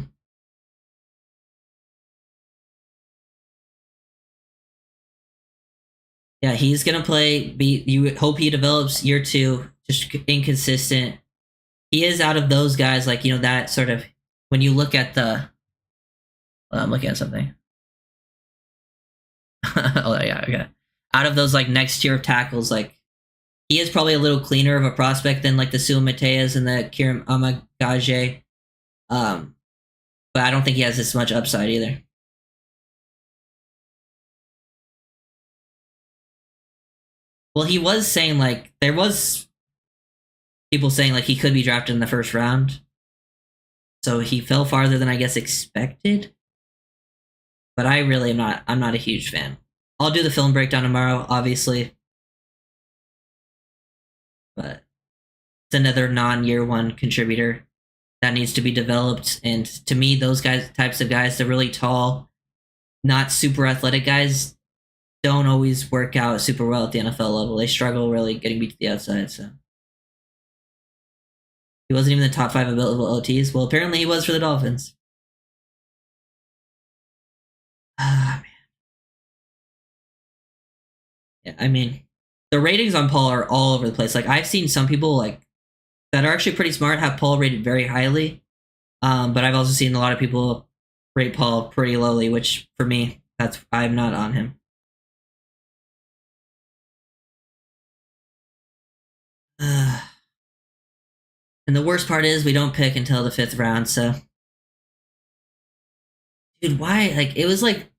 Yeah, he's gonna play. You hope he develops year two. Just inconsistent. He is out of those guys, like that sort of. When you look at the, I'm looking at something. Oh yeah, okay. Out of those like next tier of tackles, like he is probably a little cleaner of a prospect than like the Sua Mateas and the Kiram Amagaje. But I don't think he has this much upside either. Well, he was saying like there was people saying like he could be drafted in the first round. So he fell farther than I guess expected. But I really am not. I'm not a huge fan. I'll do the film breakdown tomorrow, obviously. But it's another non-year one contributor that needs to be developed. And to me, those types of guys, the really tall, not super athletic guys, don't always work out super well at the NFL level. They struggle really getting beat to the outside. So he wasn't even the top 5 available OTs. Well, apparently he was for the Dolphins. Ah, man. Yeah, I mean, the ratings on Paul are all over the place. Like I've seen some people like that are actually pretty smart have Paul rated very highly, but I've also seen a lot of people rate Paul pretty lowly, which for me, I'm not on him. And the worst part is we don't pick until the 5th round. So, dude, why? Like it was like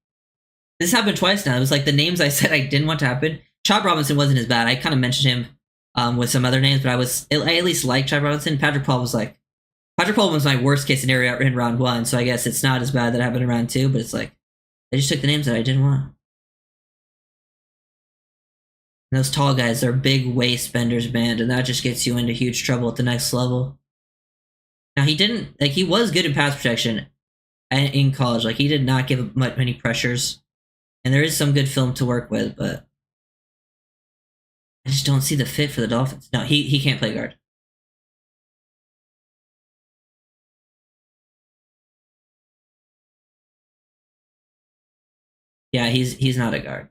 this happened twice now. It was like the names I said I didn't want to happen. Chop Robinson wasn't as bad. I kind of mentioned him with some other names, but I at least liked Chop Robinson. Patrick Paul was my worst case scenario in round 1, so I guess it's not as bad that it happened in round 2, but it's like they just took the names that I didn't want. And those tall guys, they're big waist benders, man, and that just gets you into huge trouble at the next level. Now he was good in pass protection in college. Like he did not give many pressures, and there is some good film to work with, but I just don't see the fit for the Dolphins. No, he can't play guard. Yeah, he's not a guard.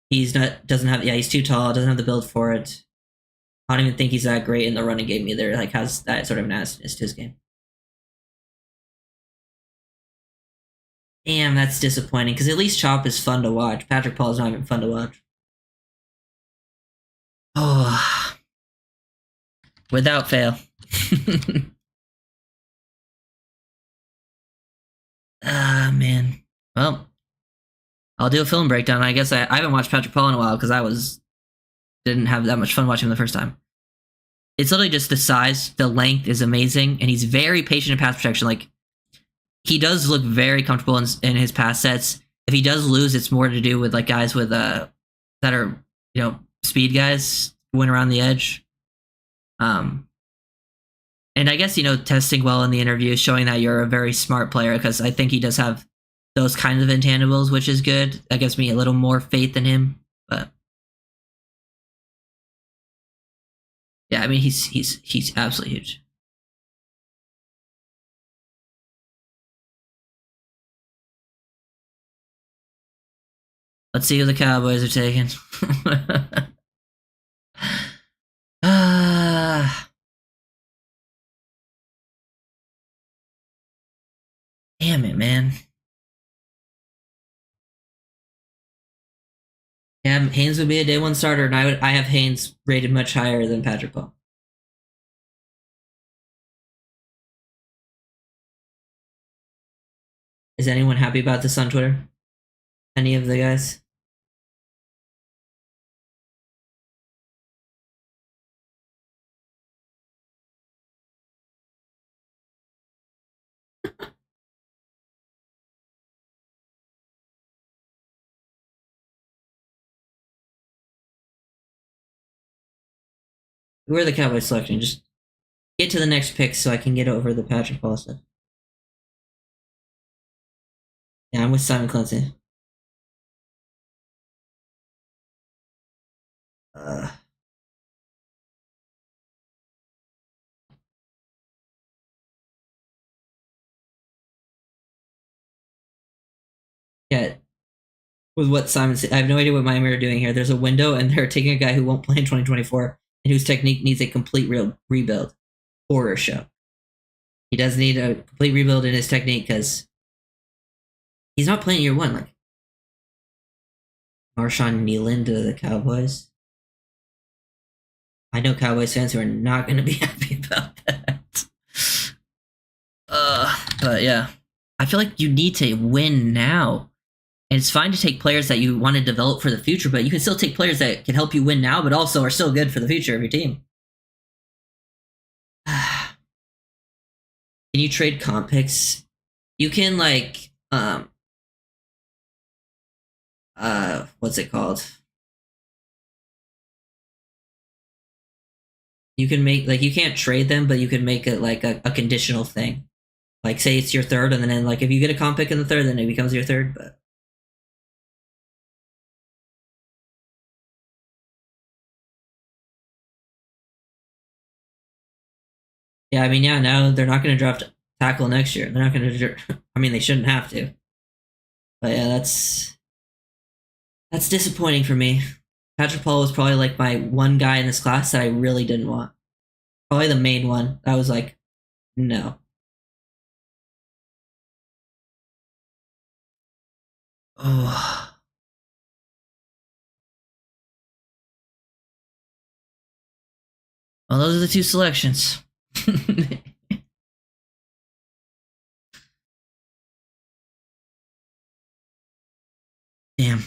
He's too tall, doesn't have the build for it. I don't even think he's that great in the running game either. Like has that sort of nastiness to his game. Damn, that's disappointing because at least Chop is fun to watch. Patrick Paul is not even fun to watch. Oh, without fail. Ah, man. Well, I'll do a film breakdown. I guess I haven't watched Patrick Paul in a while because I didn't have that much fun watching him the first time. It's literally just the size, the length is amazing, and he's very patient in pass protection. Like, he does look very comfortable in his pass sets. If he does lose, it's more to do with like guys with that are, speed guys went around the edge. And I guess, testing well in the interview, showing that you're a very smart player, because I think he does have those kinds of intangibles, which is good. That gives me a little more faith in him. But yeah, I mean, he's absolutely huge. Let's see who the Cowboys are taking. Damn it, man. Yeah, Haynes would be a day one starter, and I have Haynes rated much higher than Patrick Paul. Is anyone happy about this on Twitter? Any of the guys? Who are the Cowboys selecting? Just get to the next pick so I can get over the Patrick Paul stuff. Yeah, I'm with Simon Clancy. Uh, yeah, with what Simon said, I have no idea what Miami are doing here. There's a window, and they're taking a guy who won't play in 2024 and whose technique needs a complete rebuild. Horror show. He does need a complete rebuild in his technique because he's not playing year one. Like Marshawn Nealon to the Cowboys. I know Cowboys fans who are not going to be happy about that. But yeah, I feel like you need to win now. And it's fine to take players that you want to develop for the future, but you can still take players that can help you win now, but also are still good for the future of your team. Can you trade comp picks? You can what's it called? You can make you can't trade them, but you can make it like a conditional thing. Like say it's your third, and then like if you get a comp pick in the third, then it becomes your third. But yeah, I mean, yeah, now they're not going to draft tackle next year. They're not going to. I mean, they shouldn't have to. But yeah, that's disappointing for me. Patrick Paul was probably like my one guy in this class that I really didn't want. Probably the main one. I was like, no. Oh. Well, those are the two selections. Damn.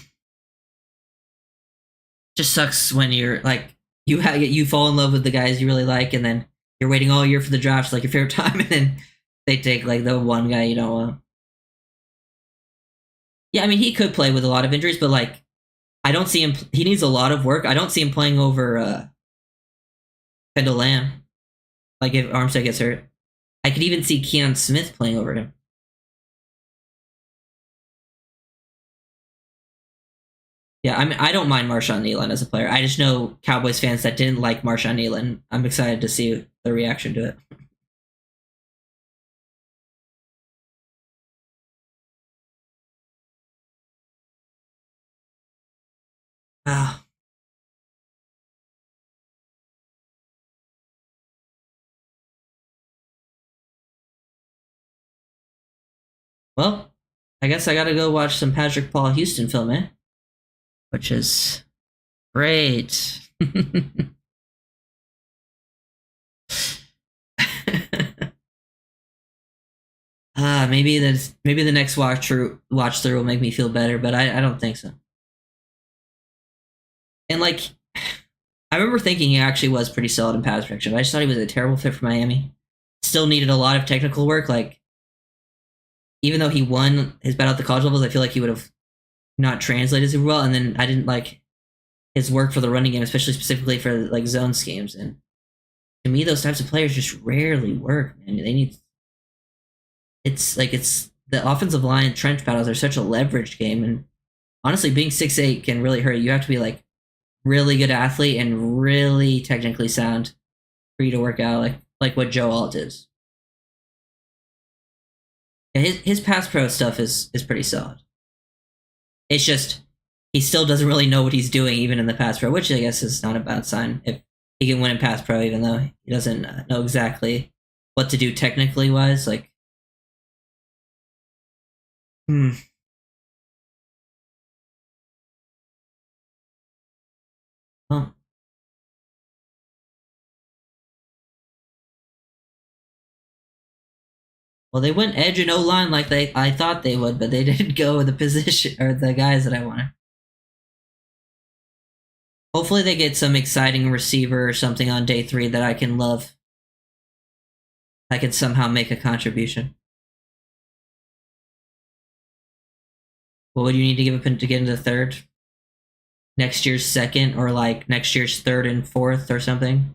Just sucks when you're like you fall in love with the guys you really like, and then you're waiting all year for the draft, like your favorite time, and then they take like the one guy you don't want. Yeah, I mean he could play with a lot of injuries, but like I don't see him. He needs a lot of work. I don't see him playing over Kendall Lamb. Like if Armstead gets hurt, I could even see Keon Smith playing over him. Yeah, I mean, I don't mind Marshawn Nealon as a player. I just know Cowboys fans that didn't like Marshawn Nealon. I'm excited to see the reaction to it. Ah, well, I guess I gotta go watch some Patrick Paul Houston film, eh? Which is great. Ah, maybe the next watch through will make me feel better, but I don't think so. And like, I remember thinking he actually was pretty solid in pass protection. But I just thought he was a terrible fit for Miami. Still needed a lot of technical work. Like, even though he won his battle at the college levels, I feel like he would have not translated super well. And then I didn't like his work for the running game, especially specifically for like zone schemes. And to me, those types of players just rarely work, man. They need. It's the offensive line trench battles are such a leveraged game, and honestly, being 6'8" can really hurt you. You have to be like really good athlete and really technically sound for you to work out like what Joe Alt is. Yeah, his pass pro stuff is pretty solid. It's just he still doesn't really know what he's doing even in the pass pro, which I guess is not a bad sign if he can win in pass pro even though he doesn't know exactly what to do technically wise. Like, hmm. Well, well, they went edge and O line like I thought they would, but they didn't go with the position or the guys that I wanted. Hopefully, they get some exciting receiver or something on day 3 that I can love. I can somehow make a contribution. What would you need to give up to get into third? Next year's second, or like next year's third and fourth, or something.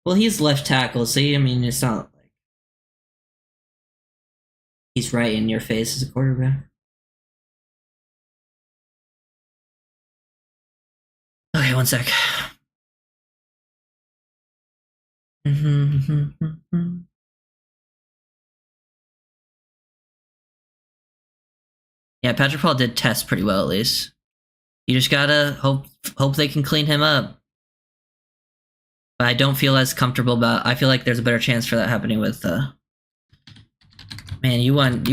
Well, he's left tackle, so I mean, it's not like he's right in your face as a quarterback. Okay, one sec. Yeah, Patrick Paul did test pretty well at least. You just gotta hope they can clean him up. But I don't feel as comfortable about. I feel like there's a better chance for that happening with. Man, you went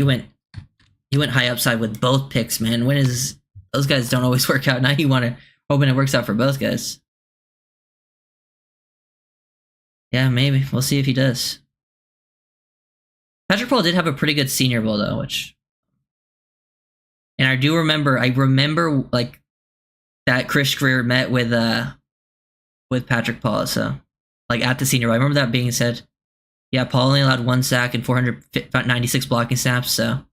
high upside with both picks, man. When is those guys don't always work out? Now you want to hoping it works out for both guys. Yeah, maybe we'll see if he does. Patrick Paul did have a pretty good Senior Bowl though, which, and I remember like that Chris Greer met with Patrick Paul, so like at the Senior Bowl. I remember that being said. Yeah, Paul only allowed 1 sack and 496 blocking snaps, so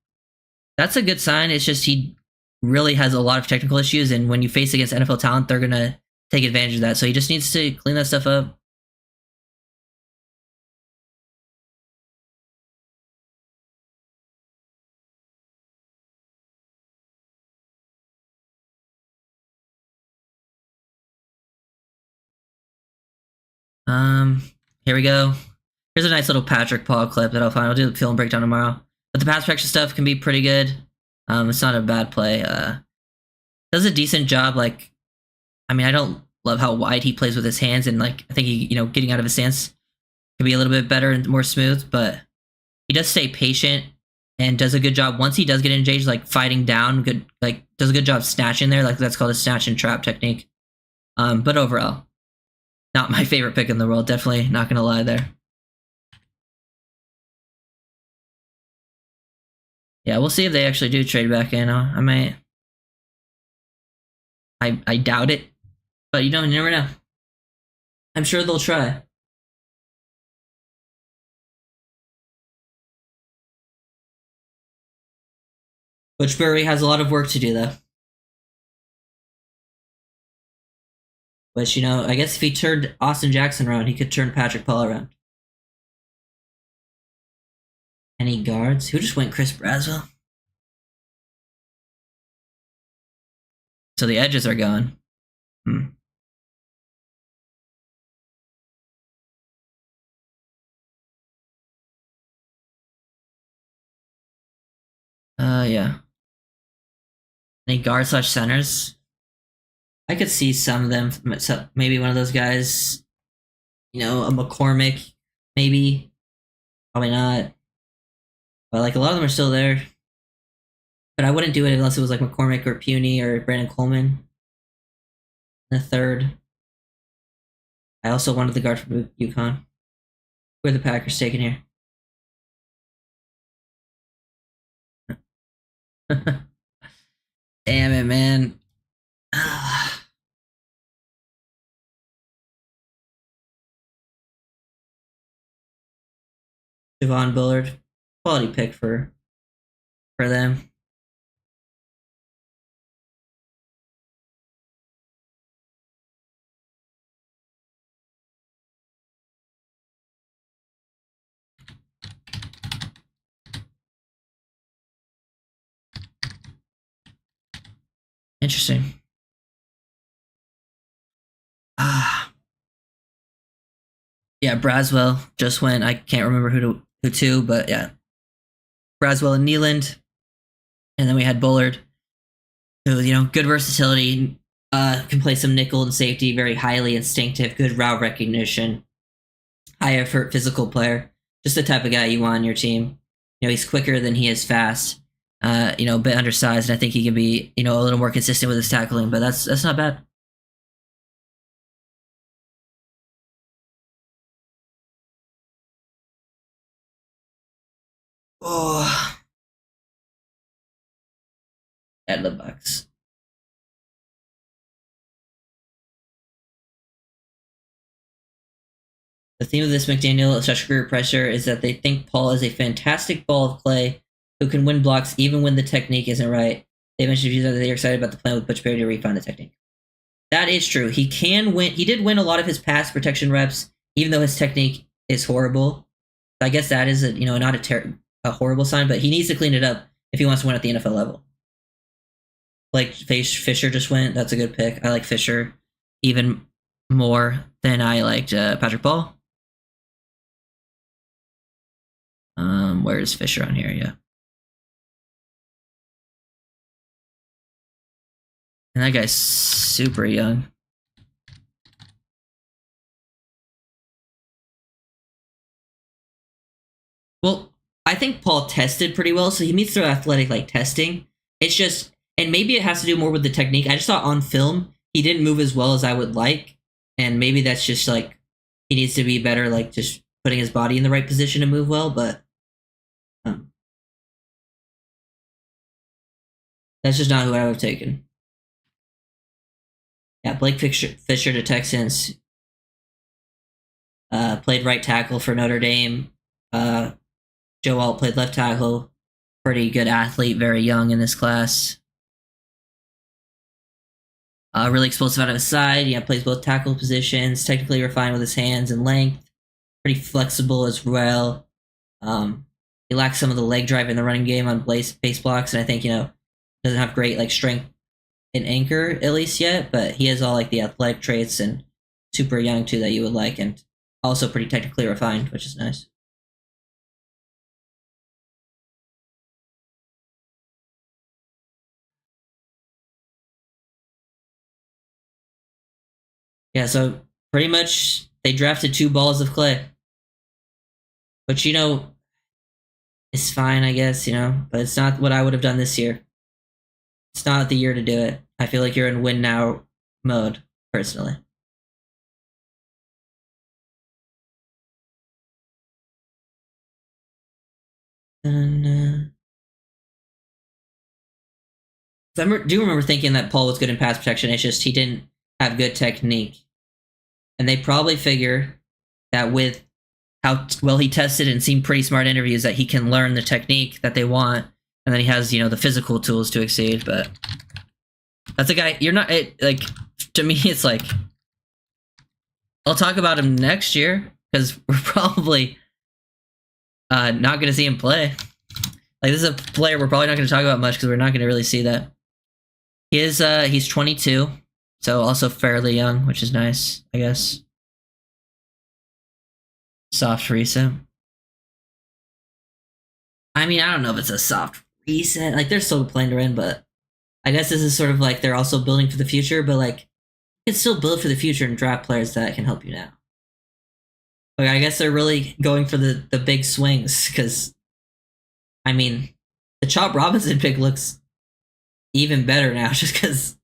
that's a good sign. It's just he really has a lot of technical issues, and when you face against NFL talent, they're gonna take advantage of that. So he just needs to clean that stuff up. Um, Here we go. Here's a nice little Patrick Paul clip that I'll find. I'll do the film breakdown tomorrow. But the pass protection stuff can be pretty good. It's not a bad play. Does a decent job. Like, I mean, I don't love how wide he plays with his hands, and like I think he, getting out of his stance can be a little bit better and more smooth. But he does stay patient and does a good job once he does get engaged, like fighting down. Good, like does a good job snatching there. Like that's called a snatch and trap technique. But overall, not my favorite pick in the world. Definitely not gonna lie there. Yeah, we'll see if they actually do trade back in. I might. I doubt it, but you never know. I'm sure they'll try. Butchbury has a lot of work to do, though. Which, I guess if he turned Austin Jackson around, he could turn Patrick Paul around. Any guards? Who just went Chris Braswell? So the edges are gone. Yeah. Any guard slash centers? I could see some of them. Maybe one of those guys, a McCormick, maybe. Probably not. But like a lot of them are still there. But I wouldn't do it unless it was like McCormick or Puny or Brandon Coleman. The third. I also wanted the guard from UConn. Who are the Packers taking here? Damn it, man. Devon Bullard, quality pick for them. Interesting. Ah, yeah, Braswell just went. I can't remember who to, but yeah, Braswell and Nealand, and then we had Bullard, who good versatility, can play some nickel and safety, very highly instinctive, good route recognition, high effort physical player, just the type of guy you want on your team. He's quicker than he is fast. A bit undersized, and I think he can be a little more consistent with his tackling, but that's not bad. Oh, at the Bucks. The theme of this McDaniel such career pressure is that they think Paul is a fantastic ball of clay who can win blocks even when the technique isn't right. They mentioned that they are excited about the plan with Butch Perry to refine the technique. That is true. He can win. He did win a lot of his pass protection reps, even though his technique is horrible. I guess that is not a horrible sign, but he needs to clean it up if he wants to win at the NFL level. Like Fisher just went. That's a good pick. I like Fisher even more than I liked Patrick Ball. Where's Fisher on here? Yeah. And that guy's super young. Well, I think Paul tested pretty well, so he meets their athletic testing. It's just, and maybe it has to do more with the technique. I just thought on film he didn't move as well as I would like, and maybe that's just he needs to be better, just putting his body in the right position to move well. But that's just not who I would have taken. Yeah, Blake Fisher to Texans. Played right tackle for Notre Dame. Joe Alt played left tackle. Pretty good athlete, very young in this class. Really explosive out of his side. Plays both tackle positions. Technically refined with his hands and length. Pretty flexible as well. He lacks some of the leg drive in the running game on base blocks, and I think doesn't have great strength and anchor at least yet. But he has all the athletic traits and super young too that you would like, and also pretty technically refined, which is nice. Yeah, so pretty much they drafted 2 balls of clay. Which, is fine, I guess, but it's not what I would have done this year. It's not the year to do it. I feel like you're in win now mode, personally. And, I do remember thinking that Paul was good in pass protection. It's just he didn't have good technique. And they probably figure that with how well he tested and seemed pretty smart interviews that he can learn the technique that they want, and then he has the physical tools to exceed. But that's a guy you're not to me. It's I'll talk about him next year because we're probably not going to see him play. This is a player we're probably not going to talk about much because we're not going to really see that. He's 22, so also fairly young, which is nice, I guess. Soft reset. I mean, I don't know if it's a soft reset. They're still playing to win, but I guess this is sort of they're also building for the future, but you can still build for the future and draft players that can help you now. I guess they're really going for the big swings because, I mean, the Chop Robinson pick looks even better now just because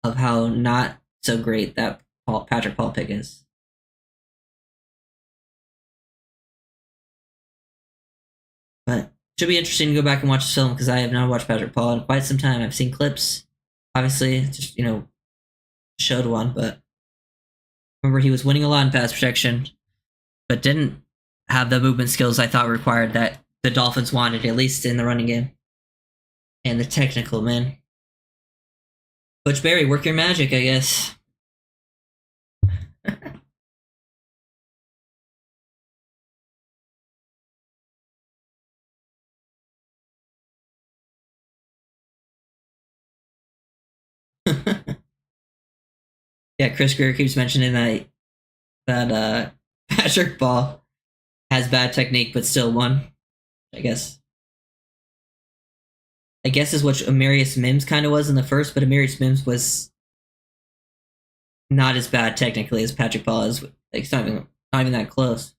of how not so great that Patrick Paul pick is. But should be interesting to go back and watch the film because I have not watched Patrick Paul in quite some time. I've seen clips, obviously, just showed one, but remember he was winning a lot in pass protection, but didn't have the movement skills I thought required that the Dolphins wanted, at least in the running game. And the technical, man. Butch Berry, work your magic, I guess. Yeah, Chris Greer keeps mentioning that Patrick Ball has bad technique but still won. I guess is what Amarius Mims kind of was in the first, but Amarius Mims was not as bad technically as Patrick Ball is. Like, it's not even that close.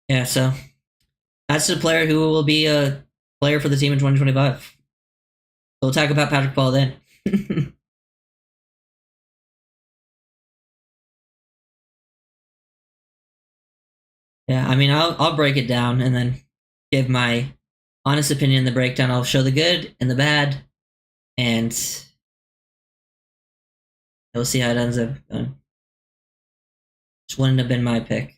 Yeah, so that's the player who will be a player for the team in 2025. We'll talk about Patrick Ball then. Yeah, I mean, I'll break it down and then give my honest opinion in the breakdown. I'll show the good and the bad, and we'll see how it ends up. Just wouldn't have been my pick.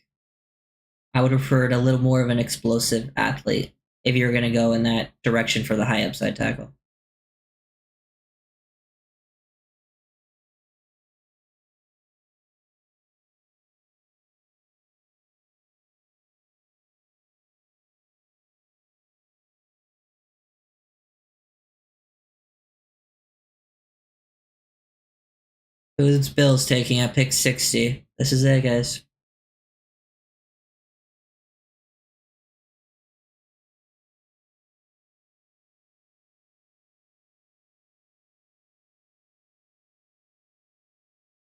I would have preferred a little more of an explosive athlete if you were going to go in that direction for the high upside tackle. It was Bills taking at pick 60. This is it, guys.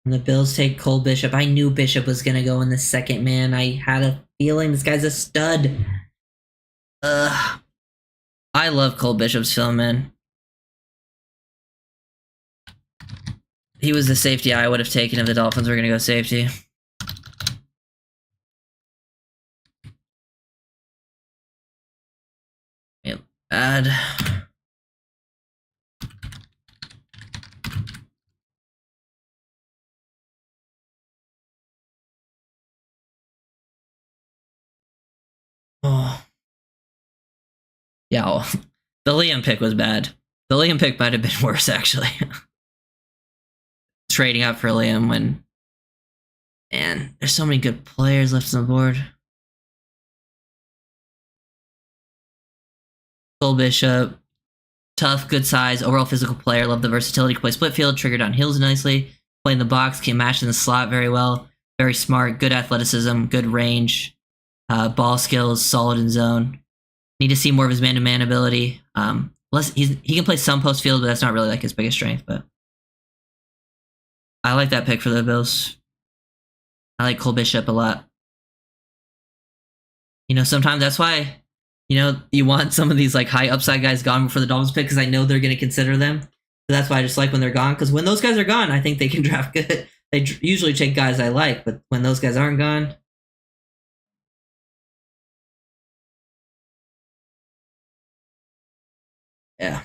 And the Bills take Cole Bishop. I knew Bishop was going to go in the second, man. I had a feeling this guy's a stud. Ugh. I love Cole Bishop's film, man. He was the safety I would have taken if the Dolphins were going to go safety. Yep. Bad. Oh. Yeah, well, the Liam pick was bad. The Liam pick might have been worse, actually. Trading up for Liam when... Man, there's so many good players left on the board. Cole Bishop. Tough, good size, overall physical player. Love the versatility. Can play split field, trigger down hills nicely. Play in the box, can match in the slot very well. Very smart, good athleticism, good range. Ball skills, solid in zone. Need to see more of his man-to-man ability. He can play some post field, but that's not really like his biggest strength. But I like that pick for the Bills. I like Cole Bishop a lot. Sometimes that's why, you want some of these like high upside guys gone before the Dolphins pick because I know they're going to consider them. So that's why I just like when they're gone because when those guys are gone, I think they can draft good. They usually take guys I like, but when those guys aren't gone, yeah.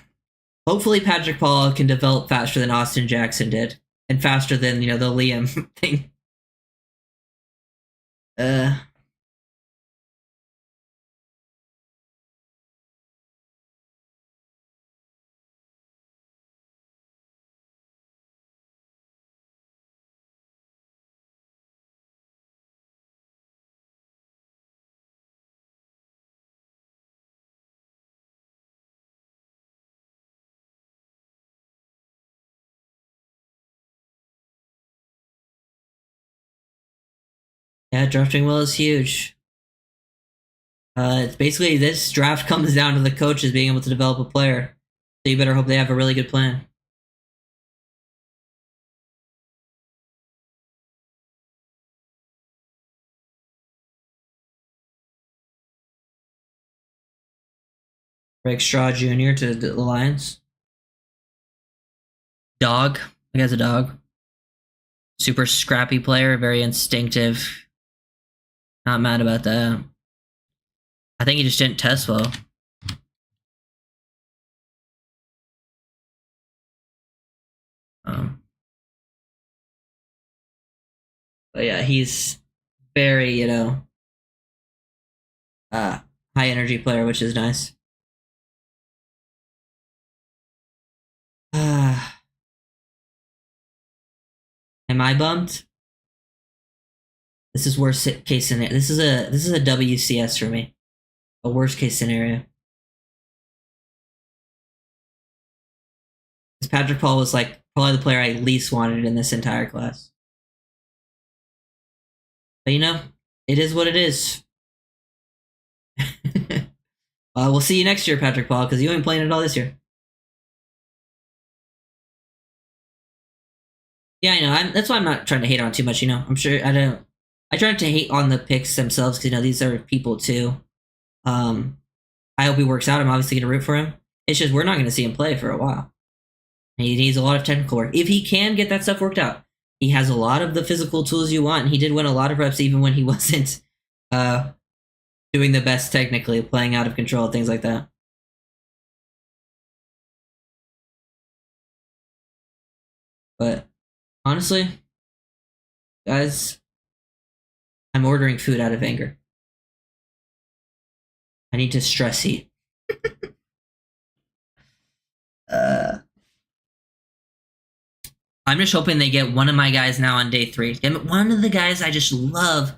Hopefully Patrick Paul can develop faster than Austin Jackson did and faster than, the Liam thing. Yeah, drafting well is huge. It's basically this draft comes down to the coaches being able to develop a player. So you better hope they have a really good plan. Rick Straw Jr. to the Lions. Dog. The guy's a dog. Super scrappy player, very instinctive. Not mad about that. I think he just didn't test well. But yeah, he's very, high energy player, which is nice. Am I bummed? This is worst case scenario. This is a WCS for me. A worst case scenario. Because Patrick Paul was like probably the player I least wanted in this entire class. But it is what it is. We'll see you next year, Patrick Paul, because you ain't playing it all this year. Yeah, I know. That's why I'm not trying to hate on too much. I'm sure I don't. I try not to hate on the picks themselves because these are people too. I hope he works out. I'm obviously going to root for him. It's just we're not going to see him play for a while. He needs a lot of technical work. If he can get that stuff worked out, he has a lot of the physical tools you want. And he did win a lot of reps even when he wasn't doing the best technically, playing out of control, things like that. But honestly, guys, I'm ordering food out of anger. I need to stress eat. I'm just hoping they get one of my guys now on day 3. One of the guys I just love.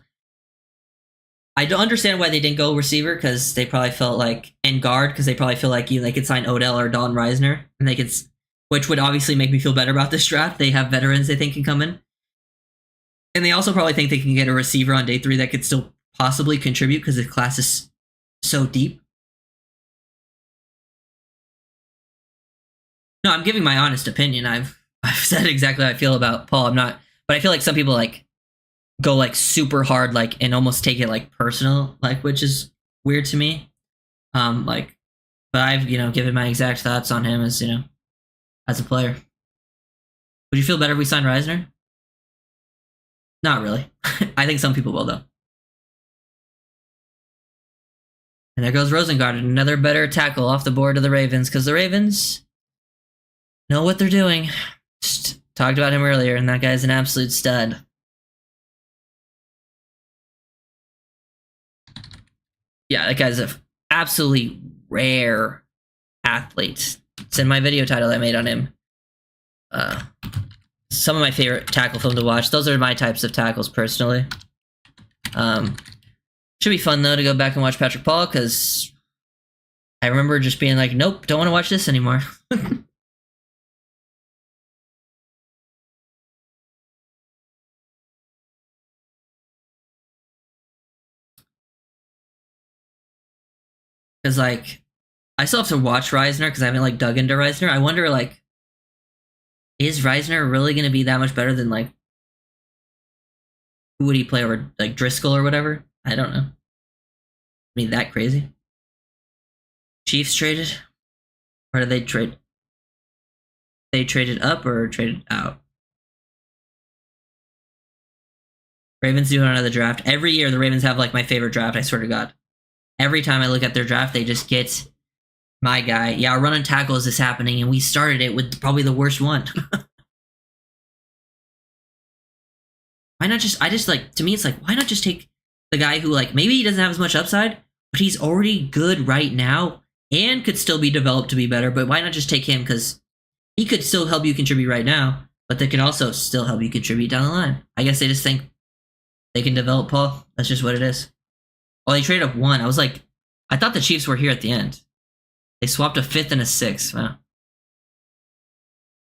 I don't understand why they didn't go receiver because they probably felt like, and guard because they probably feel like they could sign Odell or Dalton Reisner, and they could, which would obviously make me feel better about this draft. They have veterans they think can come in, and they also probably think they can get a receiver on day 3 that could still possibly contribute because the class is so deep. No, I'm giving my honest opinion. I've said exactly how I feel about Paul. I'm not, but I feel like some people go super hard and almost take it personal, which is weird to me. But I've given my exact thoughts on him as as a player. Would you feel better if we signed Reisner? Not really. I think some people will though. And there goes Rosengard, another better tackle off the board of the Ravens because the Ravens know what they're doing. Just talked about him earlier, and that guy's an absolute stud. Yeah, that guy's an absolutely rare athlete. It's in my video title I made on him. Some of my favorite tackle film to watch. Those are my types of tackles, personally. Should be fun, though, to go back and watch Patrick Paul, because I remember just being like, nope, don't want to watch this anymore. Because, I still have to watch Reisner because I haven't, dug into Reisner. I wonder, is Reisner really going to be that much better than, who would he play over, Driscoll or whatever? I don't know. I mean, that crazy. Chiefs traded? Or did they trade? They traded up or traded out? Ravens doing another draft. Every year, the Ravens have, my favorite draft, I swear to God. Every time I look at their draft, they just get my guy. Yeah, our running tackle is happening, and we started it with probably the worst one. Why not just, to me, it's why not just take the guy who, maybe he doesn't have as much upside, but he's already good right now and could still be developed to be better, but why not just take him? Because he could still help you contribute right now, but they can also still help you contribute down the line. I guess they just think they can develop Paul. That's just what it is. Well, they traded up 1. I thought the Chiefs were here at the end. They swapped a 5th and a 6th. Wow.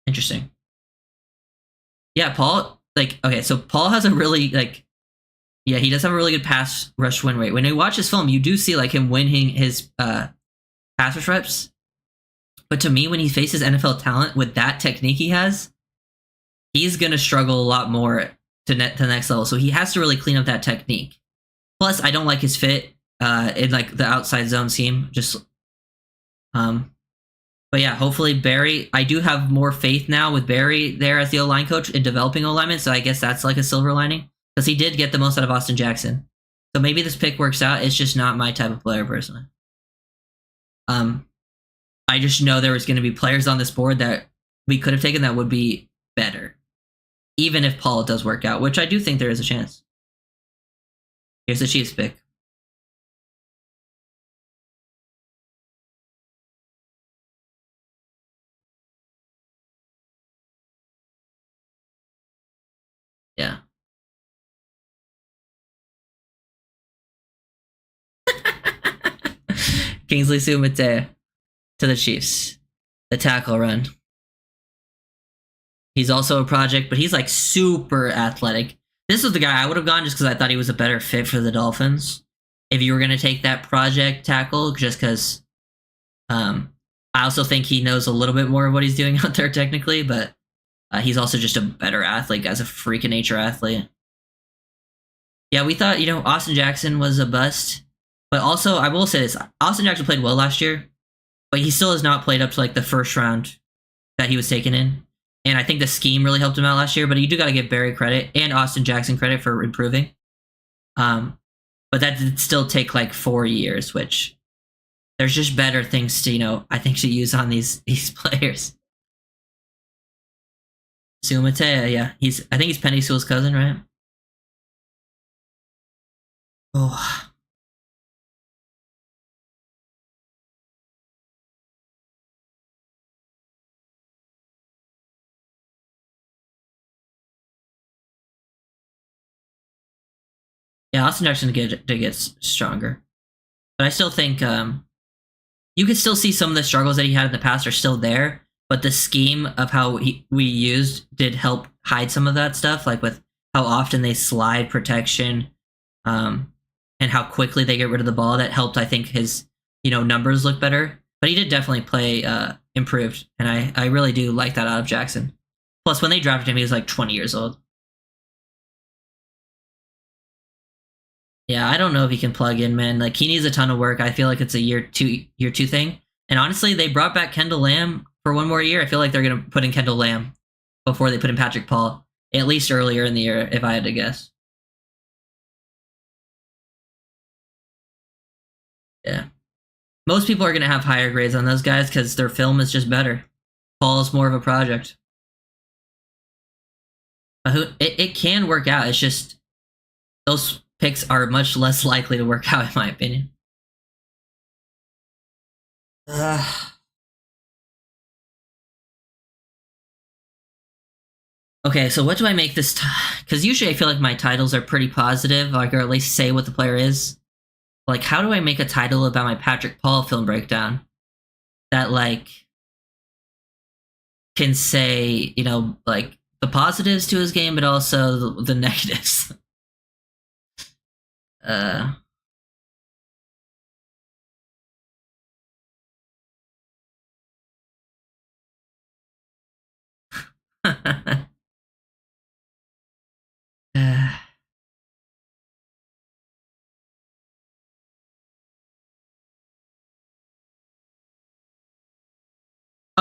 Interesting. Yeah, Paul, okay, so Paul has a really, yeah, he does have a really good pass rush win rate. When you watch his film, you do see, him winning his pass rush reps. But to me, when he faces NFL talent with that technique he has, he's going to struggle a lot more to the next level. So he has to really clean up that technique. Plus, I don't like his fit in the outside zone scheme. Just But yeah, hopefully Barry. I do have more faith now with Barry there as the O-line coach in developing O-linemen, so I guess that's like a silver lining because he did get the most out of Austin Jackson. So maybe this pick works out. It's just not my type of player personally. I just know there was going to be players on this board that we could have taken that would be better, even if Paul does work out, which I do think there is a chance. Here's the Chiefs pick. Yeah. Kingsley Sumate to the Chiefs. The tackle run. He's also a project, but he's like super athletic. This was the guy I would have gone just because I thought he was a better fit for the Dolphins. If you were going to take that project tackle, just because I also think he knows a little bit more of what he's doing out there technically, but he's also just a better athlete, as a freak of nature athlete. Yeah, we thought, Austin Jackson was a bust. But also, I will say this, Austin Jackson played well last year, but he still has not played up to like the first round that he was taken in. And I think the scheme really helped him out last year, but you do got to give Barry credit and Austin Jackson credit for improving. But that did still take like 4 years, which there's just better things to, I think to use on these players. Sumatea, yeah. I think he's Penny Sewell's cousin, right? Oh. Yeah, Austin Jackson did get stronger. But I still think you could still see some of the struggles that he had in the past are still there, but the scheme of how we used did help hide some of that stuff, like with how often they slide protection, and how quickly they get rid of the ball. That helped, I think, his numbers look better. But he did definitely play improved, and I really do like that out of Jackson. Plus, when they drafted him, he was like 20 years old. Yeah, I don't know if he can plug in, man. Like, he needs a ton of work. I feel like it's a year two thing. And honestly, they brought back Kendall Lamb for one more year. I feel like they're gonna put in Kendall Lamb before they put in Patrick Paul, at least earlier in the year, if I had to guess. Yeah, most people are gonna have higher grades on those guys because their film is just better. Paul is more of a project. It can work out. It's just those picks are much less likely to work out, in my opinion. Okay, so what do I make this? Because usually I feel like my titles are pretty positive, like, or at least say what the player is. Like, how do I make a title about my Patrick Paul film breakdown that like can say like the positives to his game, but also the negatives? Oh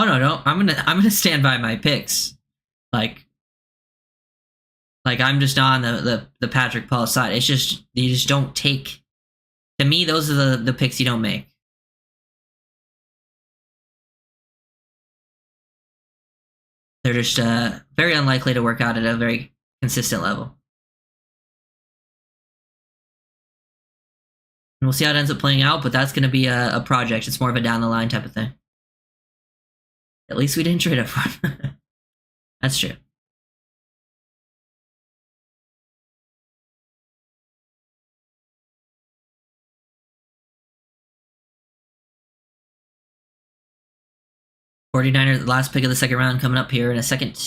no, I'm gonna stand by my picks. Like I'm just on the Patrick Paul side. It's just you just don't take. To me, those are the picks you don't make. They're just very unlikely to work out at a very consistent level. And we'll see how it ends up playing out, but that's going to be a project. It's more of a down the line type of thing. At least we didn't trade up for him. That's true. '49ers, last pick of the second round, coming up here in a second.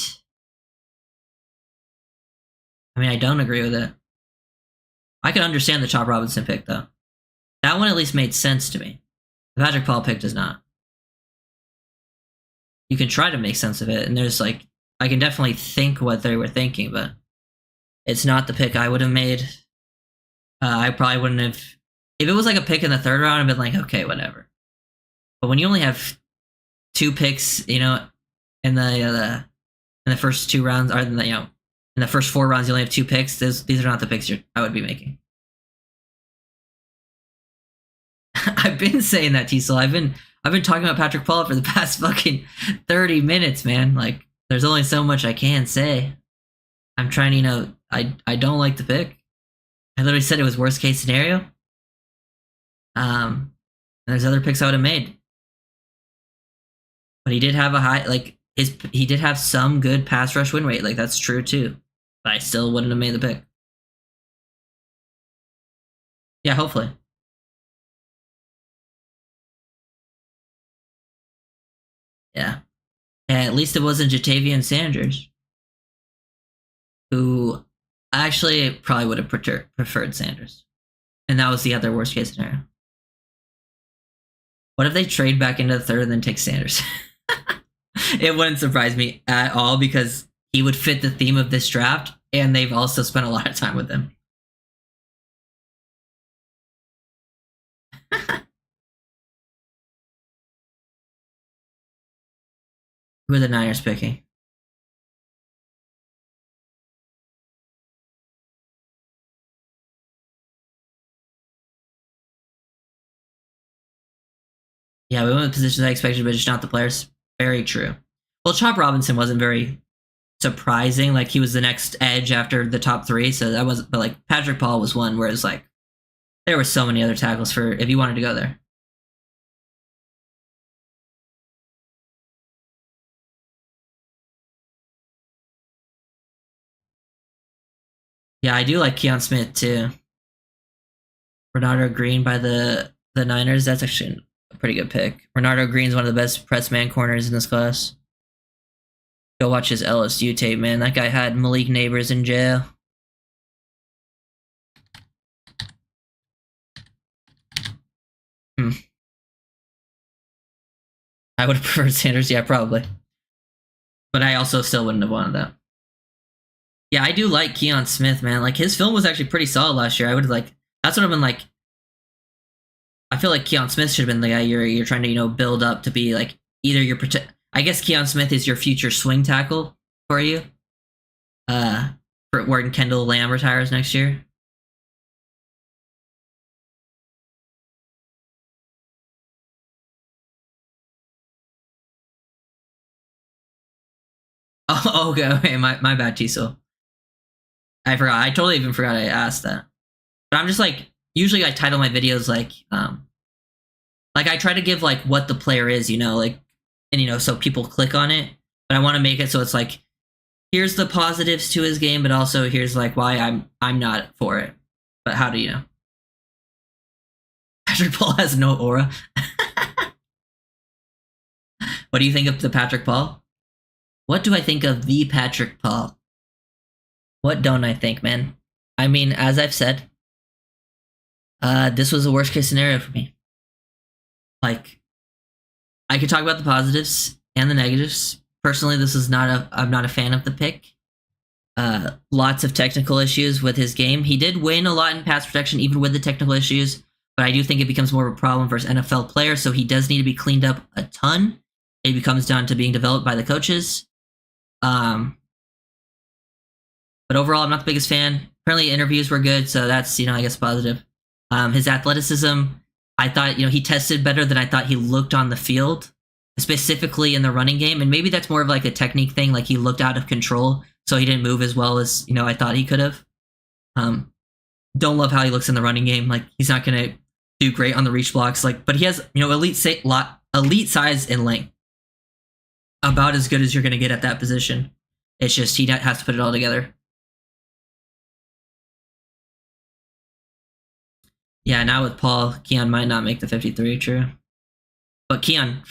I mean, I don't agree with it. I can understand the Chop Robinson pick, though. That one at least made sense to me. The Patrick Paul pick does not. You can try to make sense of it, and there's like, I can definitely think what they were thinking, but it's not the pick I would have made. I probably wouldn't have. If it was like a pick in the third round, I'd been like, okay, whatever. But when you only have 2 picks, in the first 2 rounds, or in the first 4 rounds, you only have 2 picks. These are not the picks I would be making. I've been saying that, Teasel. I've been talking about Patrick Paul for the past fucking 30 minutes, man. Like, there's only so much I can say. I'm trying to, I don't like the pick. I literally said it was worst case scenario. And there's other picks I would have made. But he did have a high, like, he did have some good pass rush win rate. Like, that's true too. But I still wouldn't have made the pick. Yeah, hopefully. Yeah. And at least it wasn't Jatavian Sanders, who actually probably would have preferred Sanders. And that was the other worst case scenario. What if they trade back into the third and then take Sanders? It wouldn't surprise me at all because he would fit the theme of this draft, and they've also spent a lot of time with him. Who are the Niners picking? Yeah, we went with positions I expected, but just not the players. Very true. Well, Chop Robinson wasn't very surprising. Like, he was the next edge after the top 3, so that wasn't. But like Patrick Paul was one where it's like there were so many other tackles for if you wanted to go there. Yeah, I do like Keon Smith too. Renardo Green by the Niners. That's actually a pretty good pick. Renardo Green's one of the best press man corners in this class. Go watch his LSU tape, man. That guy had Malik Neighbors in jail. I would have preferred Sanders, yeah, probably. But I also still wouldn't have wanted that. Yeah, I do like Keon Smith, man. Like, his film was actually pretty solid last year. I would have that's what I've been like. I feel like Keon Smith should have been the guy you're trying to build up to be like either your I guess Keon Smith is your future swing tackle for you. For when Kendall Lamb retires next year. Oh, okay. My bad, Tiso. I forgot. I totally even forgot I asked that. But I'm just like, usually I title my videos like I try to give like what the player is, like, and so people click on it. But I want to make it so it's like, here's the positives to his game, but also here's like why I'm not for it. But how do you know? Patrick Paul has no aura. What do you think of the Patrick Paul? What do I think of the Patrick Paul? What don't I think, man? I mean, as I've said, this was the worst case scenario for me. Like, I could talk about the positives and the negatives. Personally, I'm not a fan of the pick. Lots of technical issues with his game. He did win a lot in pass protection, even with the technical issues, but I do think it becomes more of a problem versus NFL players, so he does need to be cleaned up a ton. It becomes down to being developed by the coaches. But overall, I'm not the biggest fan. Apparently, interviews were good, so that's, I guess, positive. His athleticism, I thought, he tested better than I thought he looked on the field, specifically in the running game. And maybe that's more of like a technique thing, like he looked out of control, so he didn't move as well as, I thought he could have. Don't love how he looks in the running game. Like, he's not going to do great on the reach blocks, but he has, elite size and length. About as good as you're going to get at that position. It's just he has to put it all together. Yeah, now with Paul, Keon might not make the 53, true. But Keon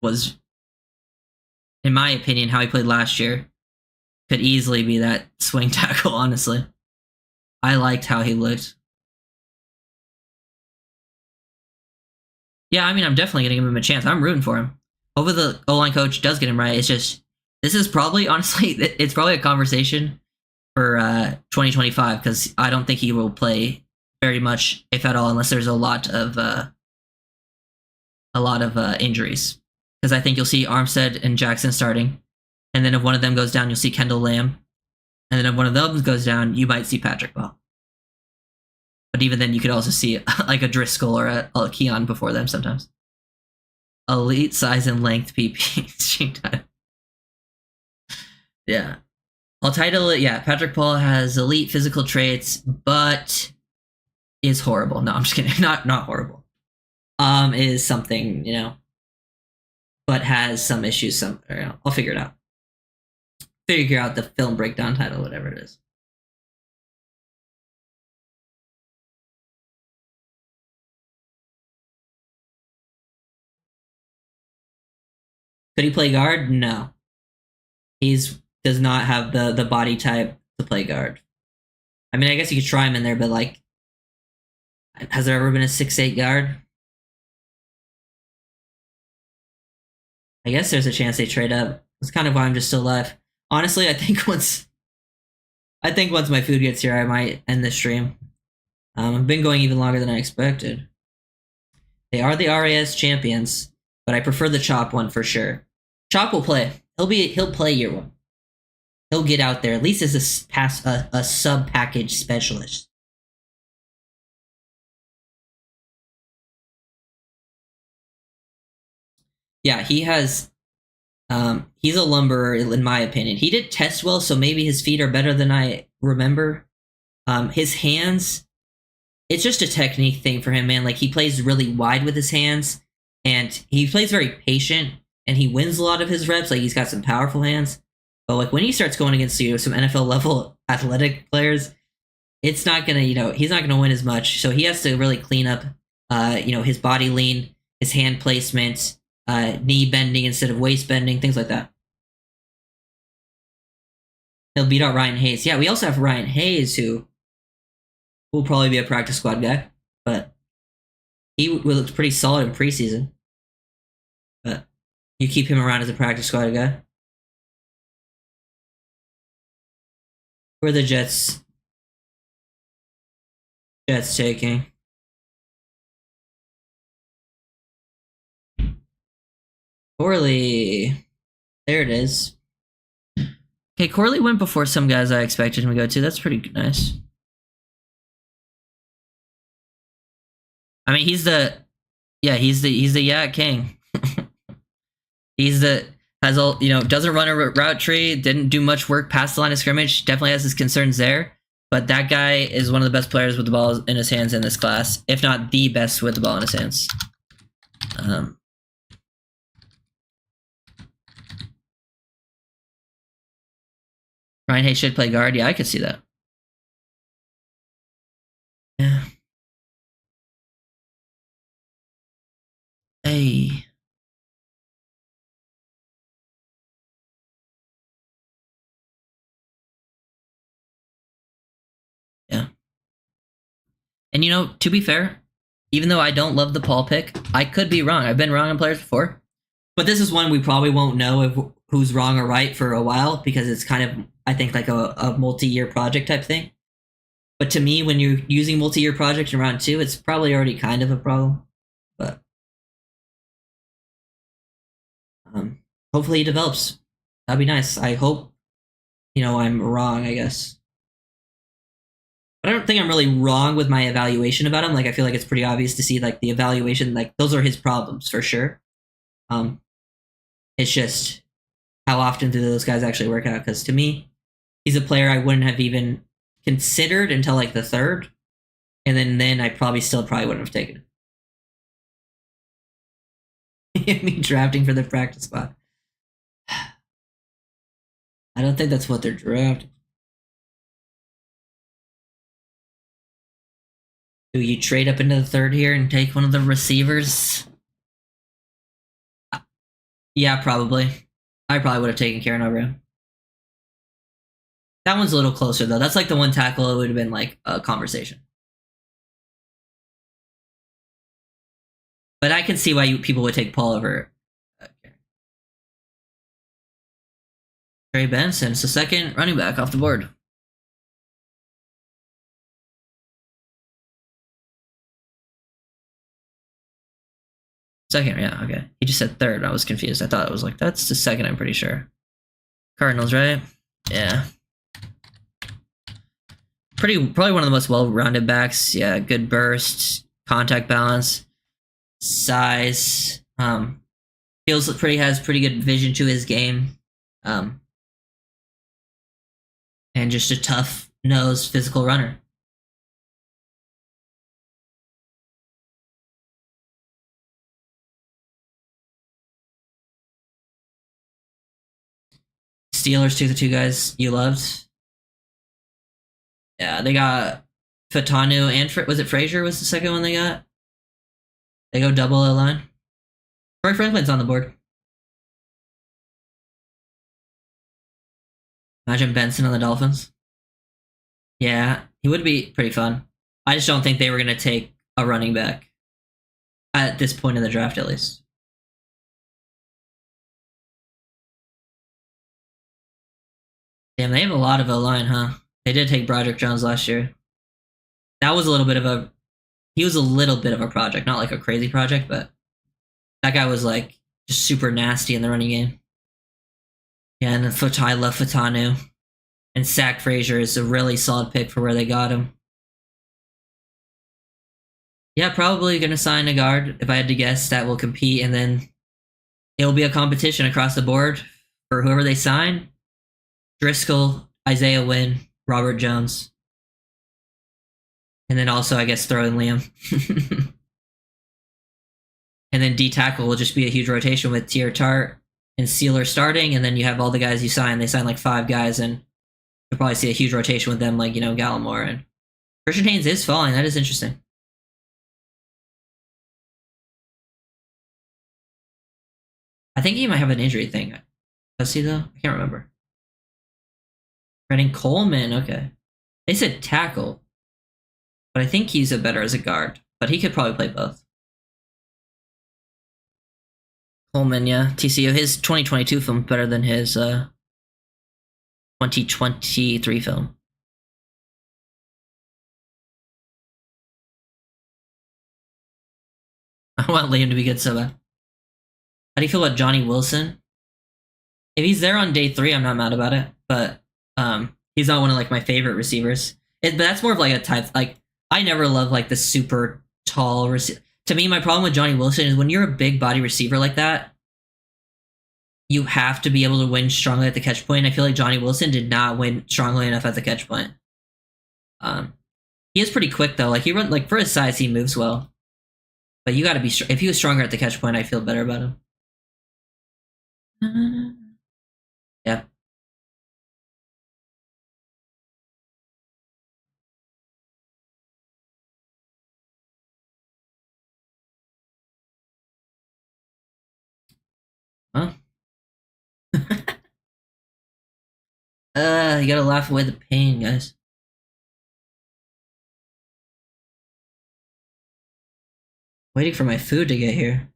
was, in my opinion, how he played last year, could easily be that swing tackle, honestly. I liked how he looked. Yeah, I mean, I'm definitely going to give him a chance. I'm rooting for him. Hopefully the O-line coach does get him right. It's just, this is probably, honestly, it's probably a conversation for 2025, because I don't think he will play very much, if at all, unless there's a lot of a lot of injuries because I think you'll see Armstead and Jackson starting, and then if one of them goes down, you'll see Kendall Lamb, and then if one of them goes down, you might see Patrick Ball. But even then, you could also see like a Driscoll or a Keon before them sometimes. Elite size and length PP. Yeah. I'll title it, yeah, Patrick Paul has elite physical traits, but is horrible. No, I'm just kidding. Not horrible. Is something, but has some issues. I'll figure it out. Figure out the film breakdown title, whatever it is. Could he play guard? No. Does not have the body type to play guard. I mean, I guess you could try him in there, but like, has there ever been a 6'8" guard? I guess there's a chance they trade up. That's kind of why I'm just still alive. Honestly, I think once my food gets here, I might end this stream. I've been going even longer than I expected. They are the RAS champions, but I prefer the Chop one for sure. Chop will play. He'll play year one. He'll get out there at least as a sub package specialist. Yeah, he has. He's a lumberer in my opinion. He did test well, so maybe his feet are better than I remember. His hands, it's just a technique thing for him, man. Like he plays really wide with his hands, and he plays very patient, and he wins a lot of his reps. Like he's got some powerful hands, but like when he starts going against some NFL level athletic players, it's not gonna, he's not gonna win as much. So he has to really clean up, his body lean, his hand placement. Knee bending instead of waist bending, things like that. He'll beat out Ryan Hayes. Yeah, we also have Ryan Hayes, who will probably be a practice squad guy, but he looked pretty solid in preseason. But you keep him around as a practice squad guy. Who are the Jets taking? Corley. There it is. Okay, Corley went before some guys I expected him to go to. That's pretty nice. I mean, he's the Yak King. Doesn't run a route tree, didn't do much work past the line of scrimmage, definitely has his concerns there. But that guy is one of the best players with the ball in his hands in this class, if not the best with the ball in his hands. Ryan Hayes should play guard. Yeah, I could see that. Yeah. Hey. Yeah. And to be fair, even though I don't love the Paul pick, I could be wrong. I've been wrong on players before. But this is one we probably won't know who's wrong or right for a while because it's kind of, I think, like a multi-year project type thing. But to me, when you're using multi-year project in round 2, it's probably already kind of a problem. But hopefully he develops. That'd be nice. I hope, I'm wrong, I guess. But I don't think I'm really wrong with my evaluation about him. Like, I feel like it's pretty obvious to see, like, the evaluation, like, those are his problems for sure. It's just how often do those guys actually work out? Because to me, he's a player I wouldn't have even considered until like the 3rd, and then I probably wouldn't have taken it. Me drafting for the practice spot. I don't think that's what they're drafting. Do you trade up into the 3rd here and take one of the receivers? Yeah, probably. I probably would have taken Karen over him. That one's a little closer, though. That's like the one tackle it would have been like a conversation. But I can see why people would take Paul over. Trey Benson. It's the 2nd running back off the board. second. Yeah, okay. He just said third. I was confused. I thought it was like, that's the second, I'm pretty sure. Cardinals, right? Yeah. Probably one of the most well-rounded backs. Yeah, good burst, contact balance, size. Has pretty good vision to his game. And just a tough nosed physical runner. Steelers took the two guys you loved. Yeah, they got Fatanu and was it Frazier was the second one they got? They go double O line. Troy Franklin's on the board. Imagine Benson on the Dolphins. Yeah, he would be pretty fun. I just don't think they were going to take a running back at this point in the draft, at least. Damn, they have a lot of O-line, huh? They did take Broderick Jones last year. That was a little bit of a... He was a little bit of a project. Not like a crazy project, but... That guy was like just super nasty in the running game. Yeah, and then I love Fatanu. And Zach Frazier is a really solid pick for where they got him. Yeah, probably going to sign a guard, if I had to guess, that will compete. And then it'll be a competition across the board for whoever they sign. Driscoll, Isaiah Wynn, Robert Jones. And then also, I guess, throw in Liam. And then D tackle will just be a huge rotation with Tier Tart and Sealer starting. And then you have all the guys you sign. They sign like 5 guys, and you'll probably see a huge rotation with them, like, you know, Gallimore. And Christian Haynes is falling. That is interesting. I think he might have an injury thing. Does he, though? I can't remember. Brennan Coleman, okay. They said tackle. But I think he's a better as a guard. But he could probably play both. Coleman, yeah. TCU, his 2022 film better than his 2023 film. I want Liam to be good so bad. How do you feel about Johnny Wilson? If he's there on day 3, I'm not mad about it. But he's not one of like my favorite receivers. But that's more of like a type. Like, I never love like the super tall receiver. To me, my problem with Johnny Wilson is when you're a big body receiver like that, you have to be able to win strongly at the catch point. I feel like Johnny Wilson did not win strongly enough at the catch point. He is pretty quick though. Like, he run, like, for his size, he moves well. But you got to be if he was stronger at the catch point, I feel better about him. Yeah. Huh? You gotta laugh away the pain, guys. Waiting for my food to get here.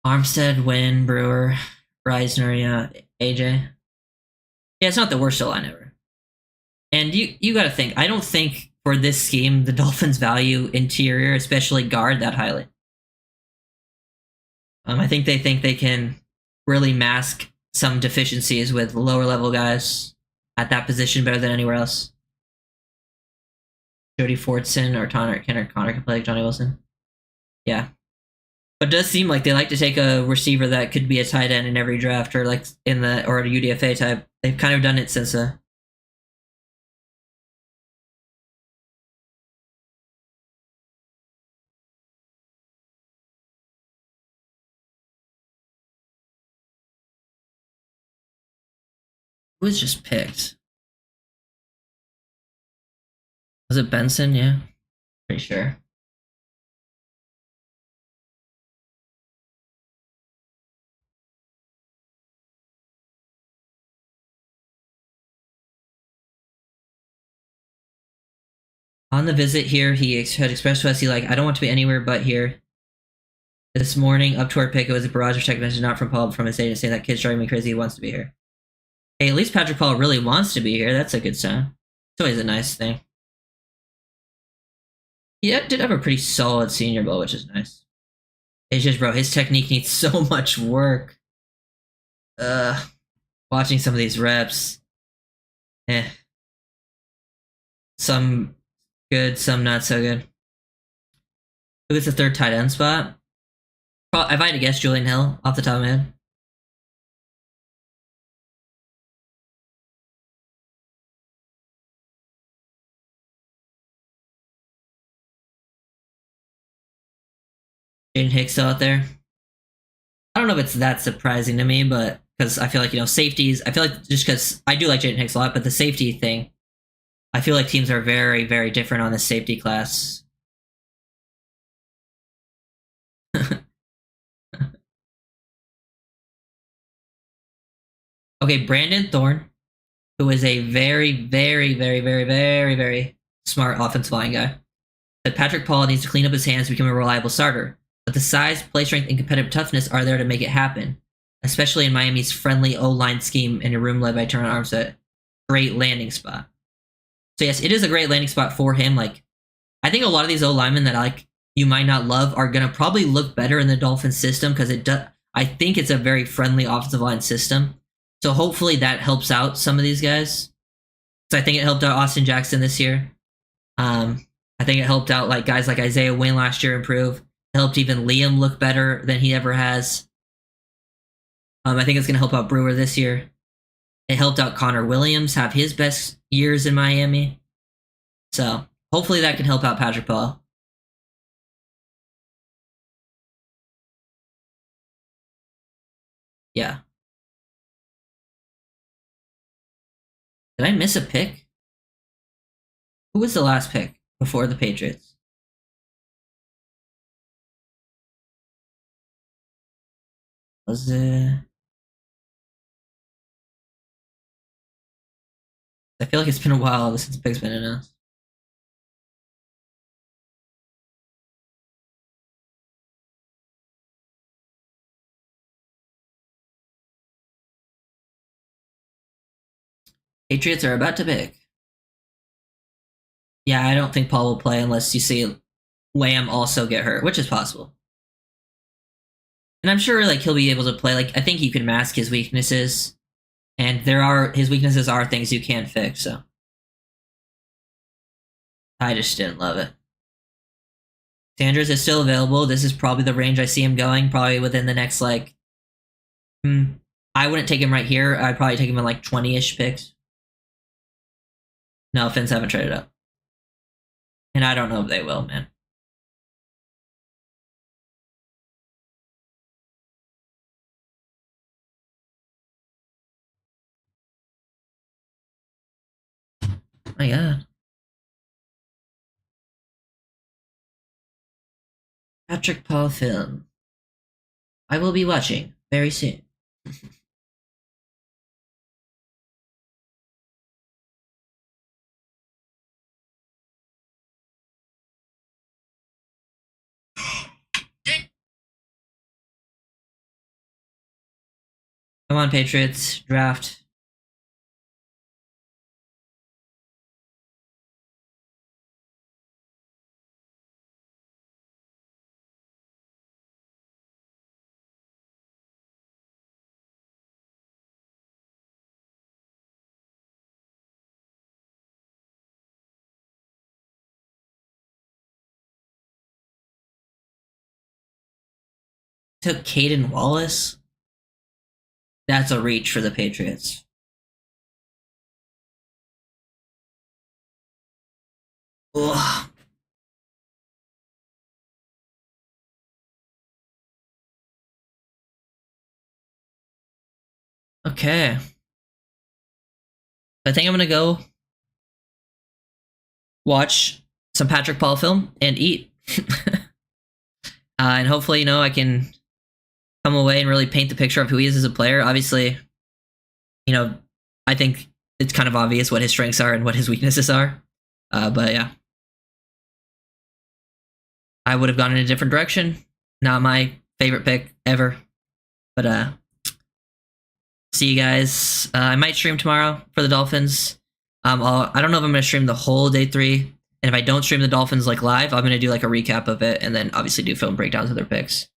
Armstead, Wynn, Brewer, Reisner, yeah, AJ. Yeah, it's not the worst line ever. And you got to think. I don't think for this scheme the Dolphins value interior, especially guard, that highly. I think they can really mask some deficiencies with lower level guys at that position better than anywhere else. Jody Fordson or Connor can play like Johnny Wilson. Yeah. But it does seem like they like to take a receiver that could be a tight end in every draft, or like a UDFA type. They've kind of done it since who was just picked? Was it Benson? Yeah. Pretty sure. On the visit here, he had expressed to us, I don't want to be anywhere but here. This morning, up to our pick, it was a barrage of text messages not from Paul, but from his agent saying that kid's driving me crazy. He wants to be here. Hey, at least Patrick Paul really wants to be here. That's a good sign. It's always a nice thing. He did have a pretty solid Senior Bowl, which is nice. It's just, bro, his technique needs so much work. Watching some of these reps. Some good, some not so good. Who is the third tight end spot? If I had to guess, Julian Hill off the top of my head. Jaden Hicks out there. I don't know if it's that surprising to me, but because I feel like, safeties, I feel like just because I do like Jaden Hicks a lot, but the safety thing, I feel like teams are very, very different on the safety class. Okay, Brandon Thorne, who is a very, very, very, very, very, very smart offensive line guy, said Patrick Paul needs to clean up his hands to become a reliable starter. But the size, play strength, and competitive toughness are there to make it happen, especially in Miami's friendly O-line scheme in a room led by Terron Armstead. Great landing spot. So yes, it is a great landing spot for him. Like, I think a lot of these O-linemen that you might not love are going to probably look better in the Dolphins system because I think it's a very friendly offensive line system. So hopefully that helps out some of these guys. So I think it helped out Austin Jackson this year. I think it helped out guys like Isaiah Wynn last year improve. It helped even Liam look better than he ever has. I think it's going to help out Brewer this year. It helped out Connor Williams have his best years in Miami. So hopefully that can help out Patrick Paul. Yeah. Did I miss a pick? Who was the last pick before the Patriots? Was it? I feel like it's been a while since the pick's been announced. Patriots are about to pick. Yeah, I don't think Paul will play unless you see Lamb also get hurt, which is possible. And I'm sure he'll be able to play. I think you can mask his weaknesses, and his weaknesses are things you can't fix. So I just didn't love it. Sanders is still available. This is probably the range I see him going. Probably within the next I wouldn't take him right here. I'd probably take him in 20-ish picks. No, Finns haven't traded up. And I don't know if they will, man. My God. Patrick Paul film. I will be watching very soon. Come on, Patriots. Draft. Took Caden Wallace. That's a reach for the Patriots. Ugh. Okay. I think I'm gonna go watch some Patrick Paul film and eat. And hopefully, I can come away and really paint the picture of who he is as a player. Obviously, I think it's kind of obvious what his strengths are and what his weaknesses are. But yeah, I would have gone in a different direction. Not my favorite pick ever. But see you guys. I might stream tomorrow for the Dolphins. I don't know if I'm gonna stream the whole day 3, and if I don't stream the Dolphins like live, I'm gonna do like a recap of it, and then obviously do film breakdowns of their picks.